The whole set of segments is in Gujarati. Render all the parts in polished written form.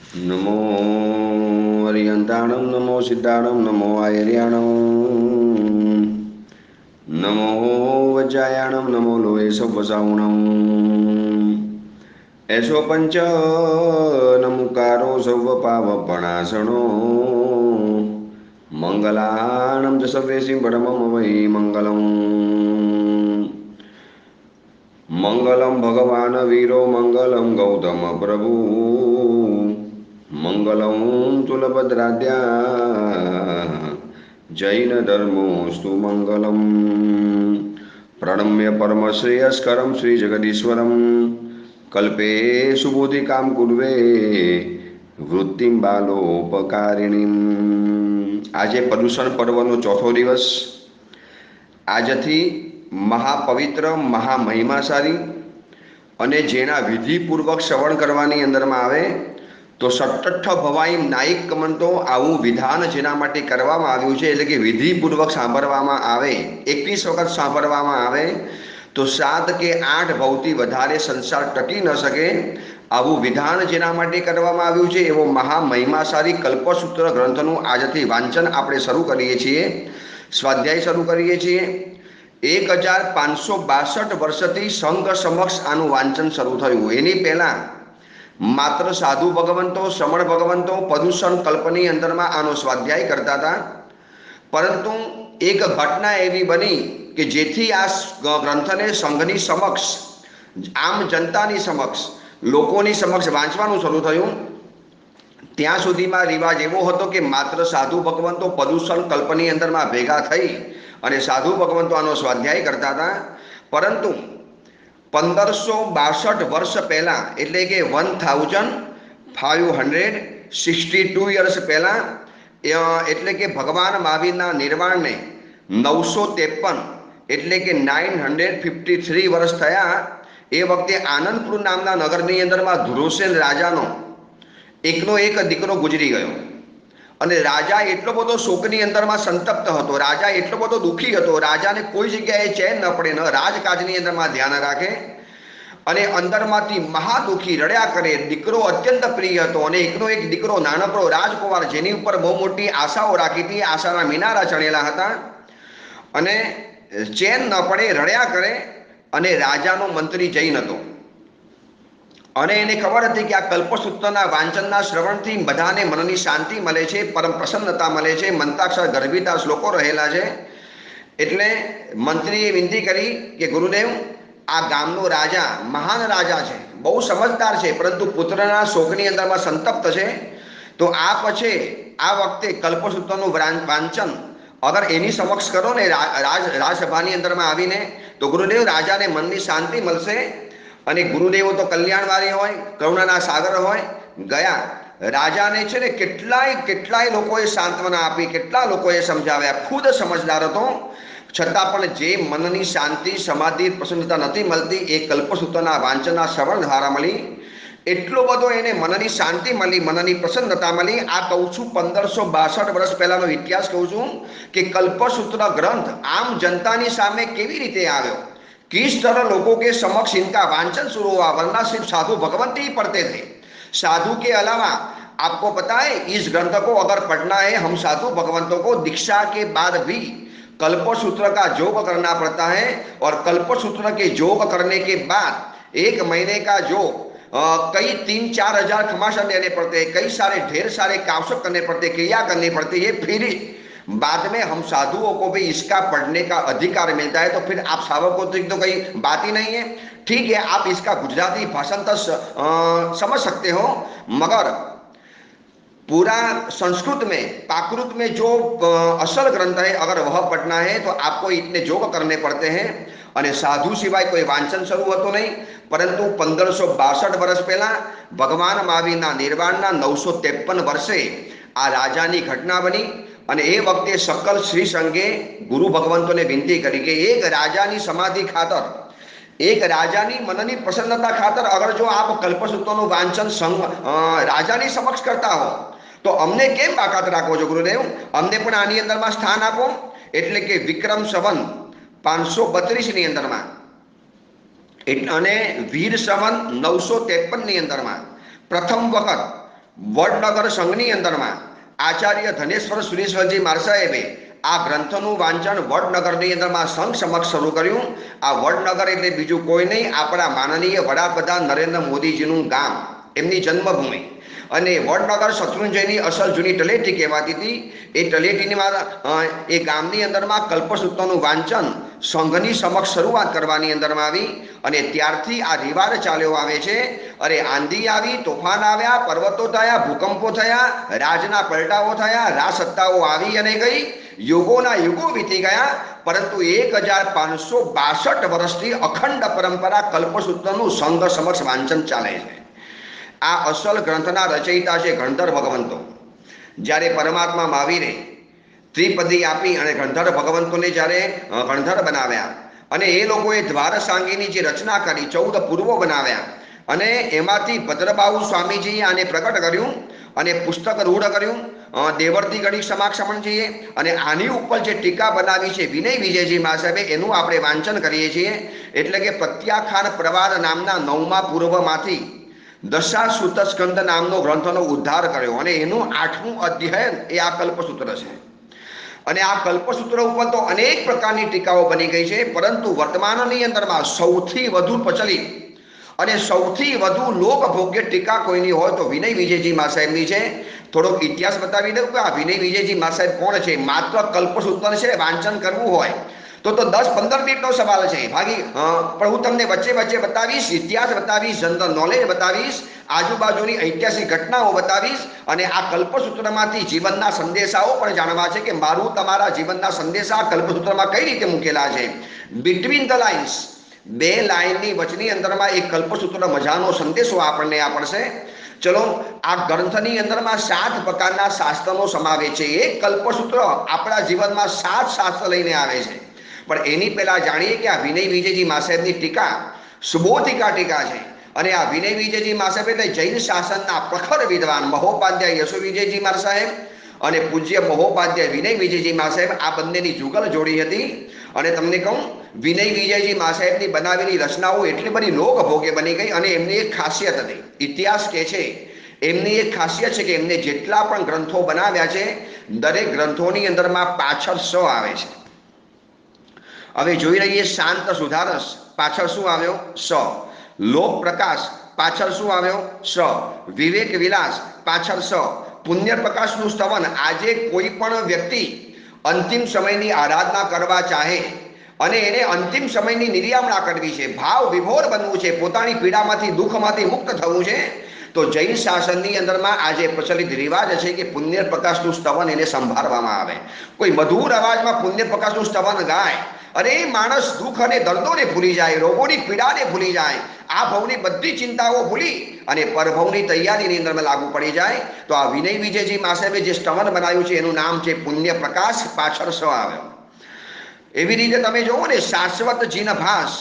नमो हरियंताणं नमो सिद्धाणं नमो आयर्याणं नमो वज्रायाणं नमो लोये सव्वसाहुणं ऐसो पंच नमुकारो सर्वपावपणासनो मंगलाणं च सर्वेषिं परमं वै मंगलम् मंगलम भगवान वीरो मंगलम गौतम प्रभु मंगलम तुलभद्राद्या जैन धर्मोस्तु मंगलम प्रणम्य परमश्रेयस्करं श्री जगदीश्वरम कल्पे सुबोधिकां कुर्वे वृत्तिं बालोपकारिणीं। આજે પ્રદૂષણ પર્વનો ચોથો દિવસ। આજથી મહાપવિત્ર મહામહિમાશાળી અને જેના વિધિપૂર્વક શ્રવણ કરવાની અંદરમાં આવે તો સટ્ટઠ ભવાઈ નાયક કમંતો આવું વિધાન જેના માટે કરવામાં આવ્યું છે, એટલે કે વિધિપૂર્વક સાંભળવામાં આવે, 21 વખત સાંભળવામાં આવે તો 7 કે 8 ભવથી વધારે સંસાર ટકી ન શકે આવું વિધાન જેના માટે કરવામાં આવ્યું છે એવો મહામહિમાશાળી કલ્પસૂત્ર ગ્રંથનું આજથી વાંચન આપણે શરૂ કરીએ છીએ, સ્વાધ્યાય શરૂ કરીએ છીએ। 1562 વર્ષથી સંઘ સમક્ષ આનું વાંચન શરૂ થયું। એની પહેલાં માત્ર સાધુ ભગવંતો, શ્રમણ ભગવંતો પ્રદૂષણ કલ્પની અંદરમાં આનો સ્વાધ્યાય કરતા હતા, પરંતુ એક ઘટના એવી બની કે જેથી આ ગ્રંથને સંઘની સમક્ષ, આમ જનતાની સમક્ષ, લોકોની સમક્ષ વાંચવાનું શરૂ થયું। ત્યાં સુધીમાં રિવાજ એવો હતો કે માત્ર સાધુ ભગવંતો પ્રદૂષણ કલ્પની અંદરમાં ભેગા થઈ અને સાધુ ભગવંતો આનો સ્વાધ્યાય કરતા હતા, પરંતુ 1562 વર્ષ પહેલાં, એટલે કે 1562 યર્સ પહેલાં, એટલે કે ભગવાન મહાવીરના નિર્વાણને 953 એટલે કે 953 વર્ષ થયા। એ વખતે આનંદપુર નામના નગરની અંદરમાં ધ્રુવસેન રાજાનો એકનો એક દીકરો ગુજરી ગયો અને રાજા એટલો બધો શોકની અંદરમાં સંતપ્ત હતો, રાજા એટલો બધો દુઃખી હતો, રાજાને કોઈ જગ્યાએ ચેન ન પડે, ન રાજકાજની અંદરમાં ધ્યાન રાખે અને અંદરમાંથી મહાદુઃખી રડ્યા કરે। દીકરો અત્યંત પ્રિય હતો અને એકનો એક દીકરો નાનકડો રાજકુમાર જેની ઉપર બહુ મોટી આશાઓ રાખી હતી, આશાના મિનારા ચણેલા હતા અને ચેન ન પડે, રડ્યા કરે। અને રાજાનો મંત્રી જૈન હતો અને એને ખબર હતી કે આ કલ્પસૂત્રના વાંચનના શ્રવણથી બધાને મનની શાંતિ મળે છે, પરમ પ્રસન્નતા મળે છે, મંત્રાક્ષર ગર્ભિતા શ્લોકો રહેલા છે। એટલે મંત્રીએ વિનંતી કરી કે ગુરુદેવ, આ ગામનો રાજા મહાન રાજા છે, બહુ સમજદાર છે, પરંતુ પુત્રના શોકની અંદરમાં સંતપ્ત છે, તો આપ છે આ વખતે કલ્પસૂત્રનું વાંચન અગર એની સમક્ષ કરો ને રાજસભાની અંદરમાં આવીને, તો ગુરુદેવ રાજાને મનની શાંતિ મળશે અને ગુરુદેવો તો કલ્યાણવારી હોય, કરુણાના સાગર હોય। ગયા રાજાને છે ને કેટલાય લોકોએ સાંત્વના આપી, કેટલા લોકોએ સમજાવ્યા, ખુદ સમજદાર હતો, છતાં પણ જે મનની શાંતિ, સમાધિ, પ્રસન્નતા નથી મળતી એ કલ્પસૂત્રના વાંચનના શ્રવણ દ્વારા મળી। એટલો બધો એને મનની શાંતિ મળી, મનની પ્રસન્નતા મળી। આ કહું છું 1562 વર્ષ પહેલાનો ઇતિહાસ કહું છું કે કલ્પસૂત્ર ગ્રંથ આમ जनता सामने केवी रीते आयो, किस तरह लोगों के समक्ष इनका वांचन शुरू हुआ, वरना सिर्फ साधु भगवंत ही पढ़ते थे। साधु के अलावा आपको पता है इस ग्रंथ को अगर पढ़ना है, हम साधु भगवंतों को दीक्षा के बाद भी कल्पसूत्र का योग करना पड़ता है और कल्पसूत्र के योग करने के बाद 1 महीने का योग कई 3-4 हजार खमासन देने पड़ते हैं, कई सारे ढेर सारे कावसक करने पड़ते, क्रिया करनी पड़ती है, फिर बाद में हम साधुओं को भी इसका पढ़ने का अधिकार मिलता है। तो फिर आप सावकों तो कोई बात ही नहीं है। ठीक है, आप इसका गुजराती भाषांतर समझ सकते हो, मगर पूरा संस्कृत में, प्राकृत में जो असल ग्रंथ है अगर वह पढ़ना है तो आपको इतने योग करने पड़ते हैं। અને સાધુ સિવાય કોઈ વાંચન શરૂ હતું નહીં, પરંતુ 1562 વર્ષ પહેલા ભગવાન મહાવીરના નિર્વાણના 953 વર્ષે આ રાજાની ઘટના બની અને એ વખતે સકલ શ્રી સંઘે ગુરુ ભગવંતોને વિનંતી કરી કે એક રાજાની સમાધિ ખાતર, એક રાજાની મનની પ્રસન્નતા ખાતર અગર જો આપ કલ્પસૂત્રનું વાંચન રાજાની સમક્ષ કરતા હો તો અમને કેમ બાકાત રાખો છો ગુરુદેવ, અમને પણ આની અંદરમાં સ્થાન આપો। એટલે કે વિક્રમ સંવત 532 ની અંદરમાં અને વીર સંવત 953 ની અંદરમાં પ્રથમ વખત વડનગર સંઘની અંદરમાં આચાર્ય ધનેશ્વર સુરેશ્વરજી માર સાહેબે આ ગ્રંથનું વાંચન વડનગરની અંદરમાં સંઘ સમક્ષ શરૂ કર્યું. આ વડનગર એટલે બીજું કોઈ નહીં, આપણા માનનીય વડાપ્રધાન નરેન્દ્ર મોદીજીનું ગામ, એમની જન્મભૂમિ. અને વડનગર શત્રુંજયની અસલ જૂની તલેટી કહેવાતી હતી. એ તલેટીની એ ગામની અંદરમાં કલ્પસૂત્રનું વાંચન સંઘની સમક્ષ શરૂઆત કરવાની અંદરમાં આવી અને ત્યારથી આ રિવાજ ચાલ્યો આવે છે. અરે આંધી આવી, તોફાન આવ્યા, પર્વતો થયા, ભૂકંપો થયા, રાજના પલટાઓ થયા, રાજસત્તાઓ આવી અને ગઈ, યુગોના યુગો વીતી ગયા, પરંતુ 1562 વર્ષથી અખંડ પરંપરા કલ્પસૂત્રનું સંઘ સમક્ષ વાંચન ચાલે છે. આ અસલ ગ્રંથના રચયિતા છે ગણધર ભગવંતો. જ્યારે પરમાત્મા મહાવીરે ત્રિપદી આપી અને ગણધર ભગવંતોને જ્યારે ગણધર બનાવ્યા અને એ લોકોએ દ્વારસાંગીની જે રચના કરી, 14 પૂર્વો બનાવ્યા અને એમાંથી ભદ્રબાહુ સ્વામીજીએ આને પ્રગટ કર્યું અને પુસ્તક રૂઢ કર્યું. દેવર્તી ગણિત સમાક્ષમણજીએ અને આની ઉપર જે ટીકા બનાવી છે વિનય વિજયજી મા સાહેબે, એનું આપણે વાંચન કરીએ છીએ. એટલે કે પ્રત્યાખ્યાન પ્રવાદ નામના 9મા પૂર્વમાંથી દશાસુત સ્કંદ નામનો ગ્રંથનો ઉદ્ધાર કર્યો અને એનું 8મું અધ્યયન એ આ કલ્પસૂત્ર છે. અને આ કલ્પસૂત્ર ઉપર તો અનેક પ્રકારની ટીકાઓ બની ગઈ છે, પરંતુ વર્તમાનની અંદરમાં સૌથી વધુ પ્રચલિત અને સૌથી વધુ લોકભોગ્ય ટીકા કોઈની હોય તો વિનય વિજયજી મા સાહેબની છે. થોડોક ઇતિહાસ બતાવી દઉં કે આ વિનય વિજયજી મા સાહેબ કોણ છે. માત્ર કલ્પસૂત્ર છે વાંચન કરવું હોય તો 10-15 મિનિટનો સવાલ છે ભાગી, પણ હું તમને વચ્ચે વચ્ચે બતાવીશ, ઇતિહાસ બતાવીશ, જનરલ નોલેજ બતાવીશ, આજુબાજુની ઐતિહાસિક ઘટનાઓ બતાવીશ અને આ કલ્પસૂત્રમાંથી જીવનના સંદેશાઓ પણ જાણવા છે કે મારું તમારા જીવનના સંદેશા કલ્પસૂત્રમાં કઈ રીતે મૂકેલા છે. બિટવીન ધ લાઇન્સ, 2 લાઇનની વચની અંદરમાં એક કલ્પસૂત્ર મજાનો સંદેશો આપણને આપશે. ચલો, આ ગ્રંથની અંદરમાં 7 પ્રકારના શાસ્ત્રનો સમાવેશ છે. એક કલ્પસૂત્ર આપણા જીવનમાં 7 શાસ્ત્ર લઈને આવે છે. પણ એની પહેલા જાણીએ કે આ વિનય વિજયજી મા સાહેબની ટીકા સુબોધિકા ટીકા છે. અને આ વિનય વિજયજી મા સાહેબ એટલે જૈન શાસનના પ્રખર વિદ્વાન મહોપાધ્યાય યશુ વિજયજી મા સાહેબ અને પૂજ્ય મહોપાધ્યાય વિનય વિજયજી મા સાહેબ, આ બંનેની જુગલ જોડી હતી. અને તમને કહું, વિનય વિજયજી મા સાહેબની બનાવેલી રચનાઓ એટલી બધી લોકભોગ્ય બની ગઈ અને એમની એક ખાસિયત હતી. ઇતિહાસ કહે છે એમની એક ખાસિયત છે કે એમને જેટલા પણ ગ્રંથો બનાવ્યા છે દરેક ગ્રંથોની અંદરમાં પાછળ સ આવે છે. હવે જોઈ રહીએ, શાંત સુધારસ પાછળ શું આવ્યો? સ. લોક પ્રકાશ પાછળ શું આવ્યો? સ. વિવેક વિલાસ પાછળ સ. પુણ્ય પ્રકાશનું સ્તવન, આજે કોઈ પણ વ્યક્તિ અંતિમ સમયની આરાધના કરવા ચાહે અને એને અંતિમ સમયની નિર્યામણા કરવી છે, ભાવ વિભોર બનવું છે, પોતાની પીડામાંથી દુઃખમાંથી મુક્ત થવું છે, તો જૈન શાસનની અંદરમાં આજે પ્રચલિત રિવાજ છે કે પુણ્ય પ્રકાશનું સ્તવન એને સંભાળવામાં આવે. કોઈ મધુર અવાજમાં પુણ્ય પ્રકાશનું સ્તવન ગાય, અરે માણસ દુઃખ અને દર્દોને ભૂલી જાય, રોગોની પીડાને ભૂલી જાય, આ ભવની બધી ચિંતાઓ ભૂલી અને પરભવની તૈયારીની અંદર લાગુ પડી જાય. તો આ વિનય વિજયજી મા સાહેબે જે સ્તવન બનાવ્યું છે એનું નામ છે પુણ્ય પ્રકાશ, પાછળ સ આવ્યો. એવી રીતે તમે જુઓ ને, શાશ્વત જીનભાસ,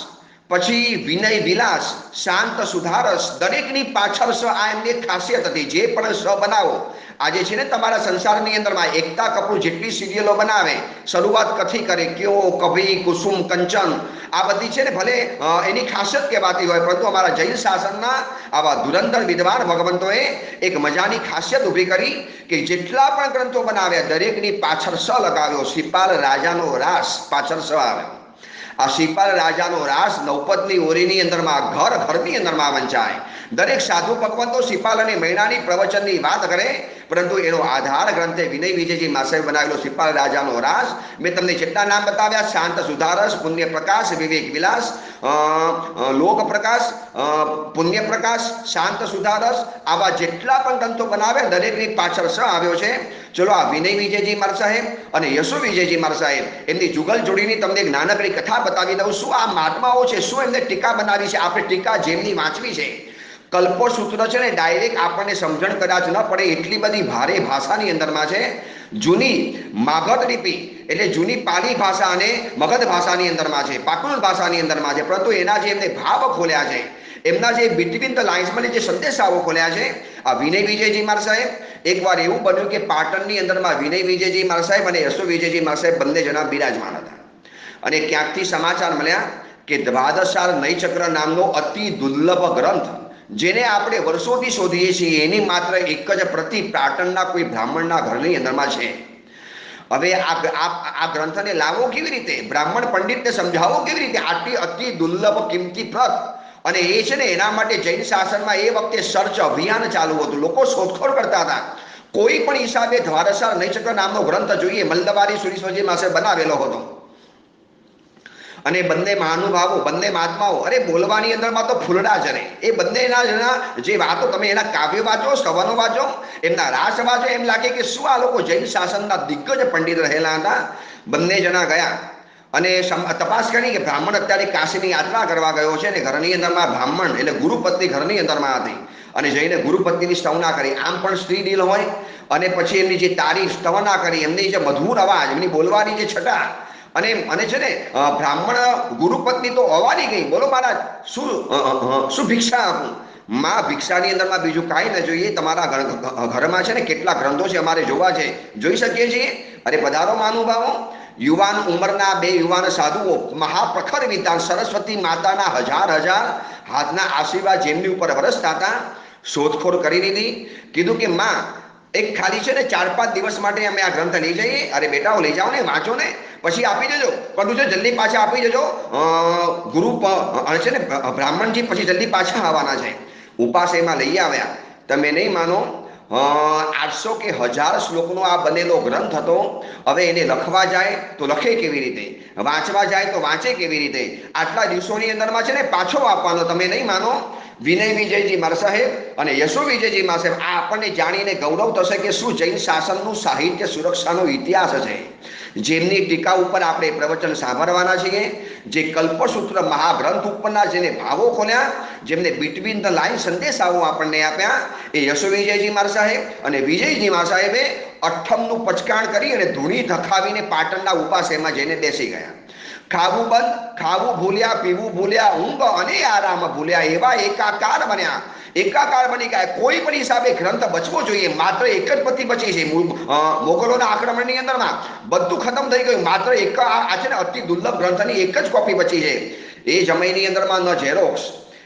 પછી વિનય વિલાસ, શાંત સુધારસ, દરેકની પાછળ સ. આ એમની એક ખાસિયત હતી. જે પણ સ બનાવો, આજે છે ને તમારા સંસારની અંદરમાં એકતા કપૂર જેટલી સિરિયલો બનાવે, શરૂઆત કથી કરે, ક્યો, કભી, કુસુમ, કંચન, આ બધી છે ને ભલે એની ખાસિયત કહેવાતી હોય, પરંતુ અમારા જૈન શાસનના આવા ધુરંધર વિદ્વાન ભગવંતોએ એક મજાની ખાસિયત ઊભી કરી કે જેટલા પણ ગ્રંથો બનાવ્યા દરેકની પાછળ સ લગાવ્યો. શ્રીપાલ રાજાનો રાસ પાછળ સ આવ્યો. આ શ્રીપાલ રાજાનો રાસ નવપદની ઓરીની અંદરમાં ઘર ઘરની અંદરમાં વંચાય. દરેક સાધુ ભગવંતો શ્રીપાલ અને મૈણાની પ્રવચનની વાત કરે, પરંતુ એનો આધાર ગ્રંથે વિનય વિજયજી મા સાહેબ બનાવેલો શ્રીપાલ રાજાનો રાસ. મેં તમને જેટલા નામ બતાવ્યા, શાંત સુધારસ, પુણ્ય પ્રકાશ, વિવેક વિલાસ, લોક પ્રકાશ, પુણ્ય પ્રકાશ, શાંત સુધારસ, આવા જેટલા પણ ગ્રંથો બનાવ્યા દરેકની પાછળ સ આવ્યો છે. ચલો, આ વિનય વિજયજી માર સાહેબ અને યશુ વિજયજી માર સાહેબ એમની જુગલ જોડીની તમને એક નાનકડી કથા બતાવી દઉં. શું આ મહાત્માઓ છે, શું એમને ટીકા બનાવી છે, આપણે ટીકા જેમની વાંચવી છે. કલ્પસૂત્ર છે ને ડાયરેક્ટ આપણને સમજણ કદાચ ન પડે એટલી બધી ભારે ભાષાની અંદરમાં છે. જૂની માગધ લિપિ એટલે જૂની પાલી ભાષા અને મગધ ભાષાની અંદરમાં છે, પાકુલ ભાષાની અંદરમાં છે, પરંતુ એના જે એમને ભાવ ખોલ્યા છે, એમના જે બિટવીન ધ લાઇન્સમાં જે સંદેશાઓ ખોલ્યા છે, આ વિનય વિજયજી માર સાહેબ, એકવાર એવું બન્યું કે પાટણની અંદરમાં વિનય વિજયજી માર સાહેબ અને યશુ વિજયજી માર સાહેબ બંને જણા બિરાજમાન હતા. અને ક્યાંકથી સમાચાર મળ્યા કે દ્વાદશાર નયચક્ર નામનો અતિ દુર્લભ ગ્રંથ જેને આપણે વર્ષોથી શોધીએ છીએ એની માત્ર એક જ પ્રતિ પાટણના કોઈ બ્રાહ્મણના ઘરની અંદરમાં છે. હવે આ ગ્રંથને લાવો કેવી રીતે, બ્રાહ્મણ પંડિતને સમજાવો કેવી રીતે, આટલી અતિ દુર્લભ કિંમતી પ્રત. અને એ છે ને એના માટે જૈન શાસનમાં એ વખતે સર્ચ અભિયાન ચાલુ હતું, લોકો શોધખોળ કરતા હતા. કોઈ પણ હિસાબે દ્વારસા નૈચક્ર નામનો ગ્રંથ જોઈએ, મલદબારી સુરીશ્વરજી માસે બનાવેલો હતો. અને બંને મહાનુભાવો, બંને મહાત્માઓ, અરે બોલવાની અંદરમાં તો ફૂલડા જરે. એ બંનેના જે વાતો, તમે એના કાવ્ય વાંચો, સવનો વાંચો, એમના રાસ વાંચો, એમ લાગે કે શું આ લોકો જૈન શાસનના દિગ્ગજ પંડિત રહેલા હતા. બંને જણા ગયા અને તપાસ કરી કે બ્રાહ્મણ અત્યારે કાશીની યાત્રા કરવા ગયો છે, અને ઘરની અંદરમાં બ્રાહ્મણ એટલે ગુરુપત્ની ઘરની અંદરમાં હતી. અને જઈને ગુરુપત્નીની સ્તવના કરી. આમ પણ સ્ત્રી દિલ હોય, અને પછી એમની જે તારીફ સ્તવના કરી, એમની જે મધુર અવાજ, એમની બોલવાની જે છટા, અને છે ને બ્રાહ્મણ ગુરુપત્ની તો અવાડી ગઈ, બોલો મહારાજ શું ભિક્ષા આપું. માં ભિક્ષાની અંદરમાં બીજું કાંઈ ન જોઈએ, તમારા ઘરમાં છે ને કેટલા ગ્રંથો છે અમારે જોવા છે, જોઈ શકીએ છીએ. અરે પધારો મહાનુભાવો. યુવાન ઉંમરના બે યુવાન સાધુઓ, મહાપ્રખર વિદ્વાન, સરસ્વતી માતાના હજાર હજાર હાથના આશીર્વાદ જેમની ઉપર વરસતા હતા. શોધખોળ કરી લીધી. કીધું કે માં એક ખાલી છે ને 4-5 દિવસ માટે અમે આ ગ્રંથ લઈ જઈએ. અરે બેટાઓ લઈ જાઓ ને, વાંચો ને, પછી આપી જજો, પણ તું જલ્દી પાછા આપી જજો. ગુરુ છે ને બ્રાહ્મણજી પછી જલ્દી પાછા આવવાના છે. ઉપાસ એમાં લઈ આવ્યા. તમે નહીં માનો, 800 કે 1000 શ્લોકનો આ બનેલો ગ્રંથ હતો. હવે એને લખવા જાય તો લખે કેવી રીતે, વાંચવા જાય તો વાંચે કેવી રીતે. આટલા દિવસોની અંદરમાં છે ને પાછો આપવાનો. તમે નહીં માનો, વિનય વિજયજી માર સાહેબ અને યશો વિજયજી માર સાહેબ, આ આપણને જાણીને ગૌરવ થશે કે શું જૈન શાસનનું સાહિત્ય સુરક્ષાનો ઇતિહાસ છે. જેમની ટીકા ઉપર આપણે પ્રવચન સાંભળવાના છીએ, જે કલ્પસૂત્ર મહાગ્રંથ ઉપરના જેને ભાવો ખોલ્યા, જેમને બિટવીન ધ લાઈન સંદેશાઓ આપણને આપ્યા, એ યશો વિજયજી માર સાહેબ અને વિજયજી માર સાહેબે અઠ્ઠમનું પચકાણ કરી અને ધૂણી ધખાવીને પાટણના ઉપાસેમાં જઈને બેસી ગયા. ખાવું બંધ, ખાવું ભૂલ્યા, પીવું ભૂલ્યા, ઊંઘ અને આરામ ભૂલ્યા, એવા એકાકાર બન્યા. એકાકાર બની ગયા. કોઈ પણ હિસાબે ગ્રંથ બચવો જોઈએ. માત્ર એક જ પતિ બચી છે. મોગલોના આક્રમણની અંદરમાં બધું ખતમ થઈ ગયું. માત્ર એક આ છે ને અતિ દુર્લભ ગ્રંથની એક જ કોપી બચી છે. એ સમયની અંદરમાં ન ઝેરોક્સ,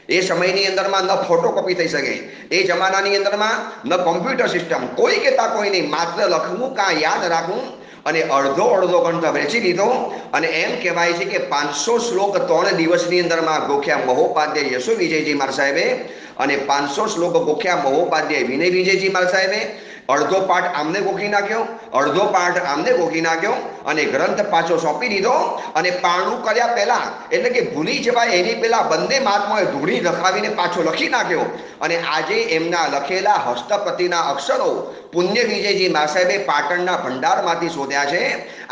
એ સમયની અંદરમાં ન ફોટોકોપી થઈ શકે, એ જમાનાની અંદરમાં ન કોમ્પ્યુટર સિસ્ટમ, કોઈ કહેતા કોઈ નહીં. માત્ર લખવું, કાં યાદ રાખવું, અને અડધો ગ્રંથ વેચી લીધો. અને એમ કહેવાય છે કે 500 શ્લોક 3 દિવસની અંદરમાં ગોખ્યા મહોપાધ્યાય યશો વિજયજી માર સાહેબે, અને 500 શ્લોક ગોખ્યા મહોપાધ્યાય વિનય વિજયજી માર સાહેબે. અડધો પાઠ આમને ગોખી નાખ્યો, અડધો પાઠ આમને ગોખી નાખ્યો, અને ગ્રંથ પાછો સોંપી દીધો. અને પારણું કર્યા પહેલા, એટલે કે ભૂલી જવાય એની પહેલા બંને મહાત્માઓએ ધૂણી રખાવીને પાછો લખી નાખ્યો. અને આજે એમના લખેલા હસ્તપ્રતિના અક્ષરો પુણ્ય વિજયજી મા સાહેબે પાટણના ભંડારમાંથી શોધ્યા છે.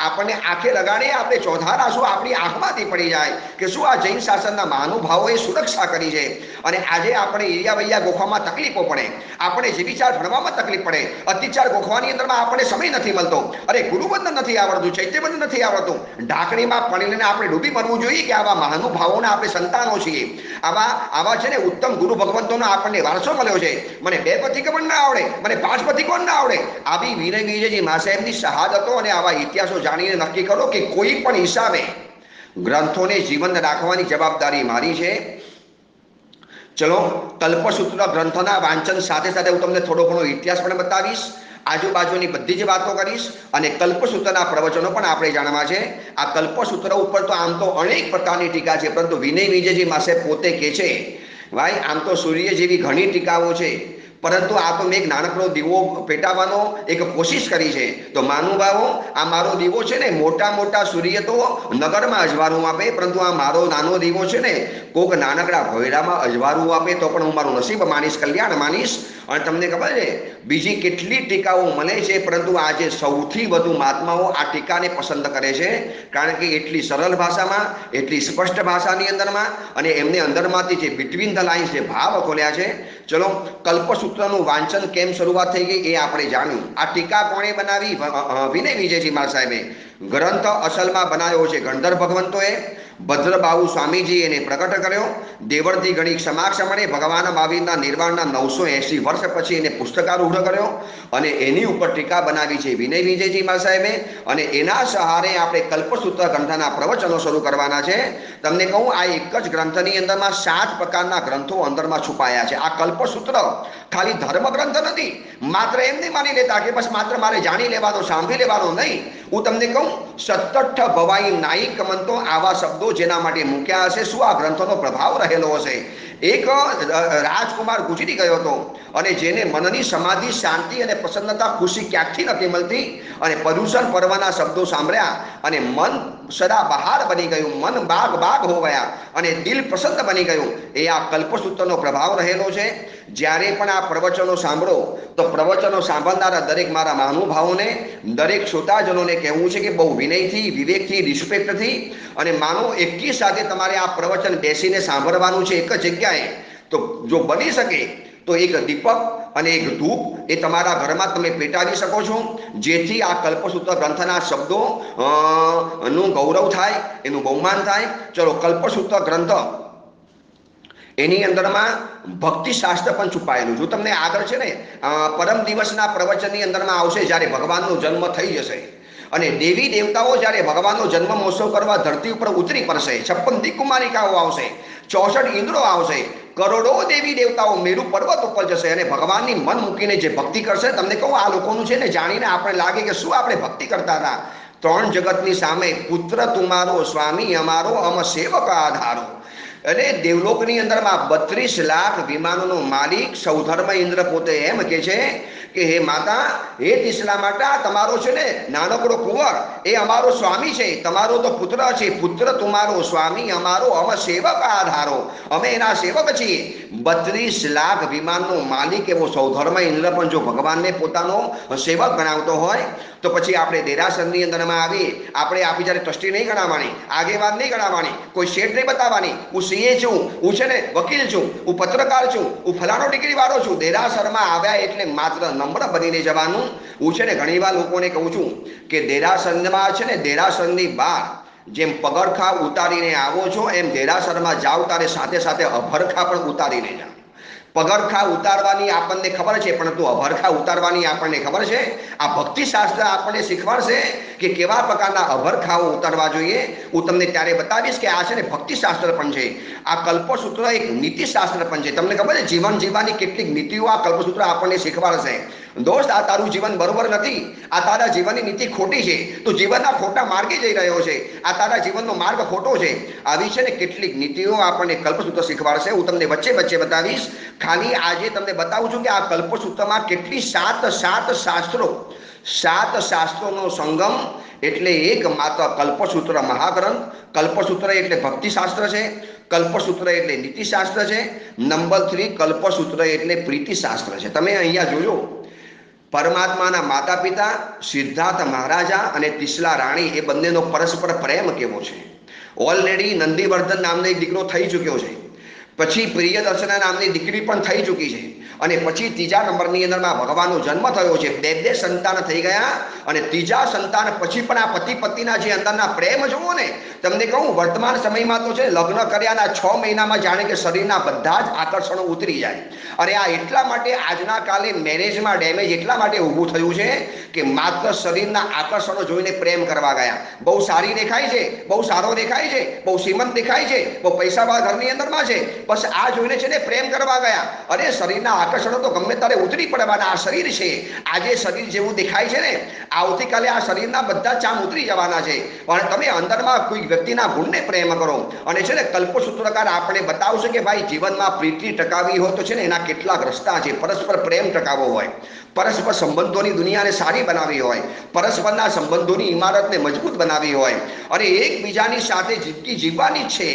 આપણને આંખે લગાડીએ, આપણે ચોધારા શું આપણી આંખમાંથી પડી જાય કે શું આ જૈન શાસનના મહાનુભાવોએ સુરક્ષા કરી છે. અને આજે આપણે એરિયા વૈયા ગોખવામાં તકલીફો પડે, આપણે જીવિચાર ભણવામાં તકલીફ પડે, અત્યાચાર ગોખવાની અંદરમાં આપણને સમય નથી મળતો. અરે ગુરુવંદન નથી આવડતું, ચૈત્યવંદન નથી આવડતું. ઢાંકણીમાં પાણી લઈને આપણે ડૂબી મરવું જોઈએ કે આવા મહાનુભાવોના આપણે સંતાનો છીએ. આવા છે ને ઉત્તમ ગુરુ ભગવંતોનો આપણને વારસો મળ્યો છે. મને 2 પથી પણ ના આવડે, મને 5 પથી પણ ના આવડે. આવી વિનય વિજયજી મા સાહેબની શહાદતો અને આવા ઇતિહાસો જાણીને નક્કી કરો કે કોઈ પણ હિસાબે ગ્રંથોને જીવંત રાખવાની જવાબદારી મારી છે. ચલો, કલ્પસૂત્ર ગ્રંથોના વાંચન સાથે સાથે હું તમને થોડો ઘણો ઇતિહાસ પણ બતાવીશ, આજુબાજુની બધી જ વાતો કરીશ, અને કલ્પસૂત્રના પ્રવચનો પણ આપણે જાણવા છે. આ કલ્પસૂત્ર ઉપર તો આમ તો અનેક પ્રકારની ટીકા છે, પરંતુ વિનય વિજયજી માસે પોતે કહે છે, ભાઈ આમ તો સૂર્ય જેવી ઘણી ટીકાઓ છે, પરંતુ આ તો મેં એક નાનકડો દીવો પેટાવવાનો એક કોશિશ કરી છે. તો મહાનુભાવો, આ મારો દીવો છે ને, મોટા સૂર્ય તો નગરમાં અજવાળું આપે, પરંતુ આ મારો નાનો દીવો છે ને કોક નાનકડા ભોયડામાં અજવાળું આપે તો પણ હું મારું નસીબ માનીશ, કલ્યાણ માનીશ. અને તમને ખબર છે બીજી કેટલી ટીકાઓ મળે છે, પરંતુ આજે સૌથી વધુ મહાત્માઓ આ ટીકાને પસંદ કરે છે, કારણ કે એટલી સરળ ભાષામાં, એટલી સ્પષ્ટ ભાષાની અંદરમાં, અને એમને અંદરમાંથી જે બિટવીન ધ લાઇન્સ જે ભાવ ખોલ્યા છે. ચલો, કલ્પસૂત્રનું વાંચન કેમ શરૂઆત થઈ ગઈ એ આપણે જાણ્યું. આ ટીકા કોણે બનાવી? વિનય વિજયજી માર સાહેબે. ગ્રંથ અસલમાં બનાવ્યો છે ગણધર ભગવંતોએ, ભદ્રબાહુ સ્વામીજી એને પ્રગટ કર્યો. દેવળથી ઘણી ક્ષમાક્ષમણે ભગવાન મહાવીરના નિર્વાણના 980 વર્ષ પછી એને પુસ્તકારૂઢ કર્યો અને એની ઉપર ટીકા બનાવી છે વિનય વિજયજી મા સાહેબે. અને એના સહારે આપણે કલ્પસૂત્ર ગ્રંથના પ્રવચનો શરૂ કરવાના છે. તમને કહું, આ એક જ ગ્રંથની અંદરમાં 7 પ્રકારના ગ્રંથો અંદરમાં છુપાયા છે. આ કલ્પસૂત્ર ખાલી ધર્મ ગ્રંથ નથી. માત્ર એમ નહીં માની લેતા કે બસ માત્ર મારે જાણી લેવાનો, સાંભળી લેવાનો નહીં. હું તમને કહું, સત્તઠ ભવાઈ નાઈક મંતો આવા શબ્દો જેના માટે મૂક્યા હશે. શું આ ગ્રંથોનો પ્રભાવ રહેલો હશે? એક રાજકુમાર ગુજરી ગયો હતો અને જેને મનની સમાધિ, શાંતિ અને પ્રસન્નતા, ખુશી ક્યાંકથી નથી મળતી અને પર્યુષણ પર્વના શબ્દો સાંભળ્યા અને મન સદા બહાર બની ગયું, મન બાગ બાગ હો ગયા અને દિલ પ્રસન્ન બની ગયું. એ આ કલ્પસૂત્રનો પ્રભાવ રહેલો છે. જ્યારે પણ આ પ્રવચનો સાંભળો તો પ્રવચનો સાંભળનારા દરેક મારા મહાનુભાવોને, દરેક શ્રોતાજનોને કહેવું છે કે બહુ વિનયથી, વિવેકથી, રિસ્પેક્ટથી અને માનો એકી સાથે તમારે આ પ્રવચન બેસીને સાંભળવાનું છે એક જગ્યાએ. તો જો બની શકે તો એક દીપક અને એક ધૂપ એ તમારા ઘરમાં તમે પેટાવી શકો છો, જેથી આ કલ્પસૂત્ર ગ્રંથના શબ્દો નું ગૌરવ થાય, એનું બહુમાન થાય. ચલો, કલ્પસૂત્ર ગ્રંથ એની અંદરમાં ભક્તિ શાસ્ત્ર પણ છુપાયેલું. જો તમને આગળ છે ને પરમ દિવસના પ્રવચનની અંદરમાં આવશે, જ્યારે ભગવાનનો જન્મ થઈ જશે અને દેવી દેવતાઓ જ્યારે ભગવાનનો જન્મ મહોત્સવ કરવા ધરતી ઉપર ઉતરી પડશે, 56 દિક્કુમારિકાઓ આવશે, 64 ઇન્દ્રો આવશે, કરોડો દેવી દેવતાઓ મેરુ પર્વત ઉપર જશે અને ભગવાનની મન મૂકીને જે ભક્તિ કરશે. તમને કહું, આ લોકોનું છે ને જાણીને આપણે લાગે કે શું આપણે ભક્તિ કરતા હતા. 3 જગતની સામે પુત્ર તુમારો, સ્વામી અમારો, અમ સેવક આધારો. અને દેવલોકની અંદરમાં 32 લાખ વિમાનોનો માલિક સૌધર્મ ઇન્દ્ર પોતે એમ કે છે કે હે માતા, હે તિસલા માતા, તમારો છે ને નાનકડો કુંવર એ અમારો સ્વામી છે, તમારો તો પુત્ર છે, પુત્ર તમારો, સ્વામી અમારો, અમ સેવક આધારો, અમે એના સેવક છીએ. 32 લાખ વિમાનનો માલિક એવો સૌધર્મ ઇન્દ્ર પણ જો ભગવાનને પોતાનો સેવક ગણાવતો હોય તો પછી આપણે દેરાસરની અંદરમાં આવી, આપણે આપી જ્યારે ટ્રસ્ટી નહીં ગણાવવાની, આગેવાન નહીં ગણાવવાની, કોઈ શેઠ નહીં બતાવવાની. હું સીએ છું, હું છે ને વકીલ છું, હું પત્રકાર છું, હું ફલાણો ડિગ્રી વાળો છું. દેરાસરમાં આવ્યા એટલે માત્ર નમ્ર બનીને જવાનું. હું છે ને ઘણીવાર લોકોને કહું છું કે દેરાસરમાં છે ને દેરાસરની બહાર જેમ પગરખા ઉતારીને આવો છો એમ દેરાસરમાં જાઓ ત્યારે સાથે સાથે અભરખા પણ ઉતારીને જાઓ. પગરખા ઉતારવાની આપણને ખબર છે, પરંતુ અભરખા ઉતારવાની આપણને ખબર છે? આ ભક્તિશાસ્ત્ર આપણને શીખવાડશે કે કેવા પ્રકારના અભરખાઓ ઉતારવા જોઈએ. હું તમને ત્યારે બતાવીશ કે આ છે ને ભક્તિશાસ્ત્ર પણ છે, આ કલ્પસૂત્ર એક નીતિશાસ્ત્ર પણ છે. તમને ખબર છે જીવન જીવવાની કેટલીક નીતિઓ આ કલ્પસૂત્ર આપણને શીખવાડશે. દોસ્ત, આ તારું જીવન બરોબર નથી, આ તારા જીવનની નીતિ ખોટી છે, તું જીવનના ખોટા માર્ગે જઈ રહ્યો છે, આ તારા જીવનનો માર્ગ ખોટો છે. આવી છે ને કેટલીક નીતિઓ આપણને કલ્પસૂત્ર શીખવાડશે. હું તમને વચ્ચે વચ્ચે બતાવીશ. ખાલી આજે તમને બતાવું છું કે આ કલ્પસૂત્રમાં કેટલી 7 શાસ્ત્રોનો સંગમ એટલે એક માત્ર કલ્પસૂત્ર મહાગ્રંથ. કલ્પસૂત્ર એટલે ભક્તિશાસ્ત્ર છે, કલ્પસૂત્ર એટલે નીતિશાસ્ત્ર છે. નંબર 3, કલ્પસૂત્ર એટલે પ્રીતિશાસ્ત્ર છે. તમે અહીંયા જોજો, પરમાત્માના માતા પિતા સિદ્ધાર્થ મહારાજા અને તિસલા રાણી એ બંનેનો પરસ્પર પ્રેમ કેવો છે. ઓલરેડી નંદીવર્ધન નામનો એક દીકરો થઈ ચૂક્યો છે, પછી પ્રિયદર્શના નામની દીકરી પણ થઈ ચૂકી છે અને પછી ત્રીજા નંબરની અંદરમાં ભગવાનનો જન્મ થયો છે. બે સંતાન થઈ ગયા અને ત્રીજા સંતાન પછી પણ આ પતિ પત્નીના જે અંદરના પ્રેમ જુઓ ને, તમને કહું વર્તમાન સમયમાં તો છે લગ્ન કર્યાના 6 મહિનામાં જાણે કે શરીરના બધા જ આકર્ષણો ઉતરી જાય. અને આ એટલા માટે આજના કાલે મેરેજમાં ડેમેજ એટલા માટે ઊભું થયું છે કે માત્ર શરીરના આકર્ષણો જોઈને પ્રેમ કરવા ગયા. બહુ સારી દેખાય છે, બહુ સારો દેખાય છે, બહુ શ્રીમંત દેખાય છે, બહુ પૈસાવાળા ઘરની અંદરમાં છે, બસ આ જોઈને છે ને પ્રેમ કરવા ગયા. અરે શરીરના આકર્ષણો તો ગમે ત્યારે ઉતરી પડવાના. આ શરીર છે, આજે શરીર જેવું દેખાય છે ને, આવતીકાલે આ શરીરના બધા ચામ ઉતરી જવાના છે. પણ તમે અંદરમાં કોઈ વ્યક્તિના ગુણને પ્રેમ કરો. અને છે ને કલ્પસૂત્રકાર આપણે બતાવશે કે ભાઈ જીવનમાં પ્રીતિ ટકાવી હોય તો છે ને એના કેટલાક રસ્તા છે. પરસ્પર પ્રેમ ટકાવવો હોય, પરસ્પર સંબંધોની દુનિયાને સારી બનાવી હોય, પરસ્પરના સંબંધોની ઇમારતને મજબૂત બનાવી હોય અને એકબીજાની સાથે જિંદગી જીવવાની છે.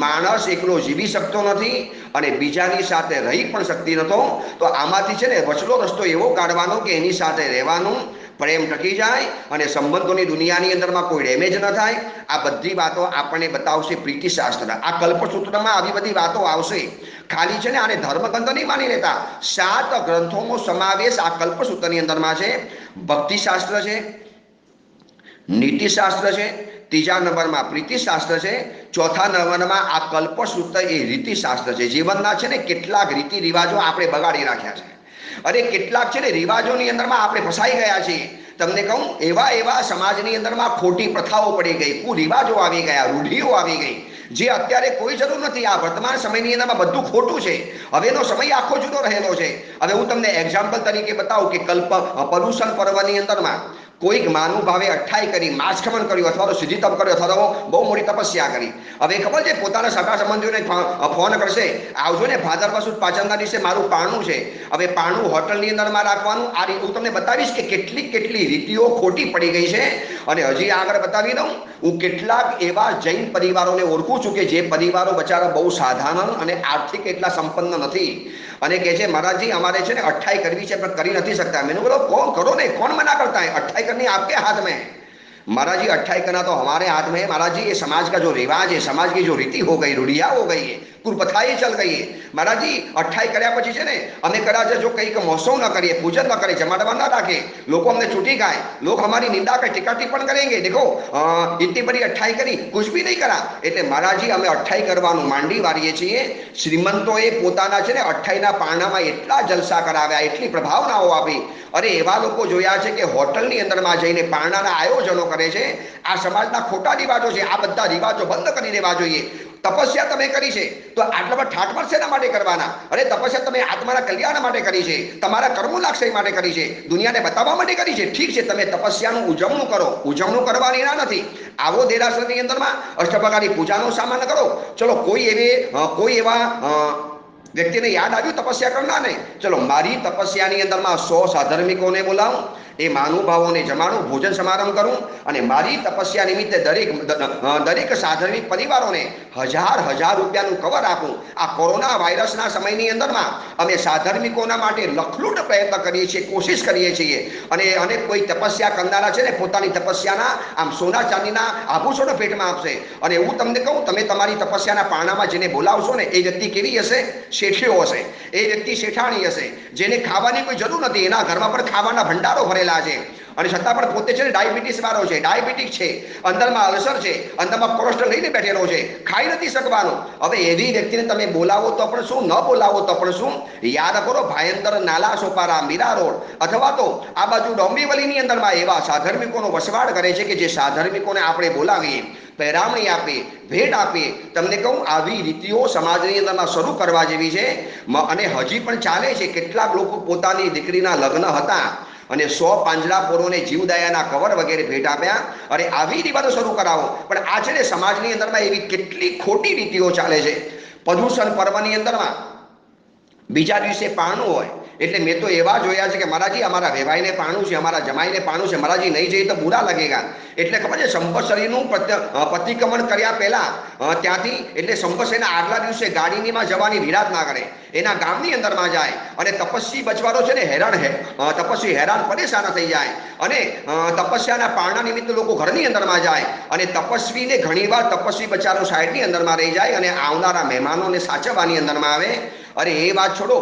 માણસ એકલો જીવી શકતો નથી અને બીજાની સાથે રહી પણ શકતી નતો. તો આમાંથી છે ને વચલો રસ્તો એવો કાઢવાનો કે એની સાથે રહેવાનું, પ્રેમ ટકી જાય અને સંબંધોની દુનિયાની અંદરમાં કોઈ ડેમેજ ન થાય. આ બધી વાતો આપણને બતાવશે પ્રીતિશાસ્ત્ર. આ કલ્પસૂત્રમાં આવી બધી વાતો આવશે. ખાલી છે ને આને ધર્મગ્રંથ નહીં માની લેતા. 7 ગ્રંથોનો સમાવેશ આ કલ્પસૂત્રની અંદરમાં છે. ભક્તિશાસ્ત્ર છે, નીતિશાસ્ત્ર છે, ત્રીજા નંબરમાં પ્રીતિશાસ્ત્ર છે, ચોથા નંબરમાં આ કલ્પસૂત્ર એ રીતિશાસ્ત્ર છે. જીવનના છે ને કેટલાક રીતિ રિવાજો આપણે બગાડી રાખ્યા છે, અને કેટલાક છે ને રિવાજોની અંદરમાં આપણે ફસાઈ ગયા છીએ. તમને કહું, એવા એવા સમાજની અંદરમાં ખોટી પ્રથાઓ પડી ગઈ, કુરિવાજો આવી ગયા, રૂઢિઓ આવી ગઈ, જે અત્યારે કોઈ જરૂર નથી. આ વર્તમાન સમયની અંદરમાં બધું ખોટું છે. હવેનો સમય આખો જુદો રહેલો છે. હવે હું તમને એક્ઝામ્પલ તરીકે બતાવું કે પર્યુષણ પર્વની અંદરમાં કોઈક મહાનુભાવે 28 કરી, માસખમન કર્યું, અથવા તો સિદ્ધિ તપ કર્યો, અથવા તો બહુ મોટી તપસ્યા કરી. હવે ખબર છે, પોતાના સગા સંબંધીઓને ફોન કરશે, આવજો ને ભાદરવા સુદ પાચમના દિવસે મારું પારણું છે. હવે પારણું હોટલની અંદરમાં રાખવાનું. આ રીતે હું તમને બતાવીશ કે કેટલી રીતિઓ ખોટી પડી ગઈ છે. અને હજી આગળ બતાવી દઉં, હું કેટલાક એવા જૈન પરિવારોને ઓળખું છું કે જે પરિવારો બચારા બહુ સાધારણ અને આર્થિક એટલા સંપન્ન નથી, અને કહે છે મહારાજજી અમારે છે ને 28 કરવી છે પણ કરી નથી सकता. मैंने बोला कौन करो ने, कौन मना करता है? 28 करनी आपके हाथ में है महाराज जी. 28 करना तो हमारे हाथ में है महाराज जी. ये समाज का जो रिवाज है, समाज की जो रीति हो गई, रूढ़िया हो गई है, कुप्रथाएं चल गई है महाराज जी. 28 કર્યા પછી છે ને અમે કદાચ જો કંઈક મહોત્સવ ન કરીએ, પૂજન ન કરીએ, જમાડવા ન રાખે, લોકો અમને છૂટી ખાય, लोग हमारी निंदा करे, टीका टिप्पण करेंगे. देखो इतनी बड़ी 28 કરી, कुछ भी नहीं करा. એટલે મહારાજી અમે 28 કરવાનું માંડી વાળીએ છીએ. શ્રીમંતોએ પોતાના છે ને 28 ના પારણામાં એટલા જલસા કરાવ્યા, એટલી પ્રભાવનાઓ આપી. અરે એવા લોકો જોયા છે કે હોટલની અંદરમાં જઈને પારણાના આયોજનો કરે છે. આ સમાજના ખોટા રિવાજો છે. આ બધા રિવાજો બંધ કરી દેવા જોઈએ. તપસ્યા તમે કરી છે તો આટલા ઠાઠ શેના માટે કરવાના? અરે તપસ્યા તમે આત્માના કલ્યાણ માટે કરી છે, તમારા કર્મો લાક્ષય માટે કરી છે, દુનિયાને બતાવવા માટે કરી છે. ઠીક છે, તમે તપસ્યાનું ઉજવણું કરો, ઉજવણું કરવાની ના નથી. આવો દેરાસરની અંદરમાં અષ્ટપ્રકારની પૂજાનો સામાન કરો. ચલો કોઈ એવા વ્યક્તિને યાદ આવ્યું તપસ્યા કરનારને, ચલો મારી તપસ્યાની અંદરમાં 100 સાધર્મિકોને બોલાવું, એ મહાનુભાવોને જમાડું, ભોજન સમારંભ કરું, અને મારી તપસ્યા નિમિત્તે દરેક સાધર્મિક પરિવારોને 1000 રૂપિયાનું કવર આપું. આ કોરોના વાયરસના સમયની અંદરમાં અમે સાધર્મિકોના માટે લખલૂટ પ્રયત્ન કરીએ છીએ, કોશિશ કરીએ છીએ. અને કોઈ તપસ્યા કરનારા છે ને પોતાની તપસ્યાના આમ સોના ચાંદીના આભૂષણો ભેટમાં આપશે. અને હું તમને કહું, તમે તમારી તપસ્યાના પારણામાં જેને બોલાવશો ને એ વ્યક્તિ કેવી હશે? શેઠિયો હશે. એ વ્યક્તિ શેઠાણી હશે, જેને ખાવાની કોઈ જરૂર નથી. એના ઘરમાં પણ ખાવાના ભંડારો ભરેલા છે, અને છતાં પણ પોતે છે ને ડાયાબિટીસ વાળો છે, ડાયાબિટીક છે, અંદરમાં અલ્સર છે, અંદરમાં કોલેસ્ટ્રોલ લઈને બેઠેલો છે, ખાઈ નથી શકવાનો. હવે એવી વ્યક્તિને તમે બોલાવો તો પણ શું, ન બોલાવો તો પણ શું? યાદ કરો, ભાયંદર નાલા સોપારા, મીરા રોડ, અથવા તો આ બાજુ ડોંબીવલીની અંદરમાં એવા સાધર્મિકોનો વસવાટ કરે છે કે જે સાધર્મિકોને આપણે બોલાવીએ, પહેરામણી આપીએ, ભેટ આપીએ. તમને કહું, આવી રીતિઓ સમાજની અંદરમાં શરૂ કરવા જેવી છે, અને હજી પણ ચાલે છે. કેટલાક લોકો પોતાની દીકરીના લગ્ન હતા અને 100 પાંજરા પોરોને જીવદયાના કવર વગેરે ભેટ આપ્યા. અરે આવી રીતો શરૂ કરાવો. પણ આ છે ને સમાજની અંદરમાં એવી કેટલી ખોટી રીતિઓ ચાલે છે. પર્યુષણ પર્વની અંદરમાં બીજા દિવસે પારણું હોય એટલે મેં તો એવા જોયા છે કે મહારાજી અમારા વેવાઈને પાણું છે, અમારા જમાઈને પાણું છે, મહારાજી નહીં જઈએ તો બુરા લાગેગા. એટલે ખબર છે, સંવત્સરીનું પ્રતિક્રમણ કર્યા પહેલા ત્યાંથી, એટલે સંવત્સરીના આગલા દિવસે ગાડીનીમાં જવાની વિરાટ ના કરે, એના ગામની અંદરમાં જાય. અને તપસ્વી બચવારો છે ને તપસ્વી હેરાન પરેશાન થઈ જાય. અને તપસ્યાના પારણા નિમિત્તે લોકો ઘરની અંદરમાં જાય, અને તપસ્વીને ઘણીવાર તપસ્વી બચારો સાઈડની અંદરમાં રહી જાય, અને આવનારા મહેમાનોને સાચવવાની અંદરમાં આવે. અરે એ વાત છોડો,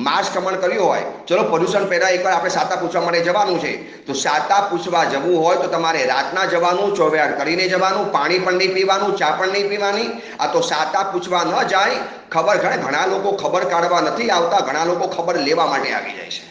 માસ કમણ કર્યું હોય, ચલો પર્યુષણ પહેલા એકવાર આપણે સાતા પૂછવા માટે જવાનું છે, તો સાતા પૂછવા જવું હોય તો તમારે રાતના જવાનું, ચોવ્યાડ કરીને જવાનું, પાણી પણ નહીં પીવાનું, ચા પણ નહીં પીવાની. આ તો સાતા પૂછવા ન જાય. ઘણા લોકો ખબર કાઢવા નથી આવતા, ઘણા લોકો ખબર લેવા માટે આવી જાય છે,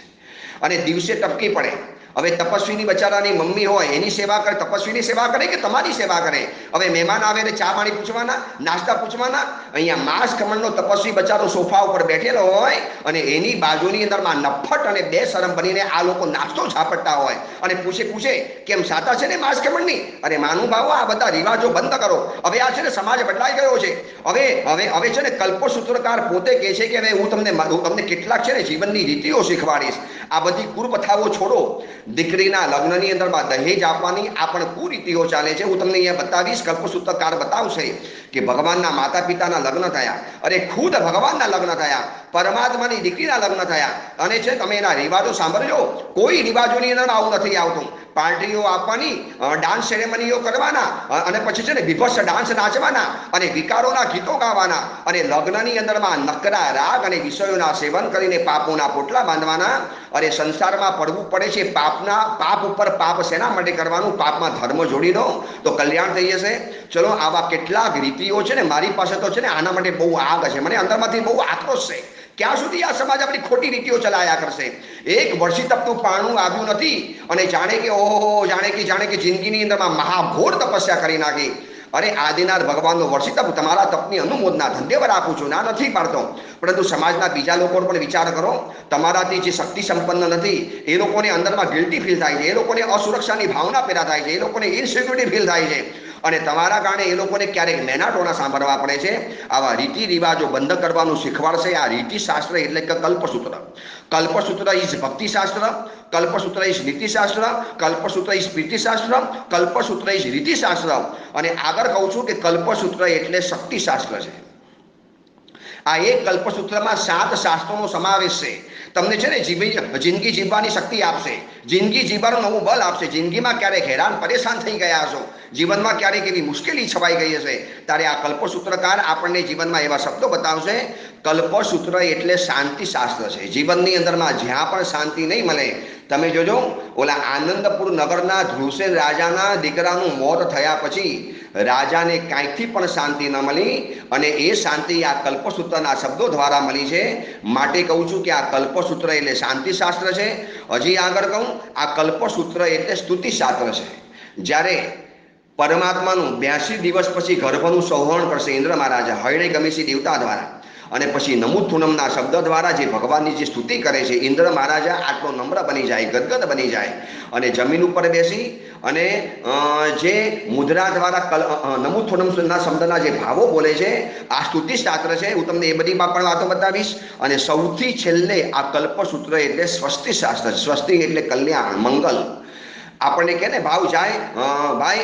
અને દિવસે ટપકી પડે. હવે તપસ્વીની બચારાની મમ્મી હોય, એની સેવા કરે, તપસ્વીની સેવા કરે કે તમારી સેવા કરે? હવે મહેમાન આવે એટલે ચા પાણી પૂછવાના, નાસ્તા પૂછવાના. અહીંયા માસ કમળનો તપસ્વી બચારો સોફા ઉપર બેઠેલો હોય, અને એની બાજુની અંદરમાં નફ્ફટ અને બેશરમ બનીને આ લોકો નાસ્તો ઝાપટતા હોય, અને પૂછે કેમ સાતા છે ને માસ કમળની? અરે માનુભાવો, આ બધા રિવાજો બંધ કરો. હવે આ છે ને સમાજ બદલાઈ ગયો છે. હવે છે ને કલ્પસૂત્રકાર પોતે કહે છે કે હવે હું તમને કેટલાક છે ને જીવનની રીતિઓ શીખવાડીશ. આ બધી કુરપ્રથાઓ છોડો. દીકરીના લગ્નની અંદરમાં દહેજ આપવાની આ પણ કુરીતિઓ ચાલે છે. હું તમને અહીંયા બતાવીશ, કલ્પસૂત્રકાર બતાવશે કે ભગવાનના માતા પિતાના લગ્ન થયા, અરે ખુદ ભગવાનના લગ્ન થયા, પરમાત્માની દીકરીના લગ્ન થયા, અને છે તમે એના રિવાજો સાંભળજો, કોઈ રિવાજોની અંદર આવું નથી આવતું. પાર્ટીઓ આપવાની, ડાન્સ સેરેમનીઓ કરવાના, અને પછી છે ને વિભત્સ ડાન્સ નાચવાના, અને વિકારોના ગીતો ગાવાના, અને લગ્નની અંદરમાં નકરા રાગ અને વિષયોના સેવન કરીને પાપોના પોટલા બાંધવાના. અરે સંસારમાં પડવું પડે છે, પાપ ઉપર પાપ શેના માટે કરવાનું? પાપમાં ધર્મ જોડી દો તો કલ્યાણ થઈ જશે. ચલો, આવા કેટલાક રીતિઓ છે ને મારી પાસે તો છે ને આના માટે બહુ આગ છે, મને અંદરમાંથી બહુ આક્રોશ છે. ક્યાં સુધી આ સમાજ આપણી ખોટી રીતિઓ ચલાયા કરશે? એક વર્ષી તપનું પાણું આવ્યું નથી અને જાણે કે ઓહો, જાણે કે જિંદગીની અંદરમાં મહાઘોર તપસ્યા કરી નાખી. અરે આદિનાથ ભગવાનનો વર્ષી તપ, તમારા તપની અનુમોદના ધન્યવાદ આપું છું, ના નથી પાડતો, પરંતુ સમાજના બીજા લોકો પણ વિચાર કરો. તમારાથી જે શક્તિ સંપન્ન નથી એ લોકોને અંદરમાં ગિલ્ટી ફીલ થાય છે, એ લોકોને અસુરક્ષાની ભાવના પેદા થાય છે, એ લોકોને ઇનસિક્યુરિટી ફીલ થાય છે, અને તમારા કારણે એ લોકોને ક્યારેક મેનાટોના સાંભળવા પડે છે. આવા રીતિ રિવાજો બંધ કરવાનું શીખવાડશે આ રીતિશાસ્ત્ર, એટલે કે Kalpasutra. Kalpasutra is ભક્તિશાસ્ત્ર, Kalpasutra is નીતિશાસ્ત્ર, Kalpasutra is પ્રીતિશાસ્ત્ર, Kalpasutra is રીતિશાસ્ત્ર, અને આગળ કહું છું કે કલ્પસૂત્ર એટલે શક્તિશાસ્ત્ર છે. આ એક કલ્પસૂત્રમાં 7 શાસ્ત્રોનો સમાવેશ છે. તમને છે ને જિંદગી જીવવાની શક્તિ આપશે, જિંદગી જીવવાનું નવું બળ આપશે. જિંદગીમાં ક્યારેક હેરાન પરેશાન થઈ ગયા હશો, જીવનમાં ક્યારેક એવી મુશ્કેલી છવાઈ ગઈ હશે, ત્યારે આ કલ્પસૂત્રકાર આપણને જીવનમાં એવા શબ્દો બતાવશે. કલ્પસૂત્ર એટલે શાંતિ શાસ્ત્ર છે. જીવનની અંદરમાં જ્યાં પણ શાંતિ નહીં મળે, તમે જોજો ઓલા આનંદપુર નગરના ધ્રુવસેન રાજાના દીકરાનું મોત થયા પછી રાજાને કાંઈથી પણ શાંતિ ન મળી, અને એ શાંતિ આ કલ્પસૂત્રના શબ્દો દ્વારા મળી છે. માટે કહું છું કે આ કલ્પસૂત્ર એટલે શાંતિશાસ્ત્ર છે. હજી આગળ કહું, આ કલ્પસૂત્ર એટલે સ્તુતિશાસ્ત્ર છે. જ્યારે પરમાત્માનું 82 દિવસ પછી ગર્ભનું સંવહન કરશે ઇન્દ્ર મહારાજા હૈણે ગમીસી દેવતા દ્વારા, અને પછી નમુથુનમના શબ્દ દ્વારા જે ભગવાનની જે સ્તુતિ કરે છે, ઇન્દ્ર મહારાજા આટલો નમ્ર બની જાય, ગદગદ બની જાય, અને જમીન ઉપર બેસી અને જે મુદ્રા દ્વારા નમુથુનમના શબ્દના જે ભાવો બોલે છે, આ સ્તુતિ શાસ્ત્ર છે. હું તમને એ બધીમાં પણ વાતો બતાવીશ. અને સૌથી છેલ્લે આ કલ્પસૂત્ર એટલે સ્વસ્તિ શાસ્ત્ર. સ્વસ્તિ એટલે કલ્યાણ, મંગલ. આપણને કહે ને ભાવ જાય, ભાઈ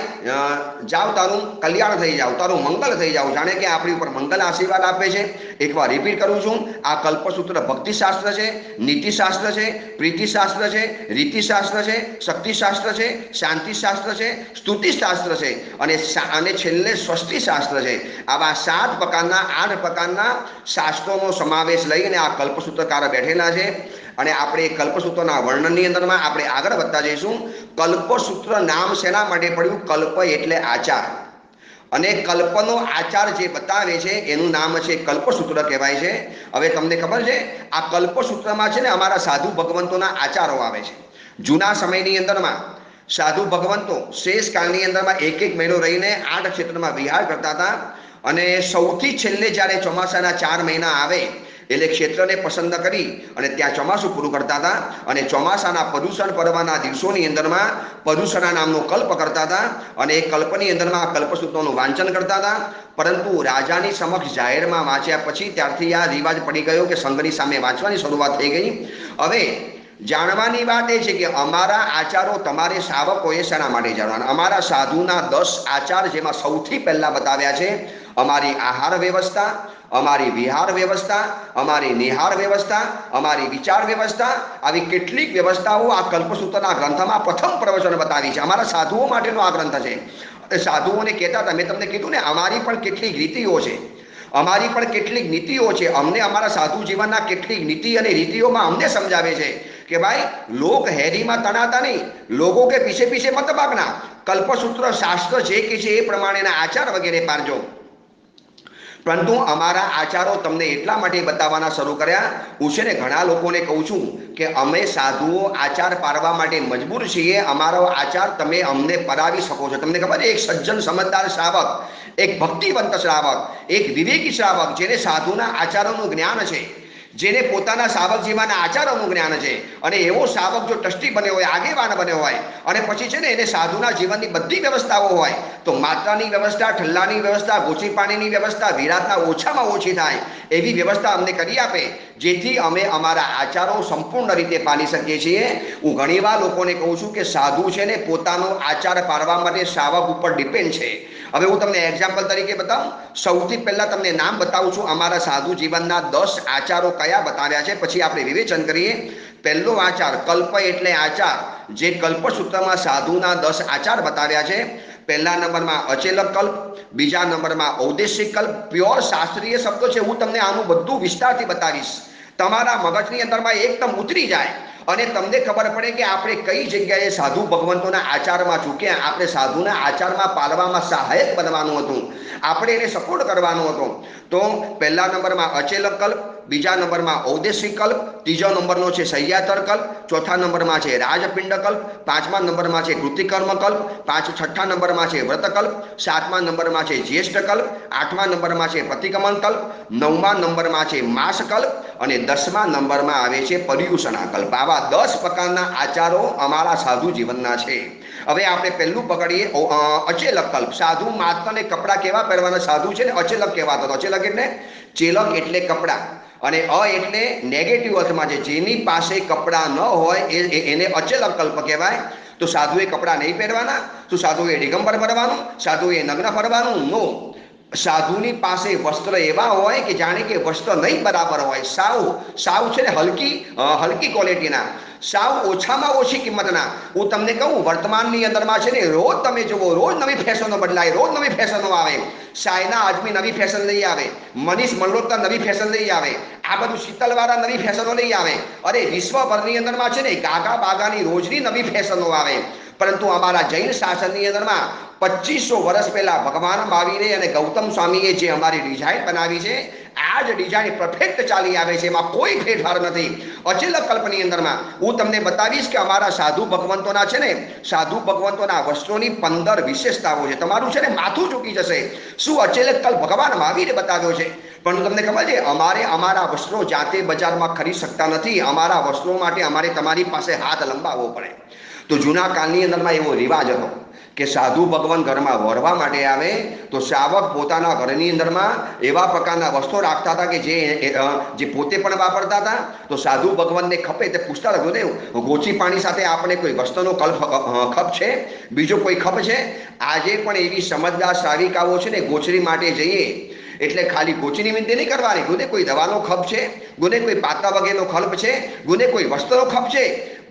જાવ, તારું કલ્યાણ થઈ જાવ, તારું મંગલ થઈ જાવ, જાણે કે આપણી ઉપર મંગલ આશીર્વાદ આપે છે. એકવાર રિપીટ કરું છું, આ કલ્પસૂત્ર ભક્તિશાસ્ત્ર છે, નીતિશાસ્ત્ર છે, પ્રીતિશાસ્ત્ર છે, રીતિશાસ્ત્ર છે, શક્તિશાસ્ત્ર છે, શાંતિશાસ્ત્ર છે, સ્તુતિશાસ્ત્ર છે, અને છેલ્લે સ્વસ્તિશાસ્ત્ર છે. આવા 7 પ્રકારના 8 પ્રકારના શાસ્ત્રોનો સમાવેશ લઈને આ કલ્પસૂત્રકાર બેઠેલા છે. અને આપણે કલ્પસૂત્રના વર્ણનની અંદરમાં આપણે આગળ વધતા જઈશું. કલ્પસૂત્ર નામ શેના માટે પડ્યું? કલ્પ એટલે આચાર, અને કલ્પનો આચાર જે બતાવે છે એનું નામ છે કલ્પસૂત્ર કહેવાય છે. હવે તમને ખબર છે, આ કલ્પસૂત્રમાં છે ને અમારા સાધુ ભગવંતોના આચારો આવે છે. જૂના સમયની અંદરમાં સાધુ ભગવંતો શેષ કાળની અંદરમાં 1 મહિનો રહીને 8 ક્ષેત્રમાં વિહાર કરતા હતા, અને સૌથી છેલ્લે જ્યારે ચોમાસાના 4 મહિના આવે એટલે ક્ષેત્રને પસંદ કરી અને ત્યાં ચોમાસું પૂરું કરતા હતા, અને ચોમાસાના પ્રદૂષણ પર્વના દિવસોની અંદરમાં પ્રદૂષણા નામનો કલ્પ કરતા હતા, અને એ કલ્પની અંદરમાં કલ્પસૂત્રોનું વાંચન કરતા હતા. પરંતુ રાજાની સમક્ષ જાહેરમાં વાંચ્યા પછી ત્યારથી આ રિવાજ પડી ગયો કે સંઘની સામે વાંચવાની શરૂઆત થઈ ગઈ. હવે જાણવાની વાત એ છે કે અમારા આચારો તમારે શ્રાવકોએ શેના માટે જાણવાના? અમારા સાધુના 10 આચાર, જેમાં સૌથી પહેલા બતાવ્યા છે અમારી આહાર વ્યવસ્થા, અમારી વિહાર વ્યવસ્થા, અમારી નિહાર વ્યવસ્થા, અમારી વિચાર વ્યવસ્થા. આવી કેટલીક વ્યવસ્થાઓ આ કલ્પસૂત્રના ગ્રંથમાં પ્રથમ પ્રવચન બતાવી છે. અમારા સાધુઓ માટેનો આ ગ્રંથ છે. સાધુઓને કહેતા હતા, મેં તમને કીધું ને, અમારી પણ કેટલીક રીતિઓ છે, અમારી પણ કેટલીક નીતિઓ છે. અમને અમારા સાધુ જીવનના કેટલીક નીતિ અને રીતિઓમાં અમને સમજાવે છે કે ભાઈ, લોક હેરીમાં તણાતા નહીં, લોકો કે પીછે પીછે મત ભાગના. કલ્પસૂત્ર શાસ્ત્ર જે કે છે એ પ્રમાણેના આચાર વગેરે પાડજો. પરંતુ અમારા આચારો તમને એટલા માટે બતાવવાના શરૂ કર્યા. હું છે ને ઘણા લોકોને કહું છું કે અમે સાધુઓ આચાર પાડવા માટે મજબૂર છીએ. અમારો આચાર તમે અમને પરાવી શકો છો. તમને ખબર છે, એક સજ્જન સમજદાર શ્રાવક, એક ભક્તિવંત શ્રાવક, એક વિવેકી શ્રાવક, જેને સાધુના આચારોનું જ્ઞાન છે, જેને પોતાના શ્રાવક જીવનના આચારોનું જ્ઞાન છે, અને એવો શ્રાવક જો ટ્રસ્ટી બન્યો હોય, આગેવાન બન્યો હોય, અને પછી છે ને એને સાધુના જીવનની બધી વ્યવસ્થાઓ હોય, તો માત્રાની વ્યવસ્થા, ઠલ્લાની વ્યવસ્થા, ગોચી પાણીની વ્યવસ્થા, વિરાટના ઓછામાં ઓછી થાય એવી વ્યવસ્થા અમને કરી આપે, જેથી અમે અમારા આચારો સંપૂર્ણ રીતે પાલી શકીએ છીએ. હું ઘણીવાર લોકોને કહું છું કે સાધુ છે ને પોતાનો આચાર પાડવા માટે શ્રાવક ઉપર ડિપેન્ડ છે, હવે હું તમને એક્ઝામ્પલ તરીકે બતાવું. સૌથી પહેલા તમને નામ બતાવું છું. અમારા સાધુ જીવનના 10 આચારો કયા બતાવ્યા છે, પછી આપણે વિવેચન કરીએ. પહેલો આચાર કલ્પ એટલે આચાર, જે કલ્પસૂત્રમાં સાધુના 10 આચાર બતાવ્યા છે. પહેલા નંબરમાં અચેલક કલ્પ, બીજા નંબરમાં ઔદેશિક કલ્પ. પ્યોર શાસ્ત્રીય શબ્દો છે. હું તમને આનું બધું વિસ્તારથી બતાવીશ. તમારા મગજની અંદરમાં એકદમ ઉતરી જાય અને તમને ખબર પડે કે આપણે કઈ જગ્યાએ સાધુ ભગવંતોના આચારમાં ચૂક્યા. આપણે સાધુના આચારમાં પાળવામાં સહાયક બનવાનું હતું, આપણે એને સપોર્ટ કરવાનો હતો. તો પહેલા નંબરમાં અચેલક કલ્પ, બીજા નંબરમાં ઔદેશિક કલ્પ, ત્રીજો નંબરનો છે સહ્યાતર કલ્પ, ચોથા નંબરમાં છે રાજપિંડ કલ્પ, પાંચમા નંબરમાં છે કૃતિકર્મ કલ્પ, છઠ્ઠા નંબરમાં છે વ્રતકલ્પ, સાતમા નંબરમાં છે જ્યેષ્ઠ કલ્પ, આઠમા નંબરમાં છે પ્રતિક્રમણ કલ્પ, નવમા નંબરમાં છે માસ કલ્પ અને 10મા નંબરમાં આવે છે પર્યુષણા કલ્પ. આવા 10 પ્રકારના આચારો અમારા સાધુ જીવનના છે. હવે આપણે પહેલું પકડીએ અચેલક કલ્પ. સાધુ માત્રને કપડાં કેવા પહેરવાના? સાધુ છે ને અચેલક કહેવાતો. અચેલક એટલે ચેલક એટલે કપડાં અને એટલે નેગેટિવ અર્થમાં છે, જેની પાસે કપડાં ન હોય એને અચેલક કલ્પ કહેવાય. તો સાધુએ કપડાં નહીં પહેરવાના? તો સાધુએ દિગંબર ફરવાનું? સાધુએ નગ્ન ફરવાનું? નો. સાધુની પાસે વસ્ત્ર એવા હોય કે જાણે કે વસ્ત્ર નહીં બરાબર હોય, સાવ છે ને હલકી ક્વોલિટીના, સાવ ઓછામાં ઓછી કિંમતના. હું તમને કહું, વર્તમાનની અંદરમાં છે ને રોજ તમે જુઓ, રોજ નવી ફેશનો બદલાય, રોજ નવી ફેશનો આવે. સાયના આઝમી નવી ફેશન લઈ આવે, મનીષ મલ્હોત્રા નવી ફેશન લઈ આવે, આ બધું શીતલવાળા નવી ફેશનો લઈ આવે. અરે વિશ્વભરની અંદરમાં છે ને ગાગા બાગાની રોજની નવી ફેશનો આવે. પરંતુ અમારા જૈન શાસનની અંદરમાં 2500 વર્ષ પહેલા ભગવાન મહાવીરે અને ગૌતમ સ્વામીએ જે અમારી ડિઝાઇન બનાવી છે, આ જ ડિઝાઇન પરફેક્ટ ચાલી આવે છે, એમાં કોઈ ફેરફાર નથી. અચેલક કલ્પની અંદરમાં હું તમને બતાવીશ કે અમારા સાધુ ભગવંતોના છે ને, સાધુ ભગવંતોના વસ્ત્રોની 15 વિશેષતાઓ છે. તમારું છે ને માથું ચૂકી જશે. શું અચેલક કલ્પ ભગવાન મહાવીરે બતાવ્યો છે? પણ તમને ખબર છે, અમારા વસ્ત્રો જાતે બજારમાં ખરીદી શકતા નથી. અમારા વસ્ત્રો માટે અમારે તમારી પાસે હાથ લંબાવવો પડે. તો જૂના કાળની અંદરમાં એવો રિવાજ હતો કે સાધુ ભગવાન ઘરમાં વરવા માટે આવે તો શ્રાવક પોતાના ઘરની અંદરમાં એવા પ્રકારના વસ્ત્રો રાખતા હતા કે જે પોતે પણ વાપરતા હતા. તો સાધુ ભગવાનને ખપે તે પૂછતા હતા, ગુરુદેવ ગોચી પાણી સાથે આપણે કોઈ વસ્ત્રનો ખપ છે, બીજો કોઈ ખપ છે? આજે પણ એવી સમજદાર શ્રાવિકાઓ છે ને, ગોચરી માટે જઈએ એટલે ખાલી ગોચીની વિનંતી નહીં કરવાની. ગુને કોઈ દવાનો ખપ છે, ગુને કોઈ પાતા વગેરેનો ખપ છે, ગુને કોઈ વસ્ત્રનો ખપ છે.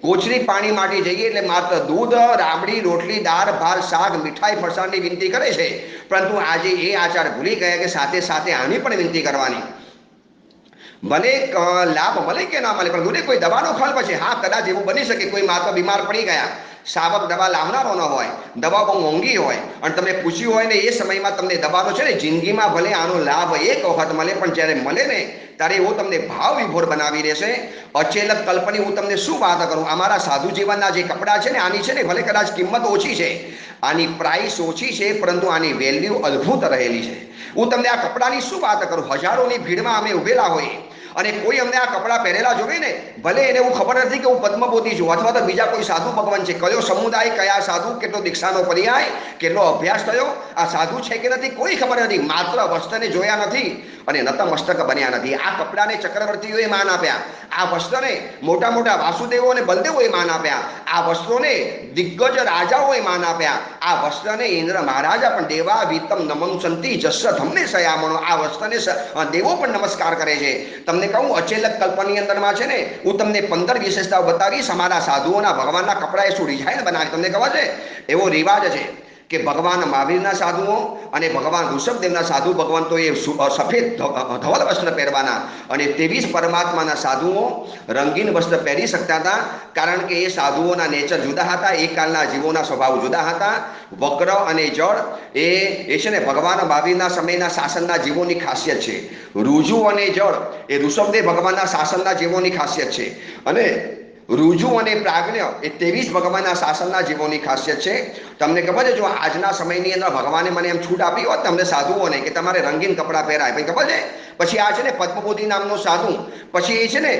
ગોચરી પાણી માટે જઈએ એટલે માત્ર દૂધ, રાબડી, રોટલી, દાળ, ભાત, શાક, મીઠાઈ, ફરસાણની વિનંતી કરે છે. પરંતુ આજે એ આચાર ભૂલી ગયા કે સાથે સાથે આની પણ વિનંતી કરવાની. ભલે લાભ મળે કે ના મળે, પણ ગુને કોઈ દવાનો ખલ્પ છે? હા, કદાચ એવું બની શકે કોઈ માત્ર બીમાર પડી ગયા, શાવક દવા લાવનારો ન હોય, દવા બહુ મોંઘી હોય અને તમે પૂછ્યું હોય ને એ સમયમાં તમને દવાનો છે ને, જિંદગીમાં ભલે આનો લાભ એક વખત મળે, પણ જ્યારે મળે ને ત્યારે એવો તમને ભાવ વિભોર બનાવી રહેશે. અચેલક કલ્પની હું તમને શું વાત કરું? અમારા સાધુ જીવનના જે કપડાં છે ને, આની છે ને ભલે કદાચ કિંમત ઓછી છે, આની પ્રાઇસ ઓછી છે, પરંતુ આની વેલ્યુ અદ્ભુત રહેલી છે. હું તમને આ કપડાની શું વાત કરું? હજારોની ભીડમાં અમે ઉભેલા હોઈએ અને કોઈ અમને આ કપડાં પહેરેલા જોવે ને, ભલે એને હું ખબર નથી કે હું પદ્મપોતી છું અથવા તો બીજા કોઈ સાધુ ભગવાન છે, કયો સમુદાય, કયા સાધુ, કેટલો દીક્ષાનો પર્યાય, કેટલો અભ્યાસ થયો, આ સાધુ છે કે નથી કોઈ ખબર નથી. માત્ર વસ્ત્રને જોયા નથી અને નતમસ્તક બન્યા નથી. આ કપડાને ચક્રવર્તીઓએ માન આપ્યા, આ વસ્ત્રને મોટા મોટા વાસુદેવો અને બલદેવોએ માન આપ્યા, આ વસ્ત્રોને દિગ્ગજ રાજાઓએ માન આપ્યા, આ વસ્ત્રને ઇન્દ્ર મહારાજા પણ દેવા વિતમ નમંસંતિ જસ્સ ધમને સયામણો, આ વસ્ત્રને દેવો પણ નમસ્કાર કરે છે. તમને કહું, અચેલક કલ્પની અંદરમાં છે ને, હું તમને 15 વિશેષતાઓ બતાવીશ. અમારા સાધુઓના ભગવાનના કપડાએ શું ડિઝાઇન બનાવી તમને ખબર છે? એવો રિવાજ છે કે ભગવાન મહાવીરના સાધુઓ અને ભગવાન ઋષભદેવના સાધુ ભગવંતોએ સફેદ ધવલ વસ્ત્ર પહેરવાના અને 23 પરમાત્માના સાધુઓ રંગીન વસ્ત્ર પહેરી શકતા હતા, કારણ કે એ સાધુઓના નેચર જુદા હતા, એ કાળના જીવોના સ્વભાવ જુદા હતા. વક્ર અને જળ એ છે ને ભગવાન મહાવીરના સમયના શાસનના જીવોની ખાસિયત છે. ઋજુ અને જળ એ ઋષભદેવ ભગવાનના શાસનના જીવોની ખાસિયત છે. અને રુજુ અને પ્રાજ્ઞ એ 23 ભગવાનના શાસનના જીવોની ખાસિયત છે. તમને ખબર છે, જો આજના સમયની અંદર ભગવાને મને એમ છૂટ આપી હોત તમને સાધુઓને કે તમારે રંગીન કપડાં પહેરાય, ભાઈ ખબર છે, પછી આ છે ને પદ્મપોતી નામનો સાધુ પછી એ છે ને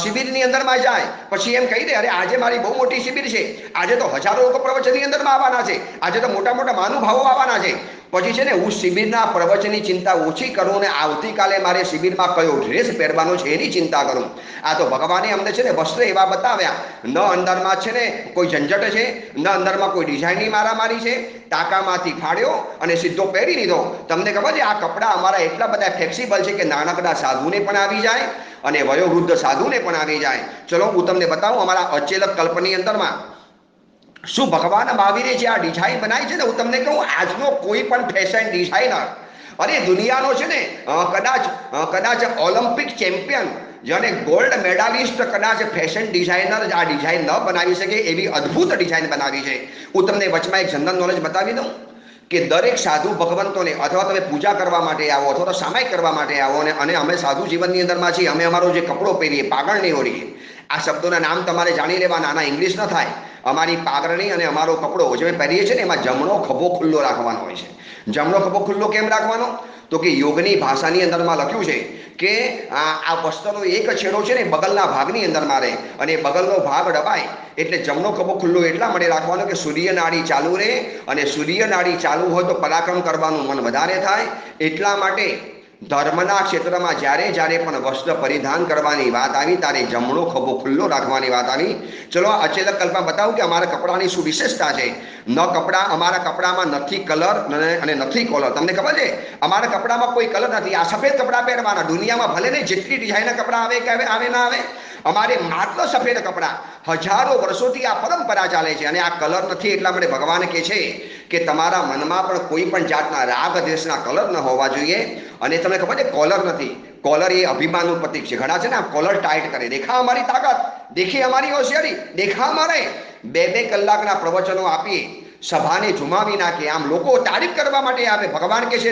શિબિરની અંદરમાં જાય, પછી એમ કહી દે, અરે આજે મારી બહુ મોટી શિબિર છે, આજે તો હજારો લોકો પ્રવચનની અંદરમાં આવવાના છે, આજે તો મોટા મોટા મહાનુભાવો આવવાના છે. પછી છે ને હું શિબિરના પ્રવચનની ચિંતા ઓછી કરું અને આવતીકાલે મારે શિબિરમાં કયો ડ્રેસ પહેરવાનો છે એની ચિંતા કરું. આ તો ભગવાને અમને છે ને વસ્ત્ર એવા બતાવ્યા, ન અંદરમાં છે ને કોઈ ઝંઝટ છે, ન અંદરમાં કોઈ ડિઝાઇનની મારામારી છે. ટાંકામાંથી ફાડ્યો અને સીધો પહેરી લીધો. તમને ખબર છે આ કપડાં અમારા એટલા બધા ફ્લેક્સિબલ છે કે નાનકડા સાધુને પણ આવી જાય અને વયોવૃદ્ધ સાધુને પણ આવી જાય. ચલો હું તમને બતાવું અમારા અચેલક કલ્પની અંદરમાં શું ભગવાન મહાવીરે જે આ ડિઝાઇન બનાવી છે ને, હું તમને કહું આજનો કોઈ પણ ફેશન ડિઝાઇનર અરે દુનિયાનો છે ને કદાચ ઓલિમ્પિક ચેમ્પિયન જેને ગોલ્ડ મેડાલિસ્ટ કદાચ ફેશન ડિઝાઇનર આ ડિઝાઇન ન બનાવી શકે એવી અદ્ભુત ડિઝાઇન બનાવી છે. હું તમને વચમાં એક જનરલ નોલેજ બતાવી દઉં કે દરેક સાધુ ભગવંતોને અથવા તમે પૂજા કરવા માટે આવો અથવા તો સામાયિક કરવા માટે આવો અને અમે સાધુ જીવનની અંદરમાં છીએ, અમે અમારો જે કપડો પહેરીએ પાગણ નહીં ઓળીએ. આ શબ્દોના નામ તમારે જાણી લેવાના, આના ઇંગ્લિશ ન થાય. અમારી પાઘરણી અને અમારો કપડો જે અમે પહેરીએ છીએ ને એમાં જમણો ખભો ખુલ્લો રાખવાનો હોય છે. જમણો ખભો ખુલ્લો કેમ રાખવાનો? તો કે યોગની ભાષાની અંદરમાં લખ્યું છે કે આ વસ્ત્રનો એક છેડો છે ને બગલના ભાગની અંદરમાં રહે અને બગલનો ભાગ દબાય એટલે જમણો ખભો ખુલ્લો એટલા માટે રાખવાનો કે સૂર્ય નાડી ચાલુ રહે અને સૂર્ય નાડી ચાલુ હોય તો પરાક્રમ કરવાનું મન વધારે થાય. એટલા માટે ધર્મના ક્ષેત્રમાં જ્યારે પણ વસ્ત્ર પરિધાન કરવાની વાત આવી ત્યારે જમણો ખભો ખુલ્લો રાખવાની વાત આવી. ચલો અચેલક કલ્પમાં બતાવું કે અમારા કપડાની શું વિશેષતા છે. અમારા કપડામાં નથી કલર અને નથી કોલર. તમને ખબર છે અમારા કપડામાં કોઈ કલર નથી. આ સફેદ કપડાં પહેરવાના. દુનિયામાં ભલે ને જેટલી ડિઝાઇનના કપડાં આવે કે આવે ના આવે, અમારે માત્ર સફેદ કપડાં. હજારો વર્ષોથી આ પરંપરા ચાલે છે અને આ કલર નથી. એટલા માટે ભગવાન કહે છે કે તમારા મનમાં પણ કોઈ પણ જાતના રાગ દ્વેષના કલર ન હોવા જોઈએ. અને તમને ખબર છે કોલર નથી, કોલર એ અભિમાનનું પ્રતીક છે. ઘણા છે ને આ કોલર ટાઈટ કરે, દેખા અમારી તાકાત, દેખી અમારી હોશિયારી, દેખા અમારે 2-2 કલાકના પ્રવચનો આપીએ, સભાને ઝુમાવી નાખીએ, આમ લોકો તારીફ કરવા માટે આવે. ભગવાન કહે છે